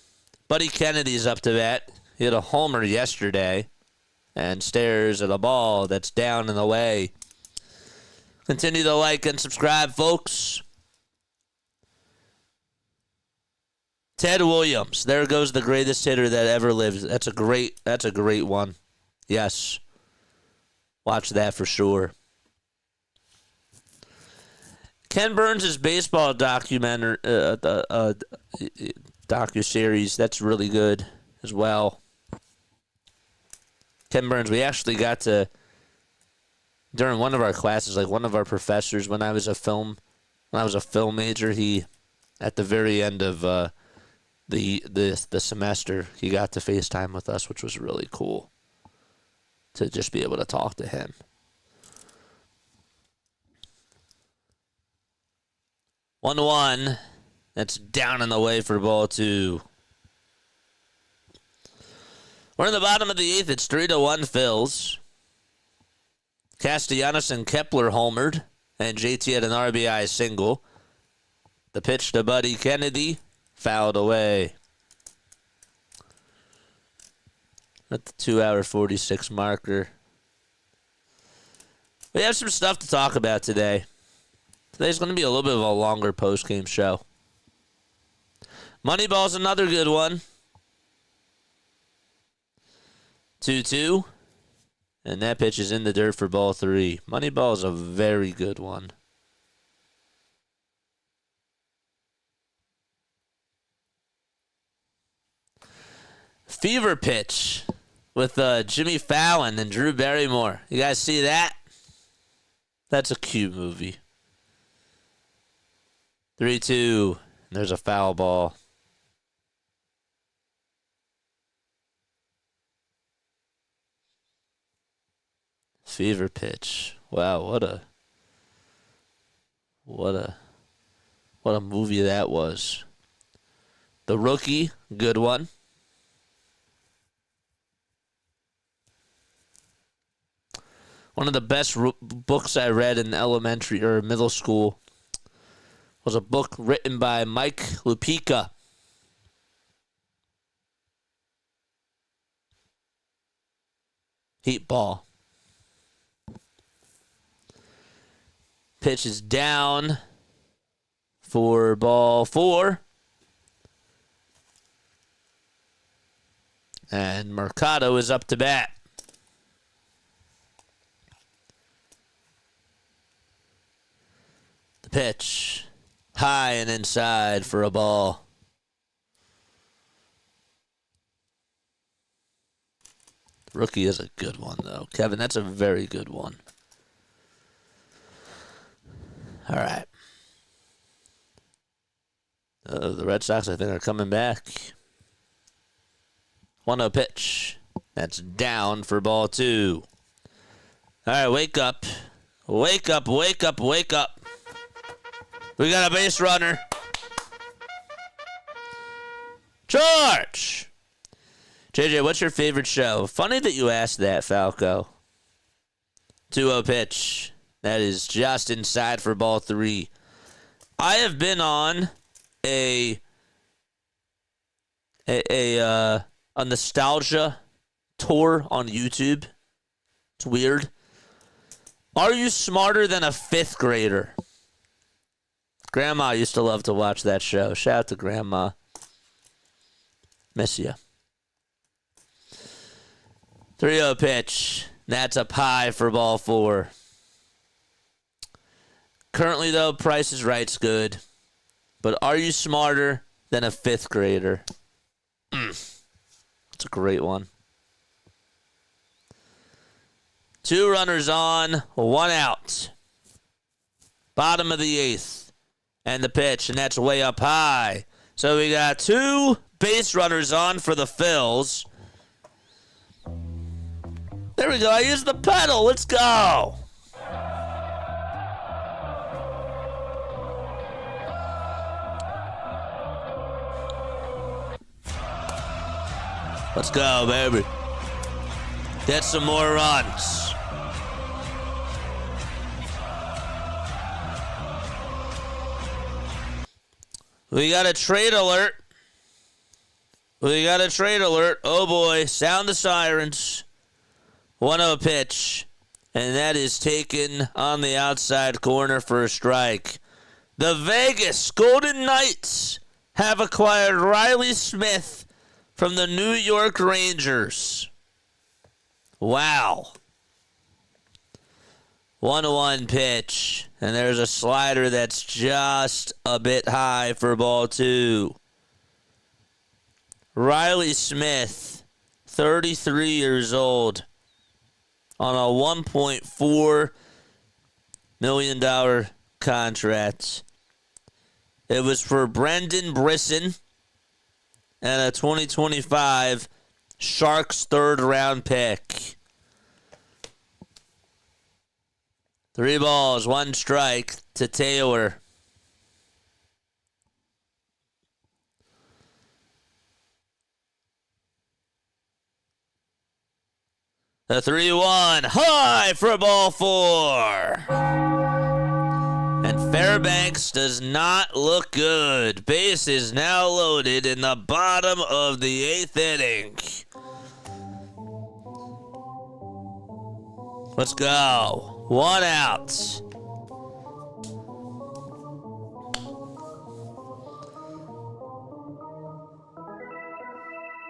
Buddy Kennedy's up to bat. He hit a homer yesterday and stares at a ball that's down and away. Continue to like and subscribe, folks. Ted Williams. There goes the greatest hitter that ever lived. That's a great one. Yes. Watch that for sure. Ken Burns' baseball docuseries, that's really good as well. Ken Burns, we actually got to, during one of our classes, like one of our professors, when I was a film major, he, at the very end of the semester, he got to FaceTime with us, which was really cool to just be able to talk to him. 1-1. That's down and away for ball 2. We're in the bottom of the 8th. It's 3-1 Phils. Castellanos and Kepler homered, and JT had an RBI single. The pitch to Buddy Kennedy, fouled away. At the 2-hour 46 marker. We have some stuff to talk about today. Today's going to be a little bit of a longer post-game show. Moneyball's another good one. 2-2. And that pitch is in the dirt for ball 3. Moneyball is a very good one. Fever pitch with Jimmy Fallon and Drew Barrymore. You guys see that? That's a cute movie. 3-2. There's a foul ball. Fever pitch. Wow, what a movie that was. The Rookie, good one. One of the best books I read in elementary or middle school was a book written by Mike Lupica. Heat ball. Pitch is down for ball 4. And Mercado is up to bat. The pitch. High and inside for a ball. Rookie is a good one, though. Kevin, that's a very good one. All right. The Red Sox, I think, are coming back. 1-0 pitch. That's down for ball 2. All right, wake up. Wake up, wake up, wake up. We got a base runner. George! JJ, what's your favorite show? Funny that you asked that, Falco. 2-0 pitch. That is just inside for ball 3. I have been on a nostalgia tour on YouTube. It's weird. Are you smarter than a 5th grader? Grandma used to love to watch that show. Shout out to Grandma. Miss ya. 3-0 pitch. That's up high for ball 4. Currently, though, Price is Right's good. But are you smarter than a 5th grader? That's a great one. 2 runners on, 1 out. Bottom of the 8th. And the pitch, and that's way up high. So we got 2 base runners on for the Phils. There we go. I used the pedal. Let's go. Let's go, baby. Get some more runs. We got a trade alert. We got a trade alert. Oh, boy. Sound the sirens. 1-0 pitch. And that is taken on the outside corner for a strike. The Vegas Golden Knights have acquired Riley Smith from the New York Rangers. Wow. 1-1 pitch. And there's a slider that's just a bit high for ball 2. Riley Smith, 33 years old, on a $1.4 million contract. It was for Brendan Brisson and a 2025 Sharks 3rd round pick. 3 balls, 1 strike to Taylor. The 3-1, high for ball 4. And Fairbanks does not look good. Base is now loaded in the bottom of the 8th inning. Let's go. 1 out.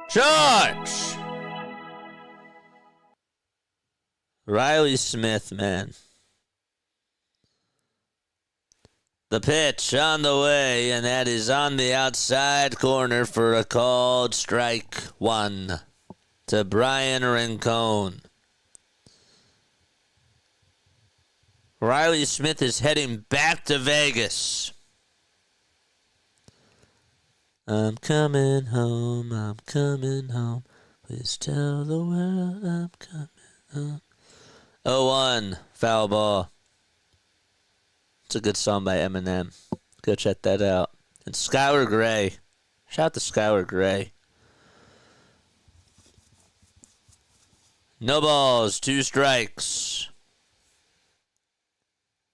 George! Riley Smith, man. The pitch on the way, and that is on the outside corner for a called strike 1 to Brian Rincon. Riley Smith is heading back to Vegas. I'm coming home, I'm coming home. Please tell the world I'm coming home. 0-1, foul ball. It's a good song by Eminem. Go check that out. And Skylar Gray. Shout out to Skylar Gray. No balls, 2 strikes.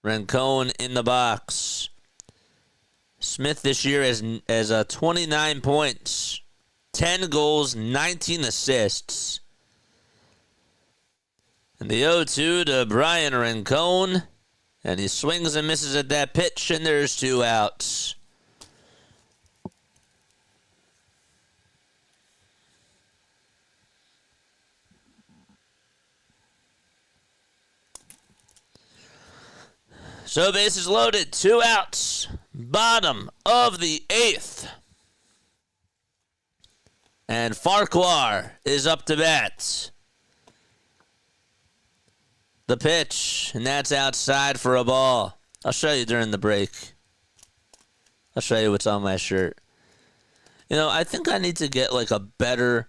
Rincon in the box. Smith this year has 29 points, 10 goals, 19 assists. And the 0-2 to Brian Rincon. And he swings and misses at that pitch, and there's 2 outs. So bases loaded, 2 outs. Bottom of the 8th. And Farquhar is up to bat. The pitch, and that's outside for a ball. I'll show you during the break. I'll show you what's on my shirt. You know, I think I need to get like a better...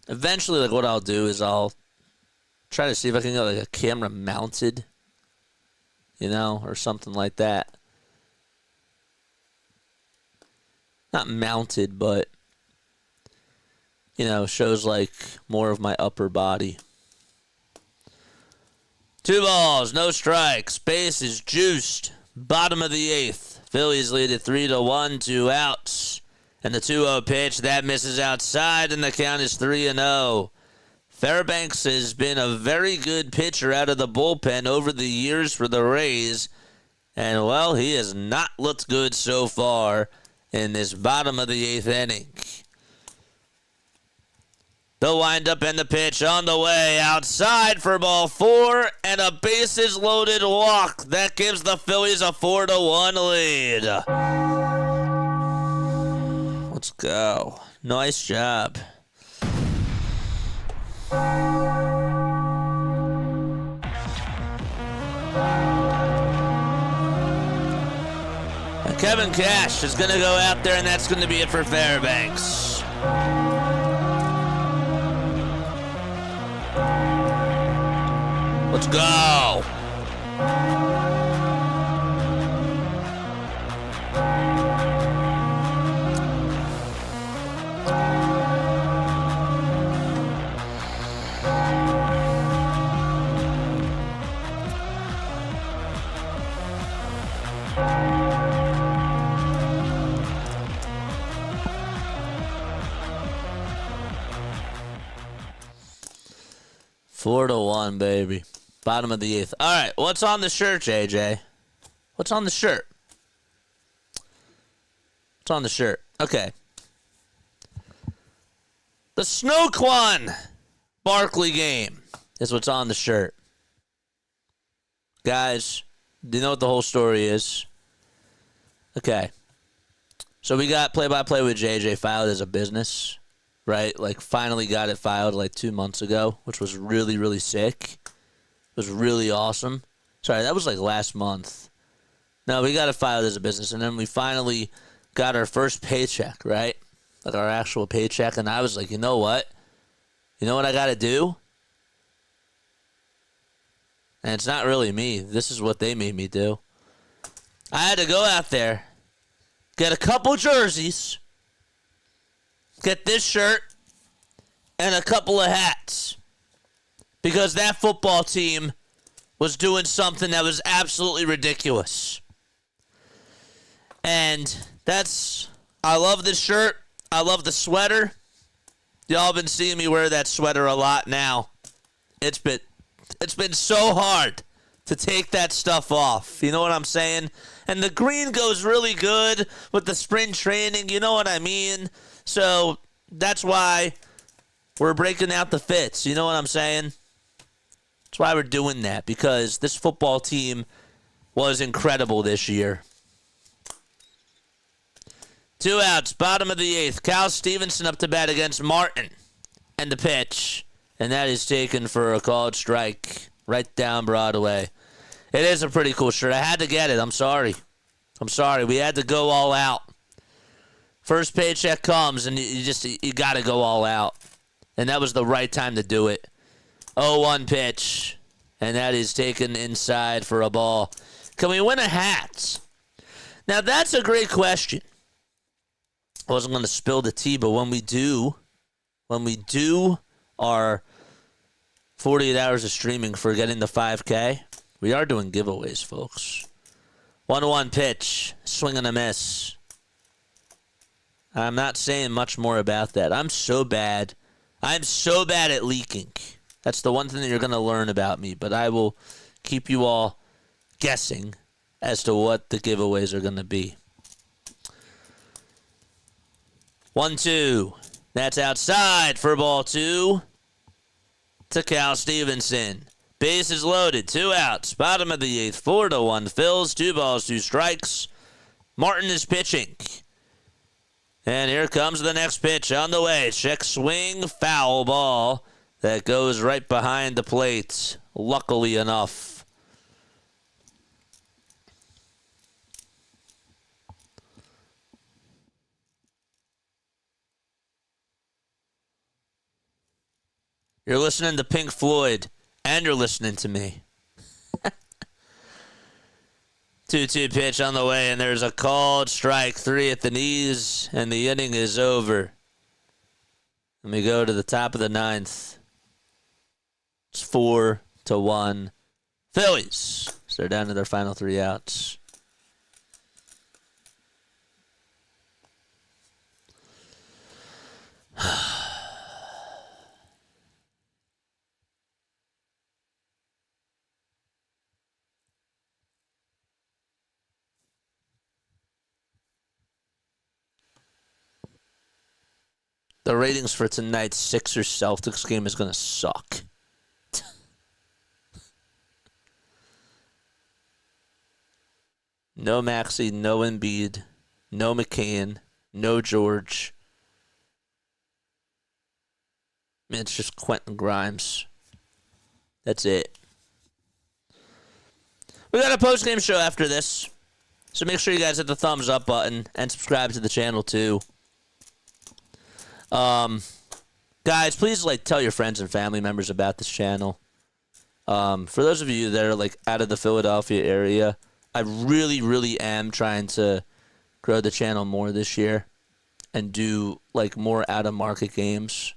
Eventually, like what I'll do is I'll try to see if I can get like a camera mounted, you know, or something like that. Not mounted, but, you know, shows like more of my upper body. 2 balls, no strikes. Base is juiced. Bottom of the 8th. Phillies lead it 3-1, 2 outs. And the 2-0 pitch, that misses outside, and the count is 3-0. Fairbanks has been a very good pitcher out of the bullpen over the years for the Rays. And, well, he has not looked good so far in this bottom of the 8th inning. The windup and the pitch on the way outside for ball 4 and a bases loaded walk. That gives the Phillies a 4-1 lead. Let's go. Nice job. And Kevin Cash is going to go out there, and that's going to be it for Fairbanks. Let's go. Four to one, baby. Bottom of the 8th. All right, what's on the shirt, JJ? What's on the shirt? What's on the shirt? Okay. The Snoqualmie Barkley game is what's on the shirt. Guys, do you know what the whole story is? Okay. So we got play-by-play with JJ filed as a business, right? Like, finally got it filed like 2 months ago, which was really, really sick. It was really awesome. Sorry, that was like last month. No, we got it filed as a business, and then we finally got our first paycheck, right? Like our actual paycheck, and I was like, you know what? You know what I got to do? And it's not really me. This is what they made me do. I had to go out there, get a couple jerseys, get this shirt, and a couple of hats. Because that football team was doing something that was absolutely ridiculous. And I love this shirt. I love the sweater. Y'all been seeing me wear that sweater a lot now. It's been so hard to take that stuff off. You know what I'm saying? And the green goes really good with the spring training. You know what I mean? So that's why we're breaking out the fits. You know what I'm saying? That's why we're doing that, because this football team was incredible this year. 2 outs, bottom of the 8th. Cal Stevenson up to bat against Martin. And the pitch. And that is taken for a called strike right down Broadway. It is a pretty cool shirt. I had to get it. I'm sorry. We had to go all out. First paycheck comes, and you got to go all out. And that was the right time to do it. 0-1 pitch, and that is taken inside for a ball. Can we win a hat? Now, that's a great question. I wasn't going to spill the tea, but when we do our 48 hours of streaming for getting the 5K, we are doing giveaways, folks. 1-1 pitch, swing and a miss. I'm not saying much more about that. I'm so bad at leaking. That's the one thing that you're going to learn about me, but I will keep you all guessing as to what the giveaways are going to be. 1-2. That's outside for ball 2 to Cal Stevenson. Bases loaded, 2 outs, bottom of the 8th, 4-1 Phils, 2 balls, 2 strikes. Martin is pitching. And here comes the next pitch on the way. Check swing, foul ball. that goes right behind the plate, luckily enough. You're listening to Pink Floyd, and you're listening to me. 2-2 pitch on the way, and there's a called strike, 3 at the knees, and the inning is over. And we go to the top of the 9th. It's 4-1. Phillies. So they're down to their final 3 outs. The ratings for tonight's Sixers-Celtics game is going to suck. No Maxey, no Embiid, no McCann, no George. I mean, it's just Quentin Grimes. That's it. We got a post-game show after this. So make sure you guys hit the thumbs up button and subscribe to the channel too. Guys, please tell your friends and family members about this channel. For those of you that are out of the Philadelphia area, I really, really am trying to grow the channel more this year and do more out of market games.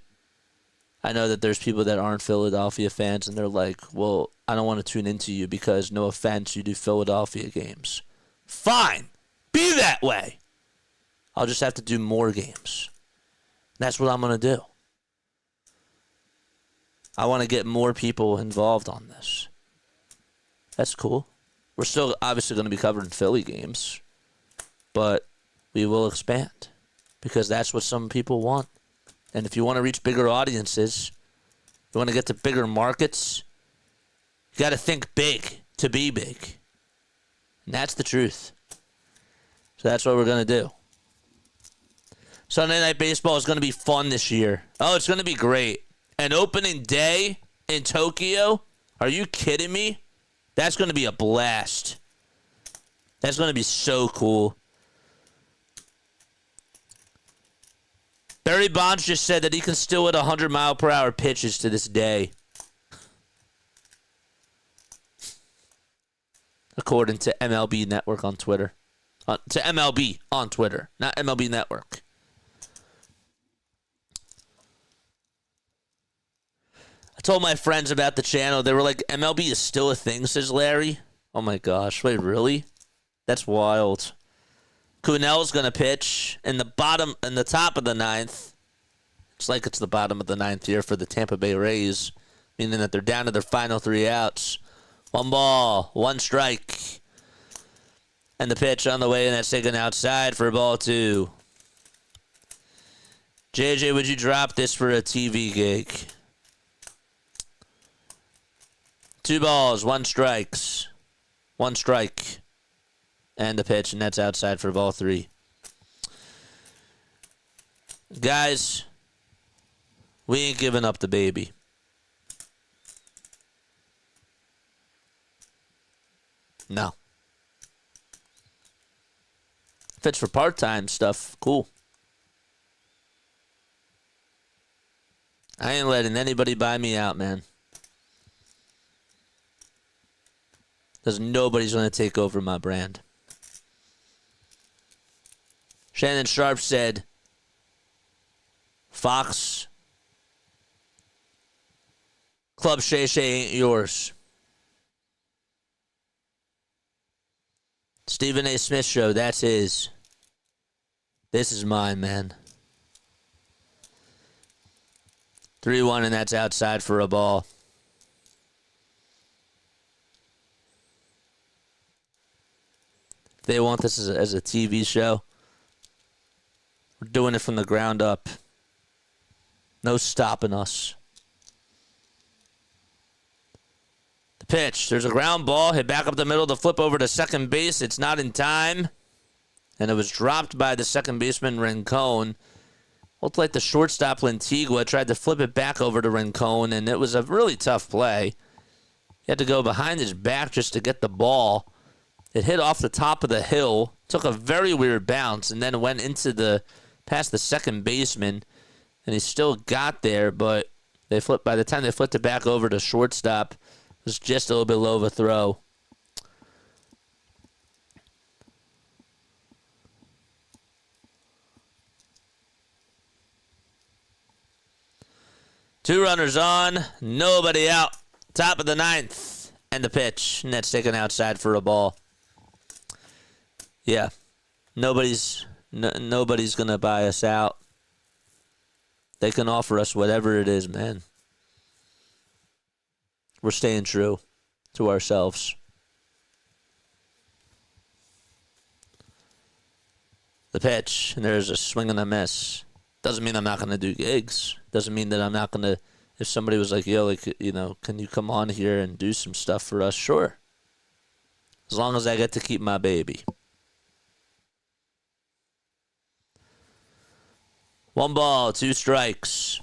I know that there's people that aren't Philadelphia fans and they're like, well, I don't want to tune into you because, no offense, you do Philadelphia games. Fine. Be that way. I'll just have to do more games. That's what I'm going to do. I want to get more people involved on this. That's cool. We're still obviously going to be covering Philly games, but we will expand because that's what some people want. And if you want to reach bigger audiences, you want to get to bigger markets, you got to think big to be big. And that's the truth. So that's what we're going to do. Sunday Night Baseball is going to be fun this year. Oh, it's going to be great. And opening day in Tokyo? Are you kidding me? That's going to be a blast. That's going to be so cool. Barry Bonds just said that he can still hit 100-mile-per-hour pitches to this day. According to MLB Network on Twitter. To MLB on Twitter, not MLB Network. I told my friends about the channel. They were like, MLB is still a thing, says Larry. Oh my gosh. Wait, really? That's wild. Kunel's going to pitch in the top of the 9th. It's like it's the bottom of the 9th here for the Tampa Bay Rays, meaning that they're down to their final 3 outs. 1 ball, 1 strike. And the pitch on the way, and that's taken outside for ball 2. JJ, would you drop this for a TV gig? 2 balls, 1 strike. 1 strike. And the pitch, and that's outside for ball 3. Guys, we ain't giving up the baby. No. If it's for part-time stuff, cool. I ain't letting anybody buy me out, man. Because nobody's going to take over my brand. Shannon Sharp said, Fox, Club Shay Shay ain't yours. Stephen A. Smith Show, that's his. This is mine, man. 3-1, and that's outside for a ball. They want this as a TV show. We're doing it from the ground up. No stopping us. The pitch. There's a ground ball. Hit back up the middle to flip over to second base. It's not in time. And it was dropped by the second baseman, Rincon. Looked like the shortstop Lantigua tried to flip it back over to Rincon, and it was a really tough play. He had to go behind his back just to get the ball. It hit off the top of the hill, took a very weird bounce, and then went past the second baseman, and he still got there, but by the time they flipped it back over to shortstop, it was just a little bit low of a throw. Two runners on, nobody out. Top of the ninth, and the pitch. And that's taken outside for a ball. Yeah, nobody's going to buy us out. They can offer us whatever it is, man. We're staying true to ourselves. The pitch, and there's a swing and a miss. Doesn't mean I'm not going to do gigs. Doesn't mean that I'm not going to, if somebody was like, yo, like, you know, can you come on here and do some stuff for us? Sure. As long as I get to keep my baby. 1 ball, 2 strikes.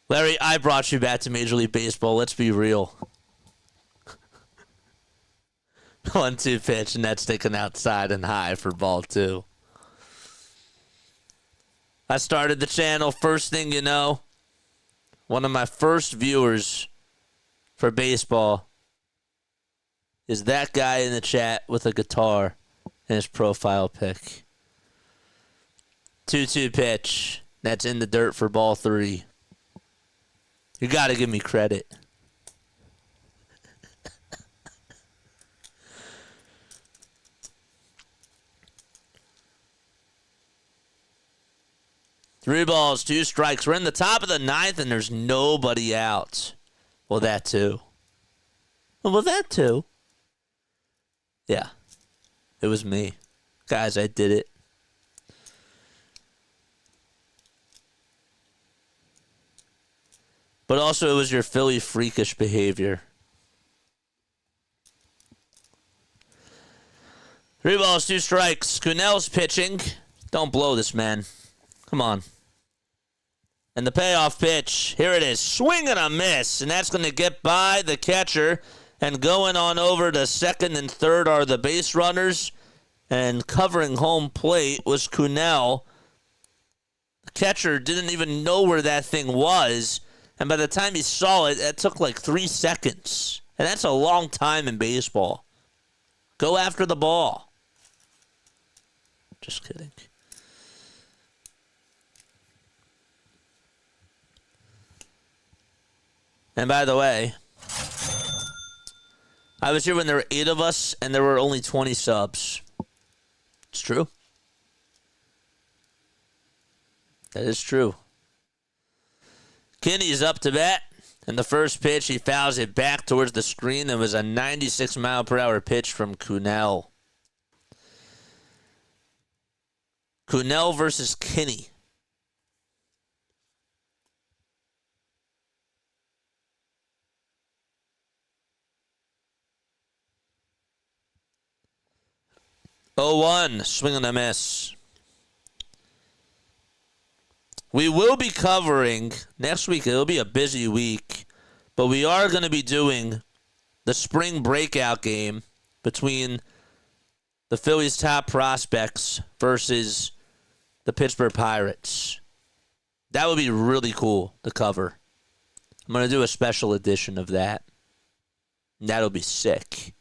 Larry, I brought you back to Major League Baseball. Let's be real. 1-2 pitch, and that's taken outside and high for ball 2. I started the channel, first thing you know, one of my first viewers for baseball is that guy in the chat with a guitar in his profile pic. 2-2 pitch. That's in the dirt for ball 3. You got to give me credit. Three balls, 2 strikes. We're in the top of the ninth, and there's nobody out. Well, that too. Yeah. It was me. Guys, I did it. But also, it was your Philly freakish behavior. 3 balls, 2 strikes. Cunell's pitching. Don't blow this, man. Come on. And the payoff pitch. Here it is. Swing and a miss. And that's going to get by the catcher. And going on over to second and third are the base runners. And covering home plate was Cunell. The catcher didn't even know where that thing was. And by the time he saw it, it took like 3 seconds. And that's a long time in baseball. Go after the ball. Just kidding. And by the way, I was here when there were 8 of us and there were only 20 subs. It's true. That is true. Kinney's up to bat. And the first pitch, he fouls it back towards the screen. It was a 96-mile-per-hour pitch from Cunell. Cunell versus Kinney. Oh, 1, swing and a miss. We will be covering, next week, it'll be a busy week, but we are going to be doing the spring breakout game between the Phillies' top prospects versus the Pittsburgh Pirates. That would be really cool to cover. I'm going to do a special edition of that. And that'll be sick.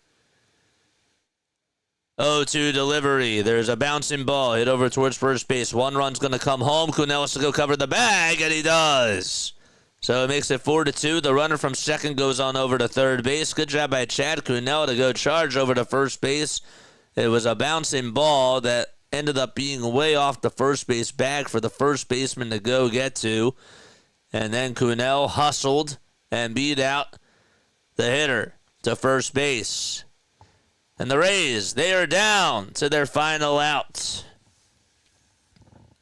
0-2 delivery. There's a bouncing ball hit over towards first base. 1 run's going to come home. Cunell has to go cover the bag, and he does. So it makes it 4-2. The runner from second goes on over to third base. Good job by Chad Cunell to go charge over to first base. It was a bouncing ball that ended up being way off the first base bag for the first baseman to go get to. And then Cunell hustled and beat out the hitter to first base. And the Rays, they are down to their final out.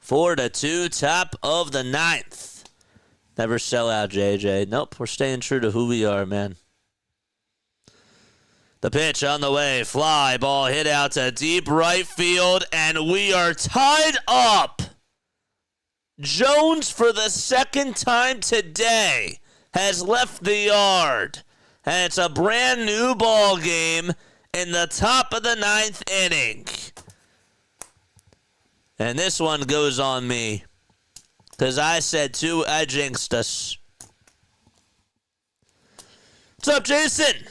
4-2, top of the ninth. Never sell out, JJ. Nope, we're staying true to who we are, man. The pitch on the way. Fly ball hit out to deep right field, and we are tied up. Jones, for the second time today, has left the yard. And it's a brand new ball game in the top of the ninth inning. And this one goes on me. Because I jinxed us. What's up, Jason?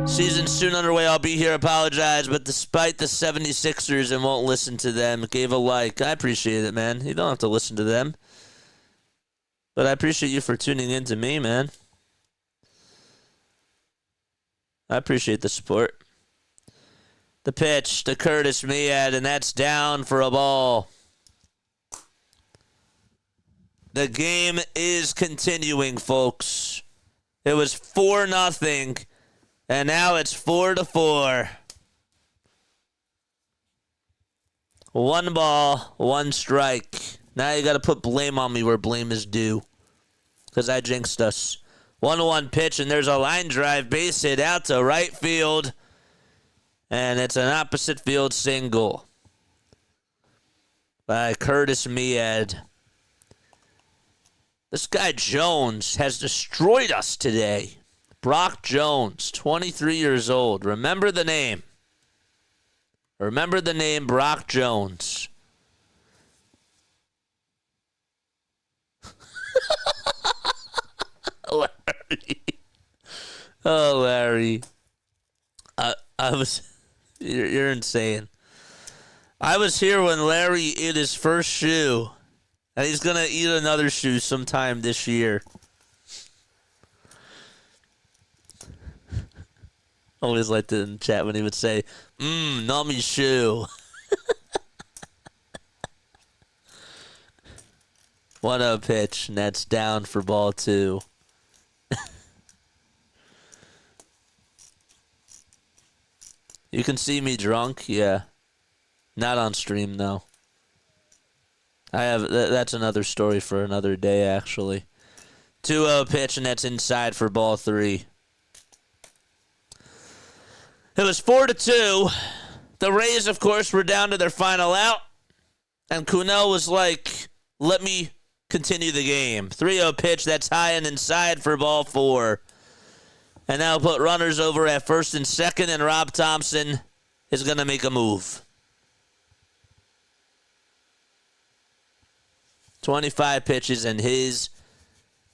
Season's soon underway. I'll be here. Apologize, but despite the 76ers and won't listen to them, gave a like. I appreciate it, man. You don't have to listen to them. But I appreciate you for tuning in to me, man. I appreciate the support. The pitch to Curtis Mead, and that's down for a ball. The game is continuing, folks. It was 4-0, and now it's 4-4. 1 ball, 1 strike. Now you got to put blame on me where blame is due, because I jinxed us. 1-1 pitch, and there's a line drive base hit out to right field, and it's an opposite field single by Curtis Mead. This guy Jones has destroyed us today. Brock Jones, 23 years old. Remember the name. Remember the name Brock Jones. Larry. Oh, Larry. I was... You're insane. I was here when Larry ate his first shoe. And he's going to eat another shoe sometime this year. Always liked it in chat when he would say, nummy shoe. 1-0 pitch, and that's down for ball 2. You can see me drunk? Yeah. Not on stream, though. That's another story for another day, actually. 2-0 pitch, and that's inside for ball 3. It was 4-2. The Rays, of course, were down to their final out. And Kunal was like, let me continue the game. 3-0 pitch, that's high and inside for ball 4. And now put runners over at first and second, and Rob Thompson is going to make a move. 25 pitches, and his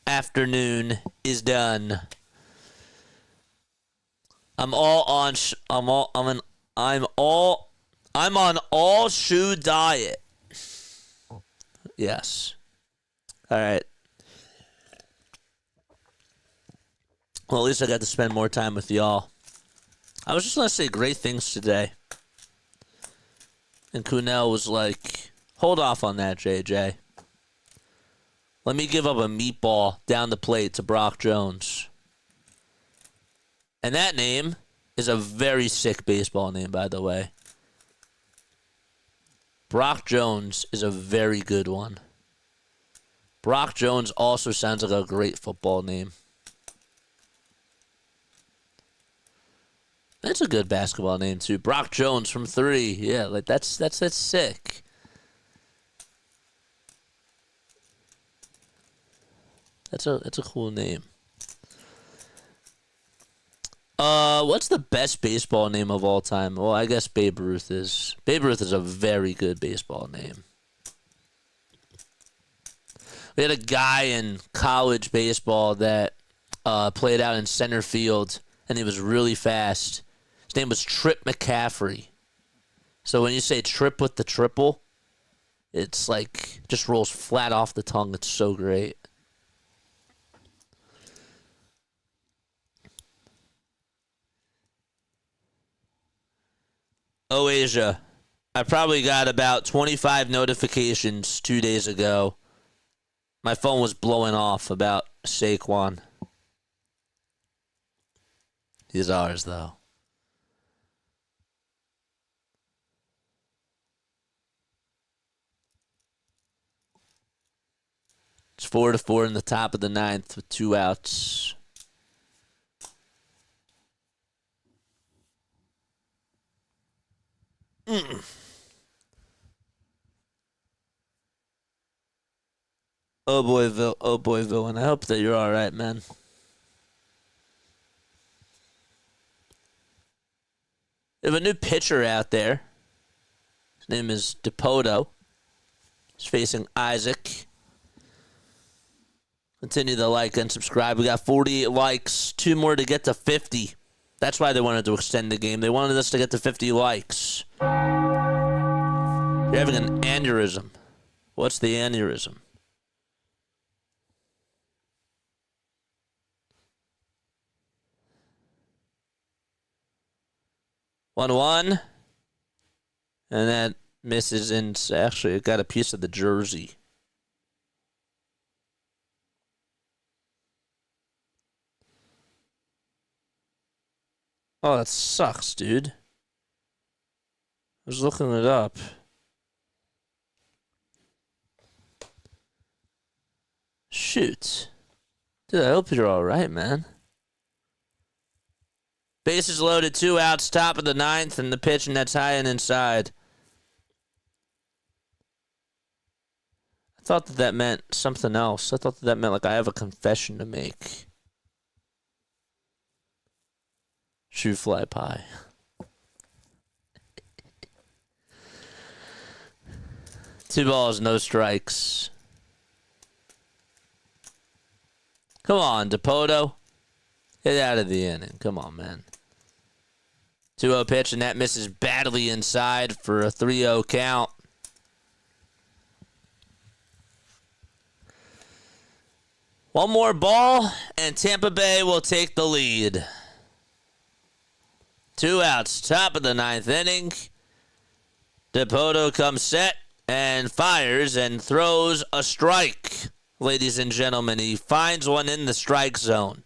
afternoon is done. I'm on all shoe diet. Yes. All right. Well, at least I got to spend more time with y'all. I was just going to say great things today. And Kunal was like, hold off on that, JJ. Let me give up a meatball down the plate to Brock Jones. And that name is a very sick baseball name, by the way. Brock Jones is a very good one. Brock Jones also sounds like a great football name. That's a good basketball name, too. Brock Jones from 3. Yeah, like that's sick. That's a cool name. What's the best baseball name of all time? Well, I guess Babe Ruth is. Babe Ruth is a very good baseball name. We had a guy in college baseball that played out in center field, and he was really fast. His name was Trip McCaffrey. So when you say Trip with the triple, it's like just rolls flat off the tongue. It's so great. Oh, Asia. I probably got about 25 notifications 2 days ago. My phone was blowing off about Saquon. He's ours, though. It's 4-4 in the top of the ninth with 2 outs. Oh boy, villain. I hope that you're all right, man. We have a new pitcher out there. His name is Dipoto. He's facing Isaac. Continue to like and subscribe. We got 48 likes, 2 more to get to 50. That's why they wanted to extend the game. They wanted us to get to 50 likes. You're having an aneurysm. What's the aneurysm? One, and that misses in. Actually, it got a piece of the jersey. Oh, that sucks, dude. I was looking it up. Shoot. Dude, I hope you're all right, man. Bases loaded, 2 outs, top of the ninth, and the pitch, and that's high and inside. I thought that meant something else. I thought that meant like I have a confession to make. Shoe fly pie. Two balls, no strikes. Come on, Dipoto. Get out of the inning. Come on, man. 2-0 pitch, and that misses badly inside for a 3-0 count. One more ball, and Tampa Bay will take the lead. 2 outs, top of the ninth inning. Dipoto comes set and fires and throws a strike. Ladies and gentlemen, he finds one in the strike zone.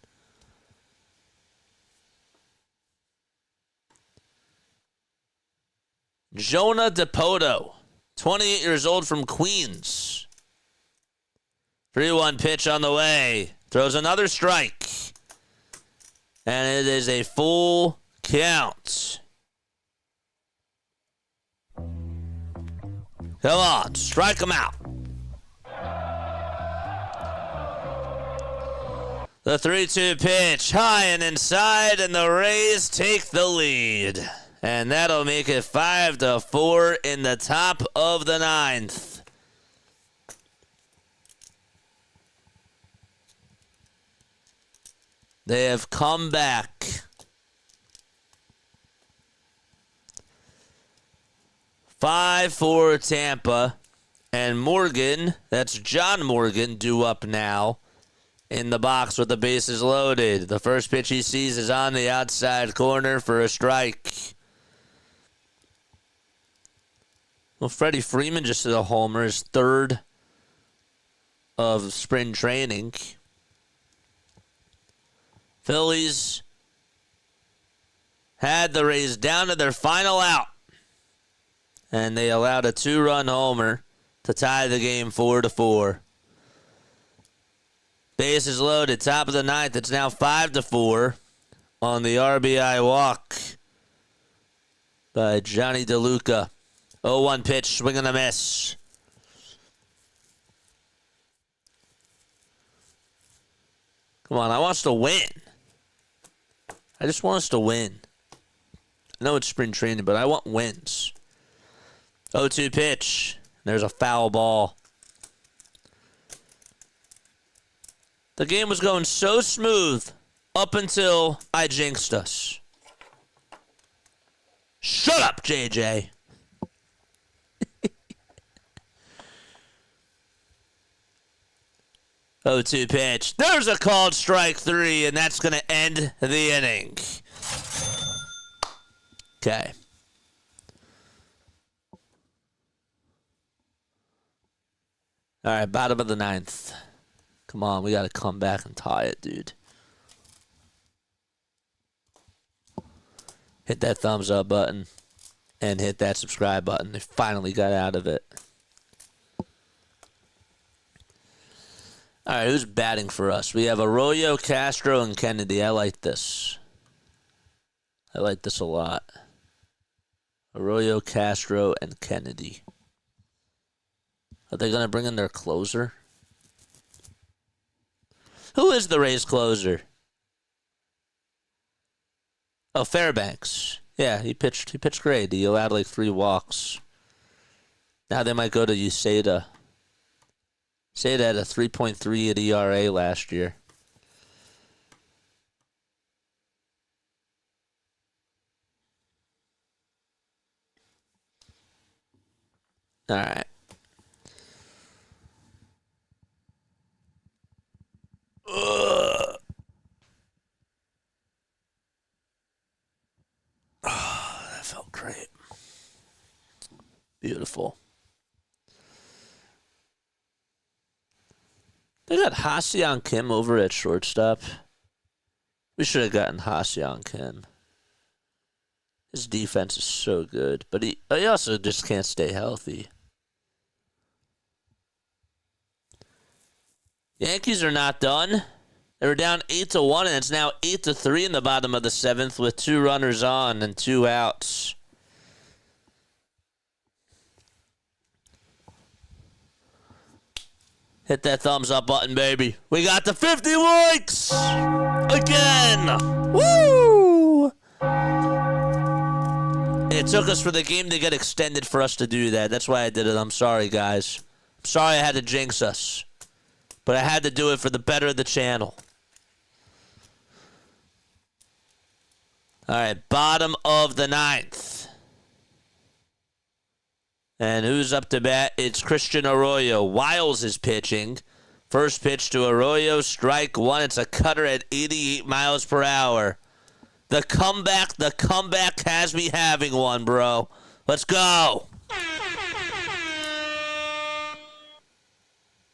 Jonah Dipoto, 28 years old from Queens. 3-1 pitch on the way. Throws another strike. And it is a full count. Come on, strike him out. The 3-2 pitch, high and inside, and the Rays take the lead. And that'll make it 5-4 in the top of the ninth. They have come back. 5-4 Tampa. And Morgan, that's John Morgan, due up now in the box with the bases loaded. The first pitch he sees is on the outside corner for a strike. Well, Freddie Freeman just hit a homer, his third of spring training. Phillies had the Rays down to their final out. And they allowed a 2-run homer to tie the game 4-4. Bases loaded, top of the ninth. It's now 5-4 on the RBI walk by Johnny DeLuca. 0-1 pitch, swing and a miss. Come on, I want us to win. I just want us to win. I know it's spring training, but I want wins. 0-2 pitch. There's a foul ball. The game was going so smooth up until I jinxed us. Shut up, JJ. 0-2 pitch. There's a called strike 3, and that's going to end the inning. Okay. All right, bottom of the ninth. Come on, we got to come back and tie it, dude. Hit that thumbs up button and hit that subscribe button. They finally got out of it. All right, who's batting for us? We have Arroyo, Castro, and Kennedy. I like this. I like this a lot. Arroyo, Castro, and Kennedy. Are they going to bring in their closer? Who is the Rays closer? Oh, Fairbanks. Yeah, he pitched great. He allowed like 3 walks. Now they might go to Uceda. Uceda had a 3.3 at ERA last year. All right. Ugh. Oh, that felt great. Beautiful. They got Ha-Seong Kim over at shortstop. We should have gotten Ha-Seong Kim. His defense is so good, but he also just can't stay healthy. Yankees are not done. They were down 8-1, and it's now 8-3 in the bottom of the 7th with 2 runners on and 2 outs. Hit that thumbs up button, baby. We got the 50 likes again. Woo! It took us for the game to get extended for us to do that. That's why I did it. I'm sorry, guys. I'm sorry I had to jinx us. But I had to do it for the better of the channel. All right, bottom of the 9th. And who's up to bat? It's Christian Arroyo. Wiles is pitching. First pitch to Arroyo, strike 1. It's a cutter at 88 miles per hour. The comeback has me having one, bro. Let's go.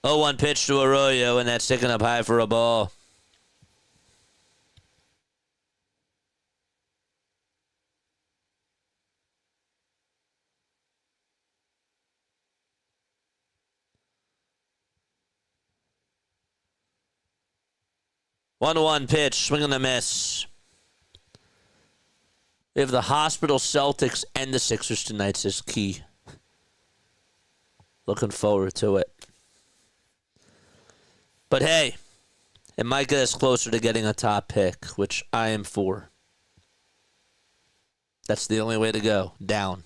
0-1 pitch to Arroyo, and that's sticking up high for a ball. One pitch, swing and a miss. We have the Hospital Celtics and the Sixers tonight, says Key. Looking forward to it. But hey, it might get us closer to getting a top pick, which I am for. That's the only way to go. Down.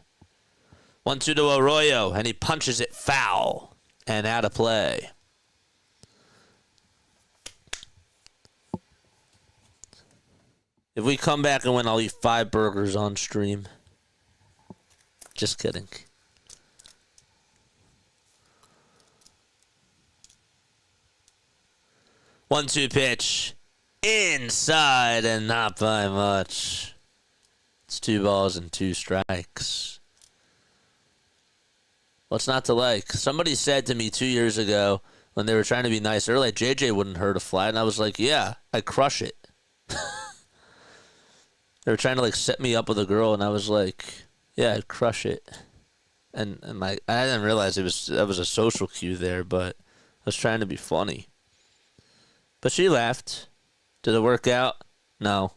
1-2 to Arroyo, and he punches it foul and out of play. If we come back and win, I'll eat 5 burgers on stream. Just kidding. One-two pitch. Inside and not by much. It's 2 balls and 2 strikes. What's not to like? Somebody said to me 2 years ago when they were trying to be nice, they're like, JJ wouldn't hurt a fly. And I was like, yeah, I crush it. They were trying to like set me up with a girl, and I was like, yeah, I'd crush it. And like, I didn't realize that was a social cue there, but I was trying to be funny. But she laughed. Did it work out? No.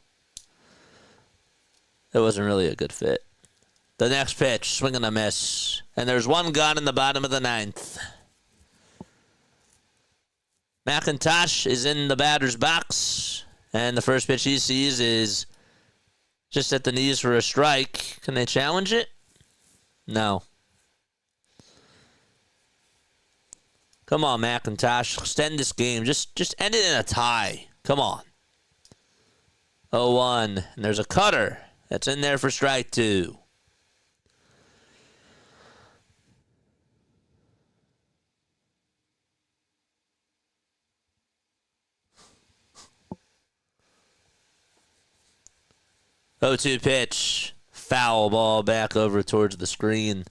It wasn't really a good fit. The next pitch, swing and a miss. And there's 1 gone in the bottom of the 9th. McIntosh is in the batter's box. And the first pitch he sees is just at the knees for a strike. Can they challenge it? No. Come on, McIntosh. Extend this game. Just end it in a tie. Come on. 0-1. And there's a cutter. That's in there for strike 2. Oh, 2 pitch. Foul ball back over towards the screen.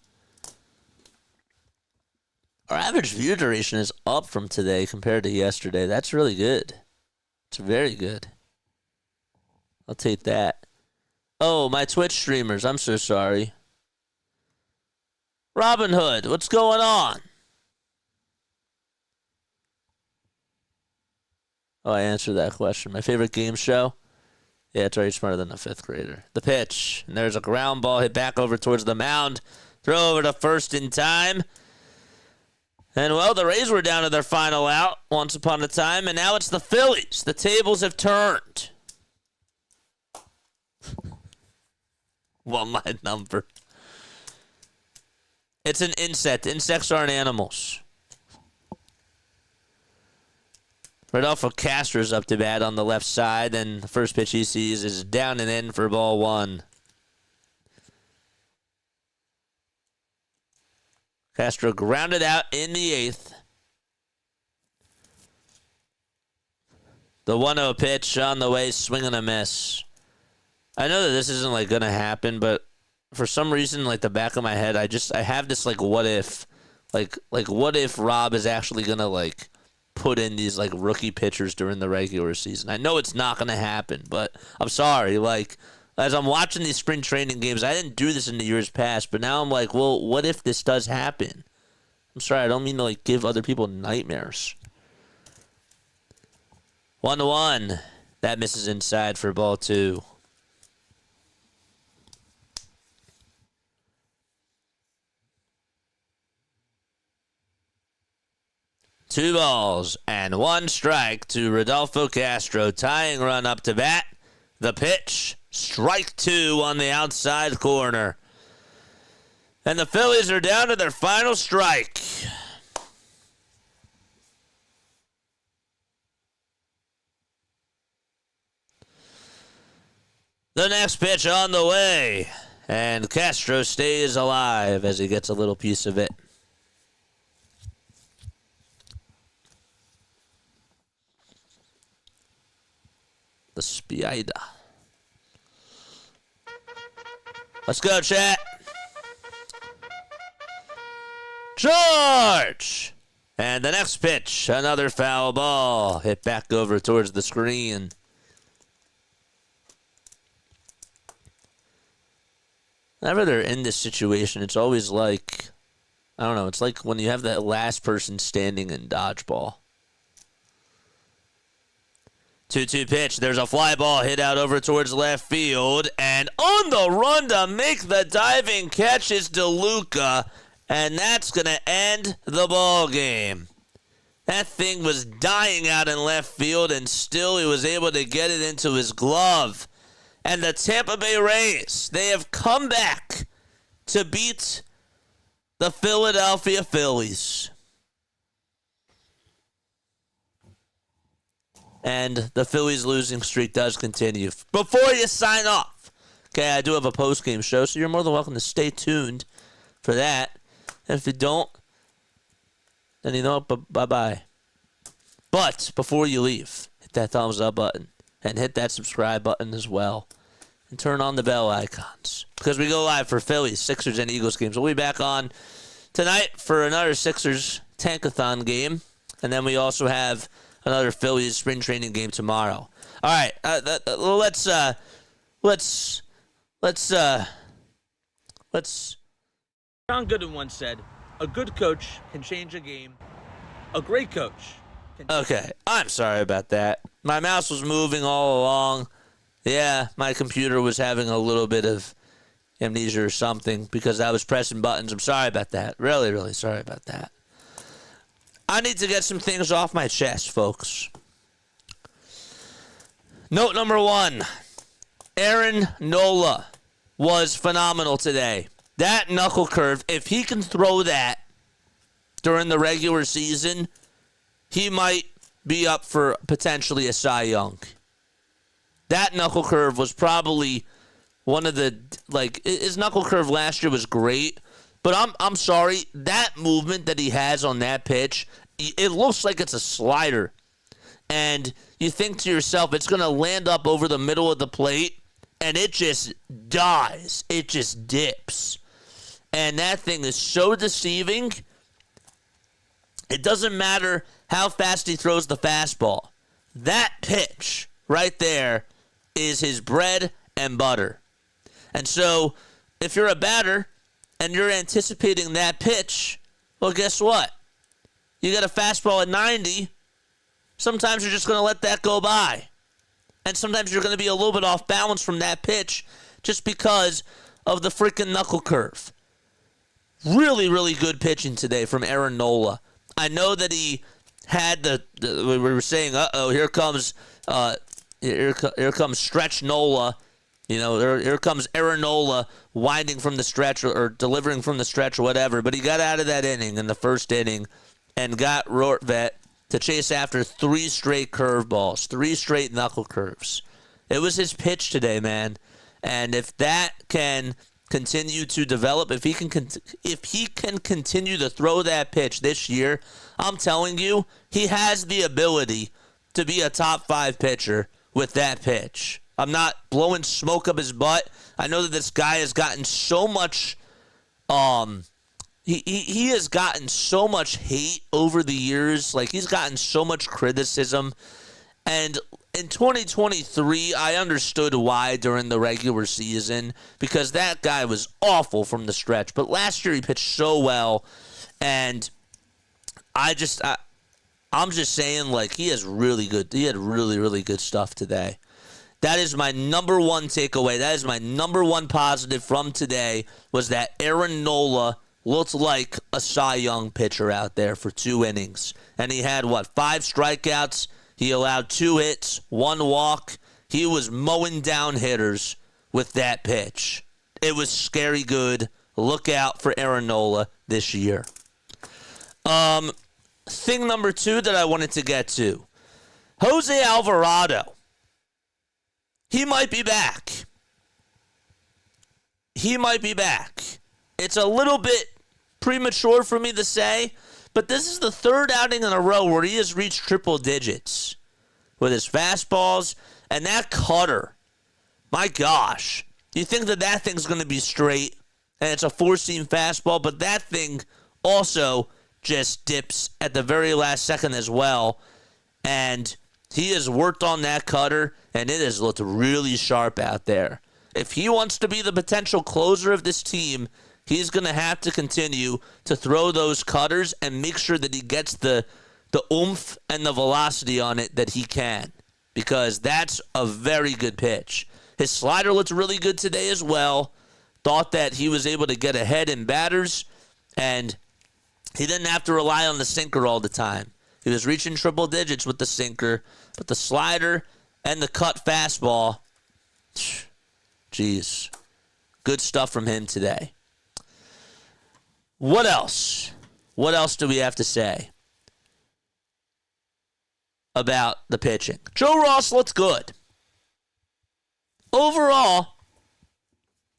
Our average view duration is up from today compared to yesterday. That's really good. It's very good. I'll take that. Oh, my Twitch streamers. I'm so sorry. Robin Hood, what's going on? Oh, I answered that question. My favorite game show? Yeah, it's already smarter than a fifth grader. The pitch. And there's a ground ball hit back over towards the mound. Throw over to first in time. And, well, the Rays were down to their final out once upon a time, and now it's the Phillies. The tables have turned. One-line number. It's an insect. Insects aren't animals. Rodolfo Castro's up to bat on the left side, and the first pitch he sees is down and in for ball one. Castro grounded out in the eighth. The 1-0 pitch on the way, swing and a miss. I know that this isn't like gonna happen, but for some reason, like the back of my head, I have this like what if, like what if Rob is actually gonna like put in these like rookie pitchers during the regular season? I know it's not gonna happen, but I'm sorry. Like as I'm watching these spring training games, I didn't do this in the years past, but now I'm like, well, what if this does happen? I'm sorry, I don't mean to like give other people nightmares. 1-1. That misses inside for ball two. Two balls and one strike to Rodolfo Castro. Tying run up to bat. The pitch. Strike two on the outside corner. And the Phillies are down to their final strike. The next pitch on the way. And Castro stays alive as he gets a little piece of it. The spider. Let's go, chat. George! And the next pitch, another foul ball. Hit back over towards the screen. Whenever they're in this situation, it's always like, I don't know, it's like when you have that last person standing in dodgeball. 2-2 pitch. There's a fly ball hit out over towards left field. And on the run to make the diving catch is DeLuca. And that's going to end the ball game. That thing was dying out in left field, and still he was able to get it into his glove. And the Tampa Bay Rays, they have come back to beat the Philadelphia Phillies. And the Phillies losing streak does continue. Before you sign off, okay, I do have a post-game show, so you're more than welcome to stay tuned for that. And if you don't, then you know what, bye-bye. But before you leave, hit that thumbs up button and hit that subscribe button as well. And turn on the bell icons because we go live for Phillies, Sixers, and Eagles games. We'll be back on tonight for another Sixers Tankathon game. And then we also have another Phillies spring training game tomorrow. All right, let's. John Gooden once said, "A good coach can change a game. A great coach can." Okay, I'm sorry about that. My mouse was moving all along. Yeah, my computer was having a little bit of amnesia or something because I was pressing buttons. I'm sorry about that. Really, really sorry about that. I need to get some things off my chest, folks. Note number one, Aaron Nola was phenomenal today. That knuckle curve, if he can throw that during the regular season, he might be up for potentially a Cy Young. That knuckle curve was probably one of the, like, his knuckle curve last year was great, but I'm sorry, that movement that he has on that pitch, it looks like it's a slider. And you think to yourself, it's going to land up over the middle of the plate, and it just dies. It just dips. And that thing is so deceiving. It doesn't matter how fast he throws the fastball. That pitch right there is his bread and butter. And so if you're a batter and you're anticipating that pitch, well, guess what? You got a fastball at 90, Sometimes you're just going to let that go by. And sometimes you're going to be a little bit off balance from that pitch just because of the freaking knuckle curve. Really, really good pitching today from Aaron Nola. I know that he had we were saying, here comes Stretch Nola. Here comes Aaron Nola winding from the stretch or delivering from the stretch or whatever. But he got out of that inning in the first inning and got Rortvedt to chase after 3 straight curveballs, 3 straight knuckle curves. It was his pitch today, man. And if that can continue to develop, if he can continue to throw that pitch this year, I'm telling you, he has the ability to be a top 5 pitcher with that pitch. I'm not blowing smoke up his butt. I know that this guy has gotten so much he has gotten so much hate over the years. Like, he's gotten so much criticism. And in 2023, I understood why during the regular season, because that guy was awful from the stretch. But last year he pitched so well, and I'm just saying, like, he has really good. He had really, really good stuff today. That is my number one takeaway. That is my number one positive from today, was that Aaron Nola looked like a Cy Young pitcher out there for 2 innings. And he had, 5 strikeouts. He allowed 2 hits, 1 walk. He was mowing down hitters with that pitch. It was scary good. Look out for Aaron Nola this year. Thing number 2 that I wanted to get to. Jose Alvarado. He might be back. He might be back. It's a little bit premature for me to say, but this is the 3rd outing in a row where he has reached triple digits with his fastballs and that cutter. My gosh. You think that thing's going to be straight and it's a 4-seam fastball, but that thing also just dips at the very last second as well. And he has worked on that cutter, and it has looked really sharp out there. If he wants to be the potential closer of this team, he's going to have to continue to throw those cutters and make sure that he gets the oomph and the velocity on it that he can, because that's a very good pitch. His slider looked really good today as well. Thought that he was able to get ahead in batters, and he didn't have to rely on the sinker all the time. He was reaching triple digits with the sinker, but the slider and the cut fastball, jeez, good stuff from him today. What else? What else do we have to say about the pitching? Joe Ross looks good. Overall,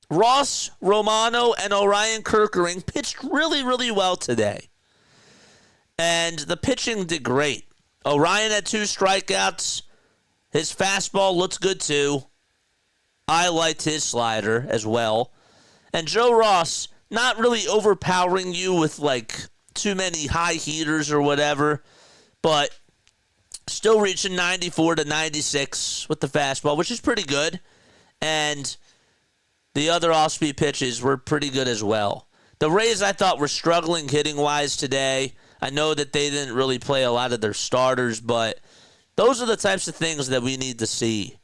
Ross, Romano, and Orion Kerkering pitched really, really well today. And the pitching did great. Orion had 2 strikeouts. His fastball looks good too. I liked his slider as well. And Joe Ross, not really overpowering you with like too many high heaters or whatever, but still reaching 94 to 96 with the fastball, which is pretty good. And the other off-speed pitches were pretty good as well. The Rays, I thought, were struggling hitting-wise today. I know that they didn't really play a lot of their starters, but those are the types of things that we need to see.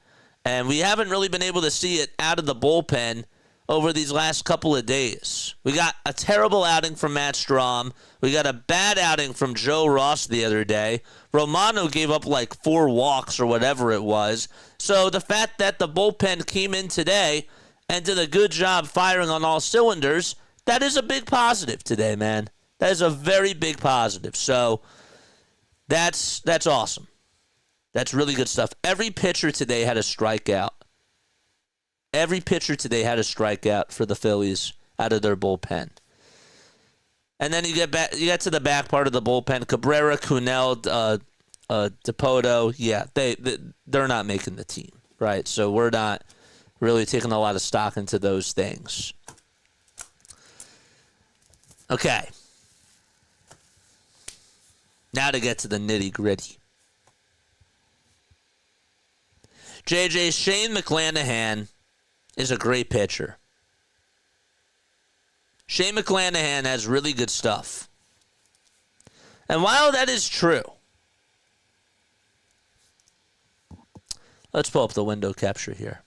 And we haven't really been able to see it out of the bullpen over these last couple of days. We got a terrible outing from Matt Strahm. We got a bad outing from Joe Ross the other day. Romano gave up like 4 walks or whatever it was. So the fact that the bullpen came in today and did a good job firing on all cylinders, that is a big positive today, man. That is a very big positive. So that's awesome. That's really good stuff. Every pitcher today had a strikeout. Every pitcher today had a strikeout for the Phillies out of their bullpen. And then you get to the back part of the bullpen. Cabrera, Cunell, DePoto, yeah, they're not making the team, right? So we're not really taking a lot of stock into those things. Okay. Now to get to the nitty-gritty. JJ, Shane McClanahan is a great pitcher. Shane McClanahan has really good stuff. And while that is true, Let's pull up the window capture here.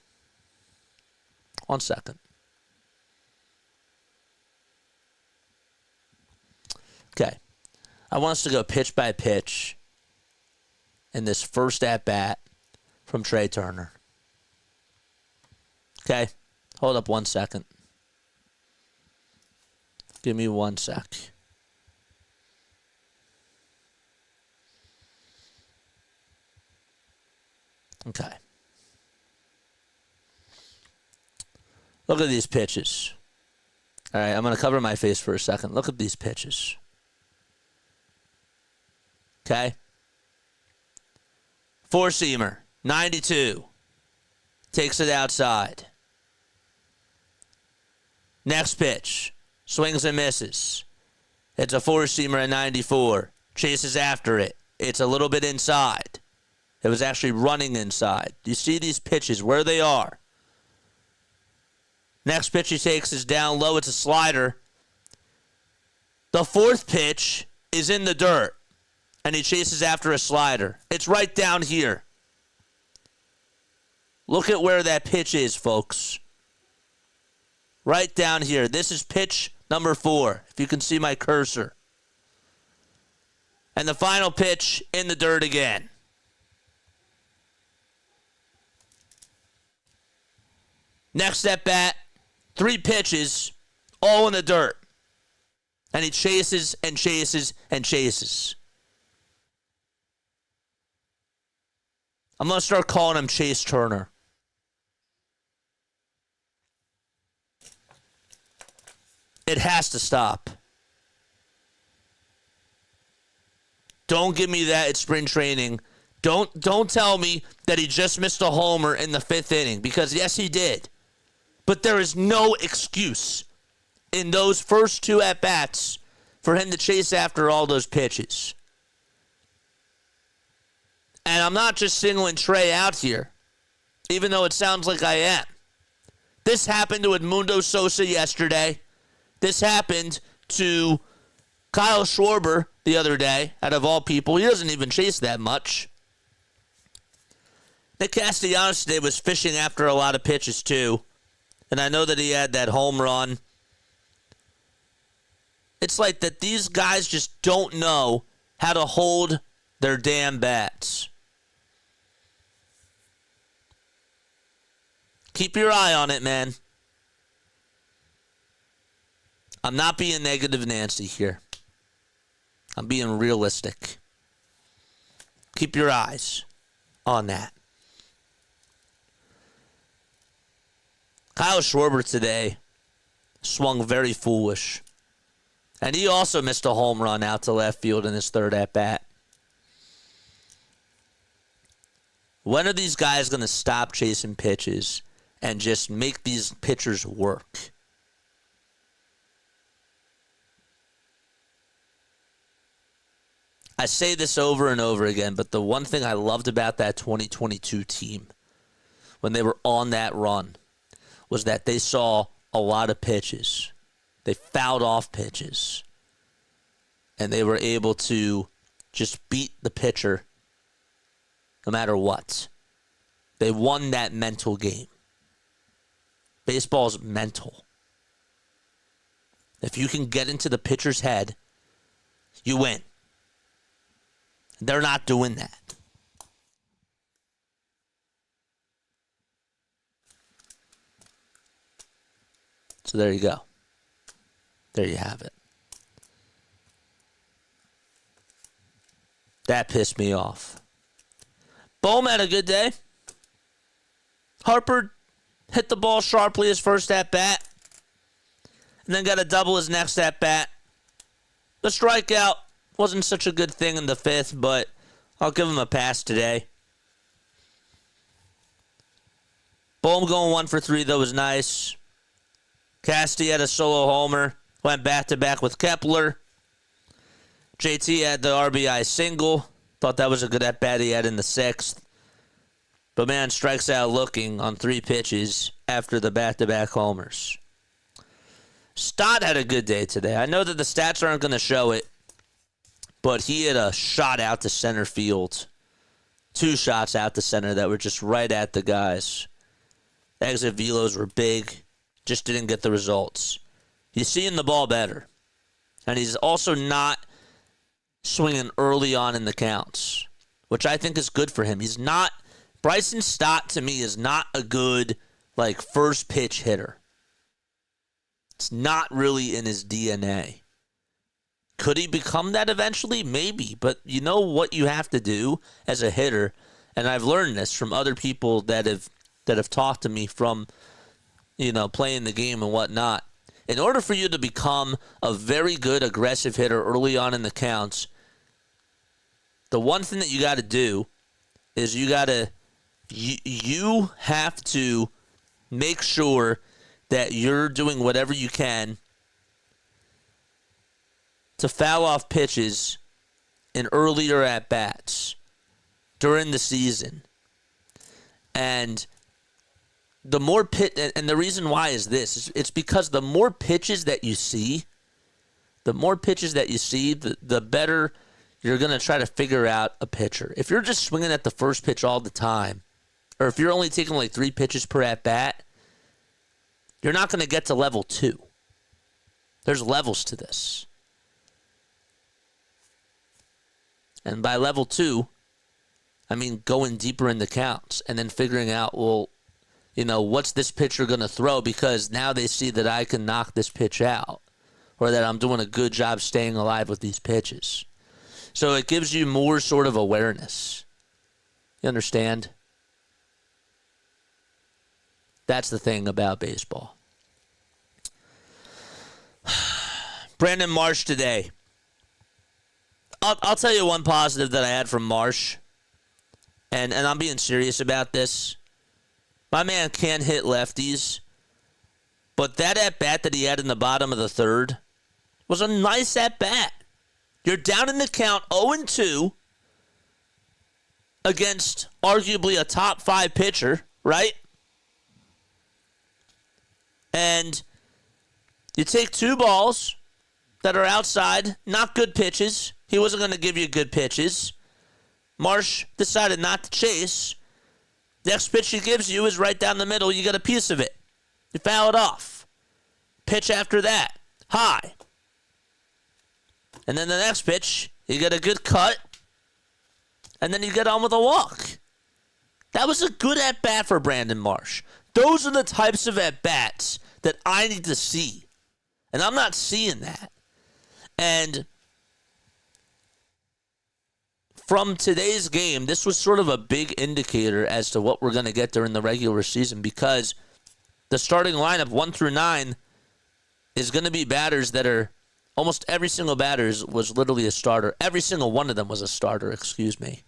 1 second. Okay. I want us to go pitch by pitch in this first at-bat from Trey Turner. Okay. Hold up 1 second. Give me 1 sec. Okay. Look at these pitches. All right, I'm going to cover my face for a second. Look at these pitches. Okay. Four-seamer, 92. Takes it outside. Next pitch. Swings and misses. It's a four-seamer at 94. Chases after it. It's a little bit inside. It was actually running inside. You see these pitches, where they are. Next pitch he takes is down low. It's a slider. The fourth pitch is in the dirt, and he chases after a slider. It's right down here. Look at where that pitch is, folks. Right down here. This is pitch number 4, if you can see my cursor. And the final pitch in the dirt again. Next at bat, 3 pitches, all in the dirt. And he chases and chases and chases. I'm going to start calling him Chase Turner. It has to stop. Don't give me that at spring training. Don't tell me that he just missed a homer in the 5th inning, because yes, he did. But there is no excuse in those first 2 at-bats for him to chase after all those pitches. And I'm not just singling Trey out here, even though it sounds like I am. This happened to Edmundo Sosa yesterday. This happened to Kyle Schwarber the other day, out of all people. He doesn't even chase that much. Nick Castellanos today was fishing after a lot of pitches, too. And I know that he had that home run. It's like that these guys just don't know how to hold their damn bats. Keep your eye on it, man. I'm not being negative Nancy here. I'm being realistic. Keep your eyes on that. Kyle Schwarber today swung very foolish. And he also missed a home run out to left field in his 3rd at-bat. When are these guys going to stop chasing pitches and just make these pitchers work? I say this over and over again, but the one thing I loved about that 2022 team when they were on that run was that they saw a lot of pitches. They fouled off pitches. And they were able to just beat the pitcher no matter what. They won that mental game. Baseball's mental. If you can get into the pitcher's head, you win. They're not doing that. So there you go. There you have it. That pissed me off. Bohm had a good day. Harper hit the ball sharply his first at-bat. And then got a double his next at-bat. The strikeout wasn't such a good thing in the 5th, but I'll give him a pass today. Bohm going 1 for 3, though, was nice. Casty had a solo homer. Went back-to-back with Kepler. JT had the RBI single. Thought that was a good at-bat he had in the 6th. But, man, strikes out looking on 3 pitches after the back-to-back homers. Stott had a good day today. I know that the stats aren't going to show it, but he had a shot out to center field 2 shots out the center that were just right at the guys. The exit velos were big, just didn't get the results. He's seeing the ball better. And he's also not swinging early on in the counts, which I think is good for him. He's not, Bryson Stott to me is not a good, first pitch hitter. It's not really in his DNA. Could he become that eventually? Maybe. But you know what you have to do as a hitter, and I've learned this from other people that have talked to me from, playing the game and whatnot. In order for you to become a very good aggressive hitter early on in the counts, the one thing that you got to do is you have to make sure that you're doing whatever you can to foul off pitches in earlier at-bats during the season. And the more and the reason why is this. It's because the more pitches that you see, the better you're going to try to figure out a pitcher. If you're just swinging at the first pitch all the time, or if you're only taking 3 pitches per at-bat, you're not going to get to level 2. There's levels to this. And by level 2, I mean going deeper in the counts and then figuring out, what's this pitcher going to throw, because now they see that I can knock this pitch out or that I'm doing a good job staying alive with these pitches. So it gives you more sort of awareness. You understand? That's the thing about baseball. Brandon Marsh today. I'll tell you one positive that I had from Marsh, and I'm being serious about this. My man can hit lefties, but that at-bat that he had in the bottom of the third was a nice at-bat. You're down in the count 0-2 against arguably a top 5 pitcher, right? And you take 2 balls that are outside, not good pitches. He wasn't going to give you good pitches. Marsh decided not to chase. Next pitch he gives you is right down the middle. You get a piece of it. You foul it off. Pitch after that, high. And then the next pitch, you get a good cut. And then you get on with a walk. That was a good at-bat for Brandon Marsh. Those are the types of at-bats that I need to see. And I'm not seeing that. And from today's game, this was sort of a big indicator as to what we're going to get during the regular season, because the starting lineup 1 through 9 is going to be batters that are, almost every single batter was literally a starter. Every single one of them was a starter, excuse me.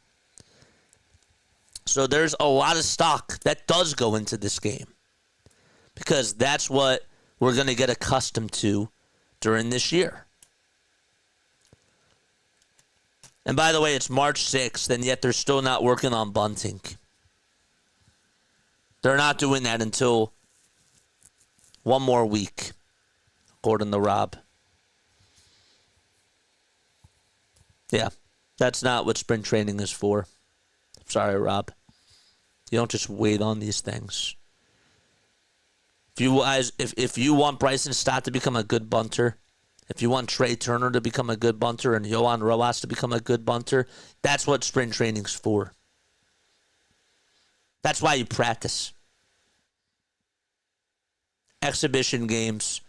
So there's a lot of stock that does go into this game, because that's what we're going to get accustomed to during this year. And by the way, it's March 6th, and yet they're still not working on bunting. They're not doing that until one more week, according to Rob. Yeah, that's not what spring training is for. Sorry, Rob. You don't just wait on these things. If you want Bryson Stott to become a good bunter, if you want Trey Turner to become a good bunter and Yohan Rojas to become a good bunter, that's what spring training's for. That's why you practice. Exhibition games,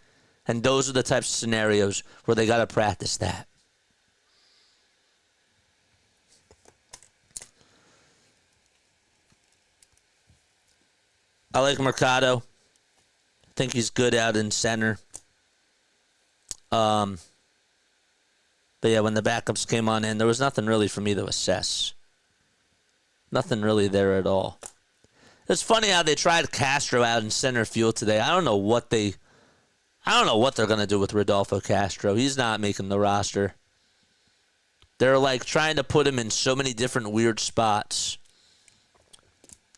and those are the types of scenarios where they got to practice that. I like Mercado. I think he's good out in center. But yeah, when the backups came on in, there was nothing really for me to assess. Nothing really there at all. It's funny how they tried Castro out in center field today. I don't know what they're going to do with Rodolfo Castro. He's not making the roster. They're trying to put him in so many different weird spots,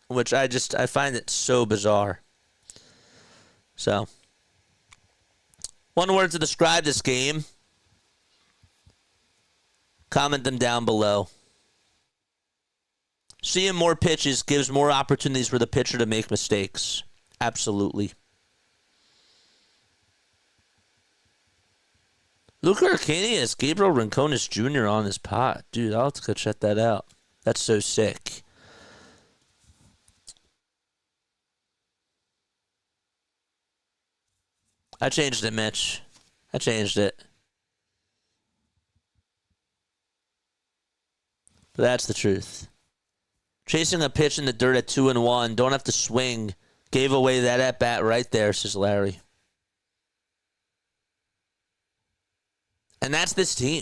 which I find it so bizarre. So, one word to describe this game. Comment them down below. Seeing more pitches gives more opportunities for the pitcher to make mistakes. Absolutely. Luca Arcani has Gabriel Rincones Jr. on his pod. Dude, I'll have to go check that out. That's so sick. I changed it, Mitch. I changed it. But that's the truth. Chasing a pitch in the dirt at 2-1. Don't have to swing. Gave away that at-bat right there, says Larry. And that's this team.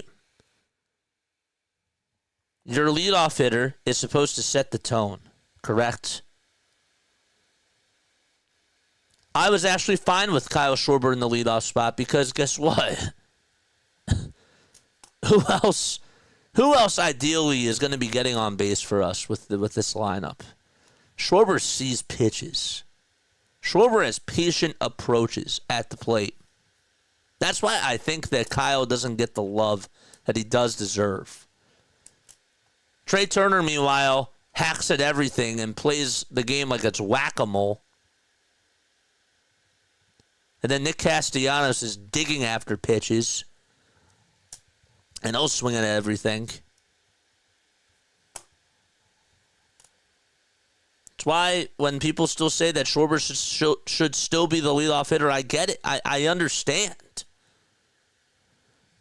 Your leadoff hitter is supposed to set the tone, correct? I was actually fine with Kyle Schwarber in the leadoff spot because guess what? Who else ideally is going to be getting on base for us with this lineup? Schwarber sees pitches. Schwarber has patient approaches at the plate. That's why I think that Kyle doesn't get the love that he does deserve. Trey Turner, meanwhile, hacks at everything and plays the game like it's whack-a-mole. And then Nick Castellanos is digging after pitches. And he'll swing at everything. That's why when people still say that Schwarber should still be the leadoff hitter, I get it. I understand.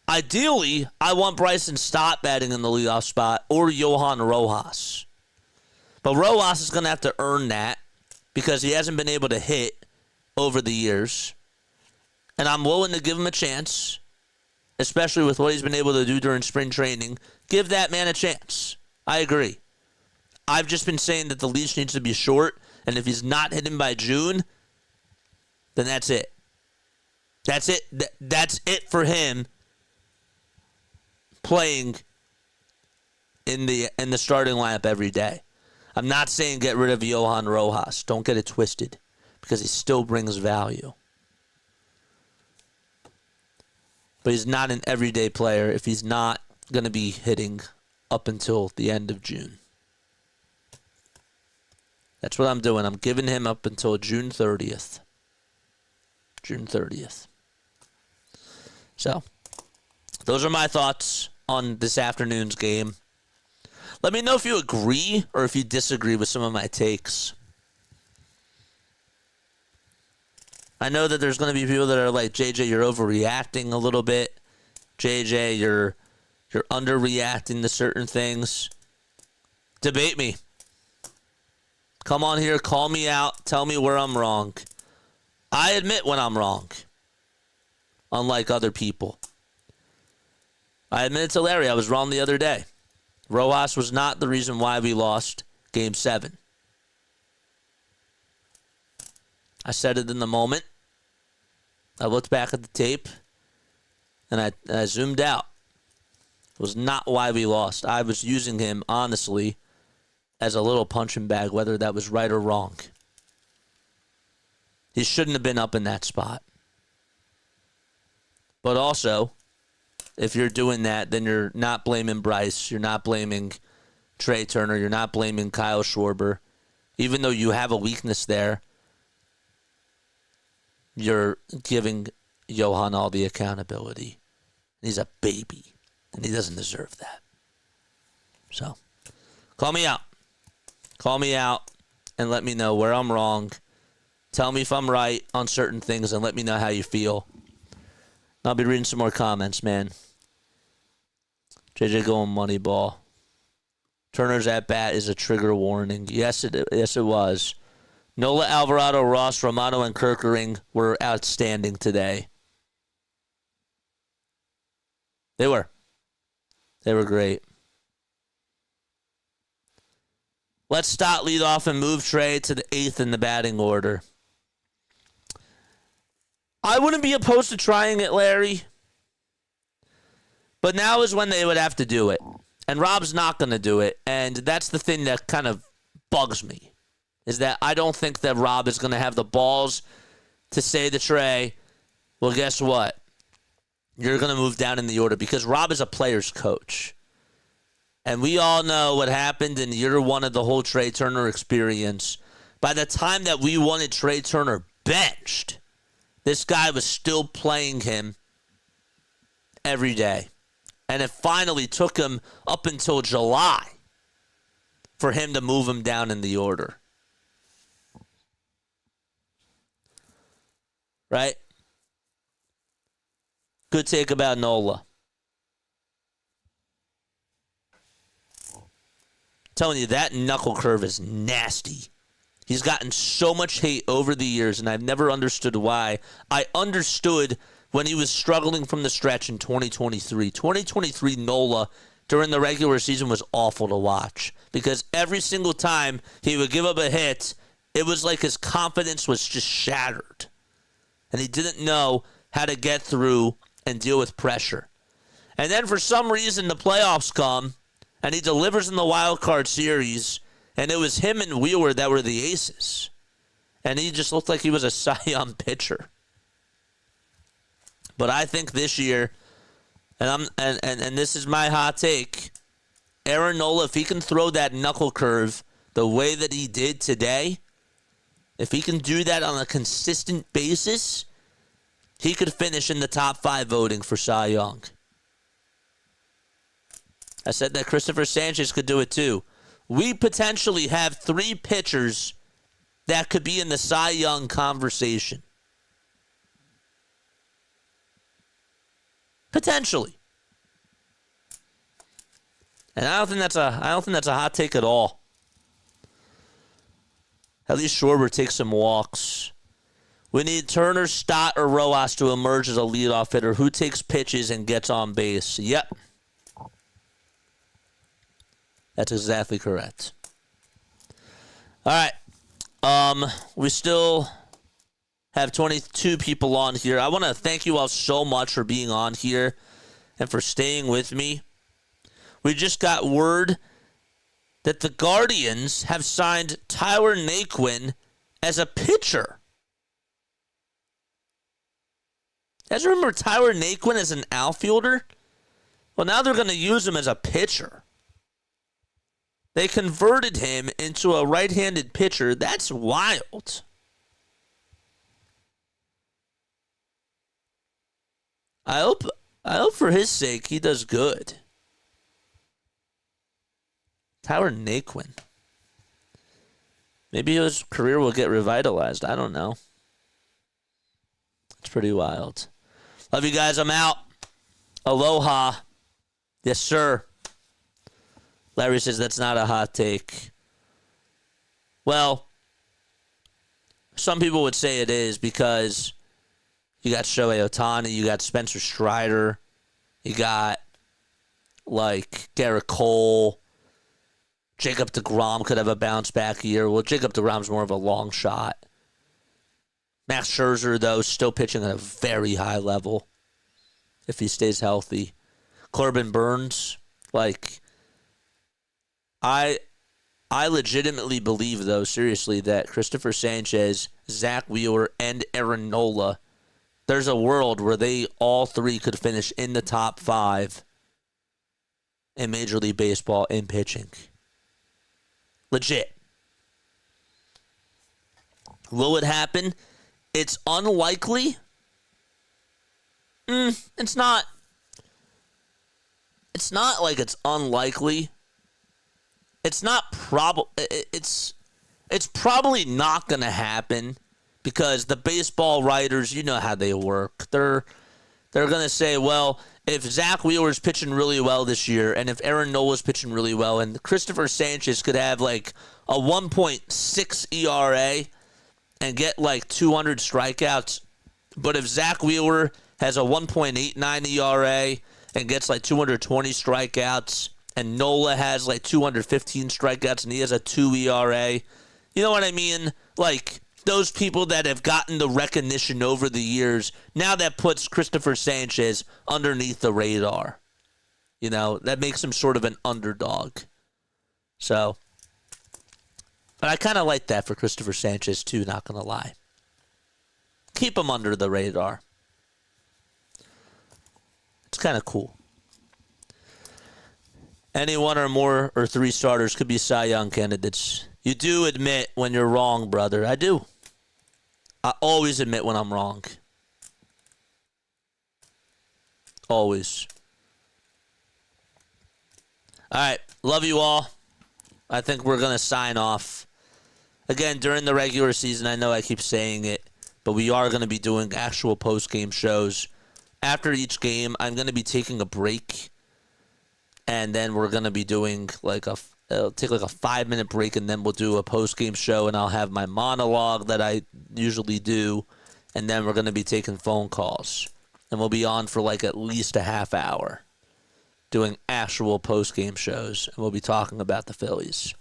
Ideally, I want Bryson Stott batting in the leadoff spot or Johan Rojas. But Rojas is going to have to earn that because he hasn't been able to hit over the years. And I'm willing to give him a chance, especially with what he's been able to do during spring training. Give that man a chance. I agree. I've just been saying that the leash needs to be short, and if he's not hitting by June, then that's it. That's it. That's it for him playing in the starting lineup every day. I'm not saying get rid of Johan Rojas. Don't get it twisted, because he still brings value. But he's not an everyday player if he's not going to be hitting up until the end of June. That's what I'm doing. I'm giving him up until June 30th. June 30th. So, those are my thoughts on this afternoon's game. Let me know if you agree or if you disagree with some of my takes. I know that there's going to be people that are like, JJ, you're overreacting a little bit. JJ, you're underreacting to certain things. Debate me. Come on here, call me out, tell me where I'm wrong. I admit when I'm wrong, unlike other people. I admitted to Larry I was wrong the other day. Rojas was not the reason why we lost Game 7. I said it in the moment. I looked back at the tape, and I zoomed out. It was not why we lost. I was using him, honestly, as a little punching bag, whether that was right or wrong. He shouldn't have been up in that spot. But also, if you're doing that, then you're not blaming Bryce. You're not blaming Trey Turner. You're not blaming Kyle Schwarber. Even though you have a weakness there, you're giving Johan all the accountability. He's a baby, and he doesn't deserve that. So, call me out. Call me out and let me know where I'm wrong. Tell me if I'm right on certain things and let me know how you feel. I'll be reading some more comments, man. JJ going Moneyball. Turner's at bat is a trigger warning. Yes, it was. Nola, Alvarado, Ross, Romano, and Kerkering were outstanding today. They were. They were great. Let's start lead off and move Trey to the 8th in the batting order. I wouldn't be opposed to trying it, Larry. But now is when they would have to do it. And Rob's not going to do it. And that's the thing that kind of bugs me. Is that I don't think that Rob is going to have the balls to say to Trey, well, guess what? You're going to move down in the order. Because Rob is a player's coach. And we all know what happened in year one of the whole Trey Turner experience. By the time that we wanted Trey Turner benched, this guy was still playing him every day. And it finally took him up until July for him to move him down in the order. Right? Good take about Nola. Telling you, that knuckle curve is nasty. He's gotten so much hate over the years, and I've never understood why. I understood when he was struggling from the stretch in 2023. 2023 Nola during the regular season was awful to watch because every single time he would give up a hit, it was like his confidence was just shattered. And he didn't know how to get through and deal with pressure. And then for some reason, the playoffs come, and he delivers in the wild card series, and it was him and Wheeler that were the aces. And he just looked like he was a Cy Young pitcher. But I think this year, and this is my hot take, Aaron Nola, if he can throw that knuckle curve the way that he did today, if he can do that on a consistent basis, he could finish in the top 5 voting for Cy Young. I said that Christopher Sanchez could do it too. We potentially have 3 pitchers that could be in the Cy Young conversation. Potentially. And I don't think that's a hot take at all. At least Schwarber takes some walks. We need Turner, Stott, or Rojas to emerge as a leadoff hitter. Who takes pitches and gets on base? Yep. That's exactly correct. All right. We still have 22 people on here. I want to thank you all so much for being on here and for staying with me. We just got word that the Guardians have signed Tyler Naquin as a pitcher. You guys remember Tyler Naquin as an outfielder? Well, now they're going to use him as a pitcher. They converted him into a right-handed pitcher. That's wild. I hope for his sake he does good. Tyler Naquin. Maybe his career will get revitalized. I don't know. It's pretty wild. Love you guys. I'm out. Aloha. Yes, sir. Larry says that's not a hot take. Well, some people would say it is because you got Shohei Ohtani, you got Spencer Strider, you got, like, Garrett Cole. Jacob deGrom could have a bounce-back year. Well, Jacob deGrom's more of a long shot. Max Scherzer, though, still pitching at a very high level if he stays healthy. Corbin Burns, like, I legitimately believe, though, seriously, that Christopher Sanchez, Zach Wheeler, and Aaron Nola, there's a world where they all 3 could finish in the top 5 in Major League Baseball in pitching. Legit. Will it happen? It's unlikely. It's not like it's unlikely. It's not it's probably not going to happen because the baseball writers, you know how they work. They're going to say, well, if Zach Wheeler's pitching really well this year and if Aaron Nola's pitching really well and Christopher Sanchez could have like a 1.6 ERA and get like 200 strikeouts, but if Zach Wheeler has a 1.89 ERA and gets like 220 strikeouts and Nola has like 215 strikeouts and he has a 2 ERA, you know what I mean? Like, those people that have gotten the recognition over the years, now that puts Christopher Sanchez underneath the radar. You know, that makes him sort of an underdog. So, but I kind of like that for Christopher Sanchez too, not going to lie. Keep him under the radar. It's kind of cool. Any one or more or three starters could be Cy Young candidates. You do admit when you're wrong, brother. I do. I always admit when I'm wrong. Always. All right. Love you all. I think we're going to sign off. Again, during the regular season, I know I keep saying it, but we are going to be doing actual post-game shows. After each game, I'm going to be taking a break, and then we're going to be doing it'll take like a 5-minute break, and then we'll do a post-game show, and I'll have my monologue that I usually do, and then we're going to be taking phone calls, and we'll be on for like at least a half hour doing actual post-game shows, and we'll be talking about the Phillies.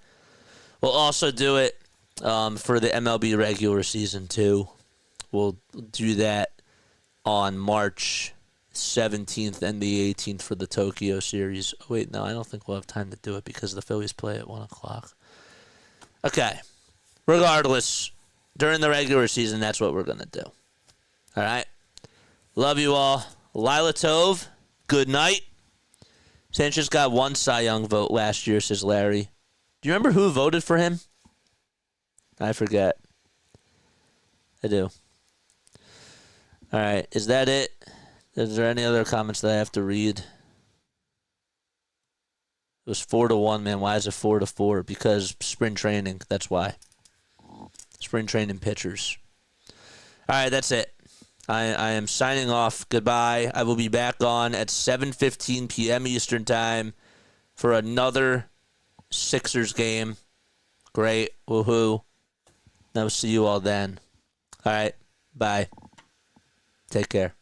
We'll also do it for the MLB regular season, too. We'll do that on March 17th and the 18th for the Tokyo series. Oh, wait, no, I don't think we'll have time to do it because the Phillies play at 1 o'clock. Okay. Regardless, during the regular season, that's what we're going to do. All right? Love you all. Lila Tove, good night. Sanchez got one Cy Young vote last year, says Larry. Do you remember who voted for him? I forget. I do. All right. Is that it? Is there any other comments that I have to read? It was 4-1, man. Why is it 4-4? Because spring training. That's why. Spring training pitchers. All right. That's it. I am signing off. Goodbye. I will be back on at 7:15 p.m. Eastern Time for another Sixers game. Great. Woohoo. I will see you all then. All right. Bye. Take care.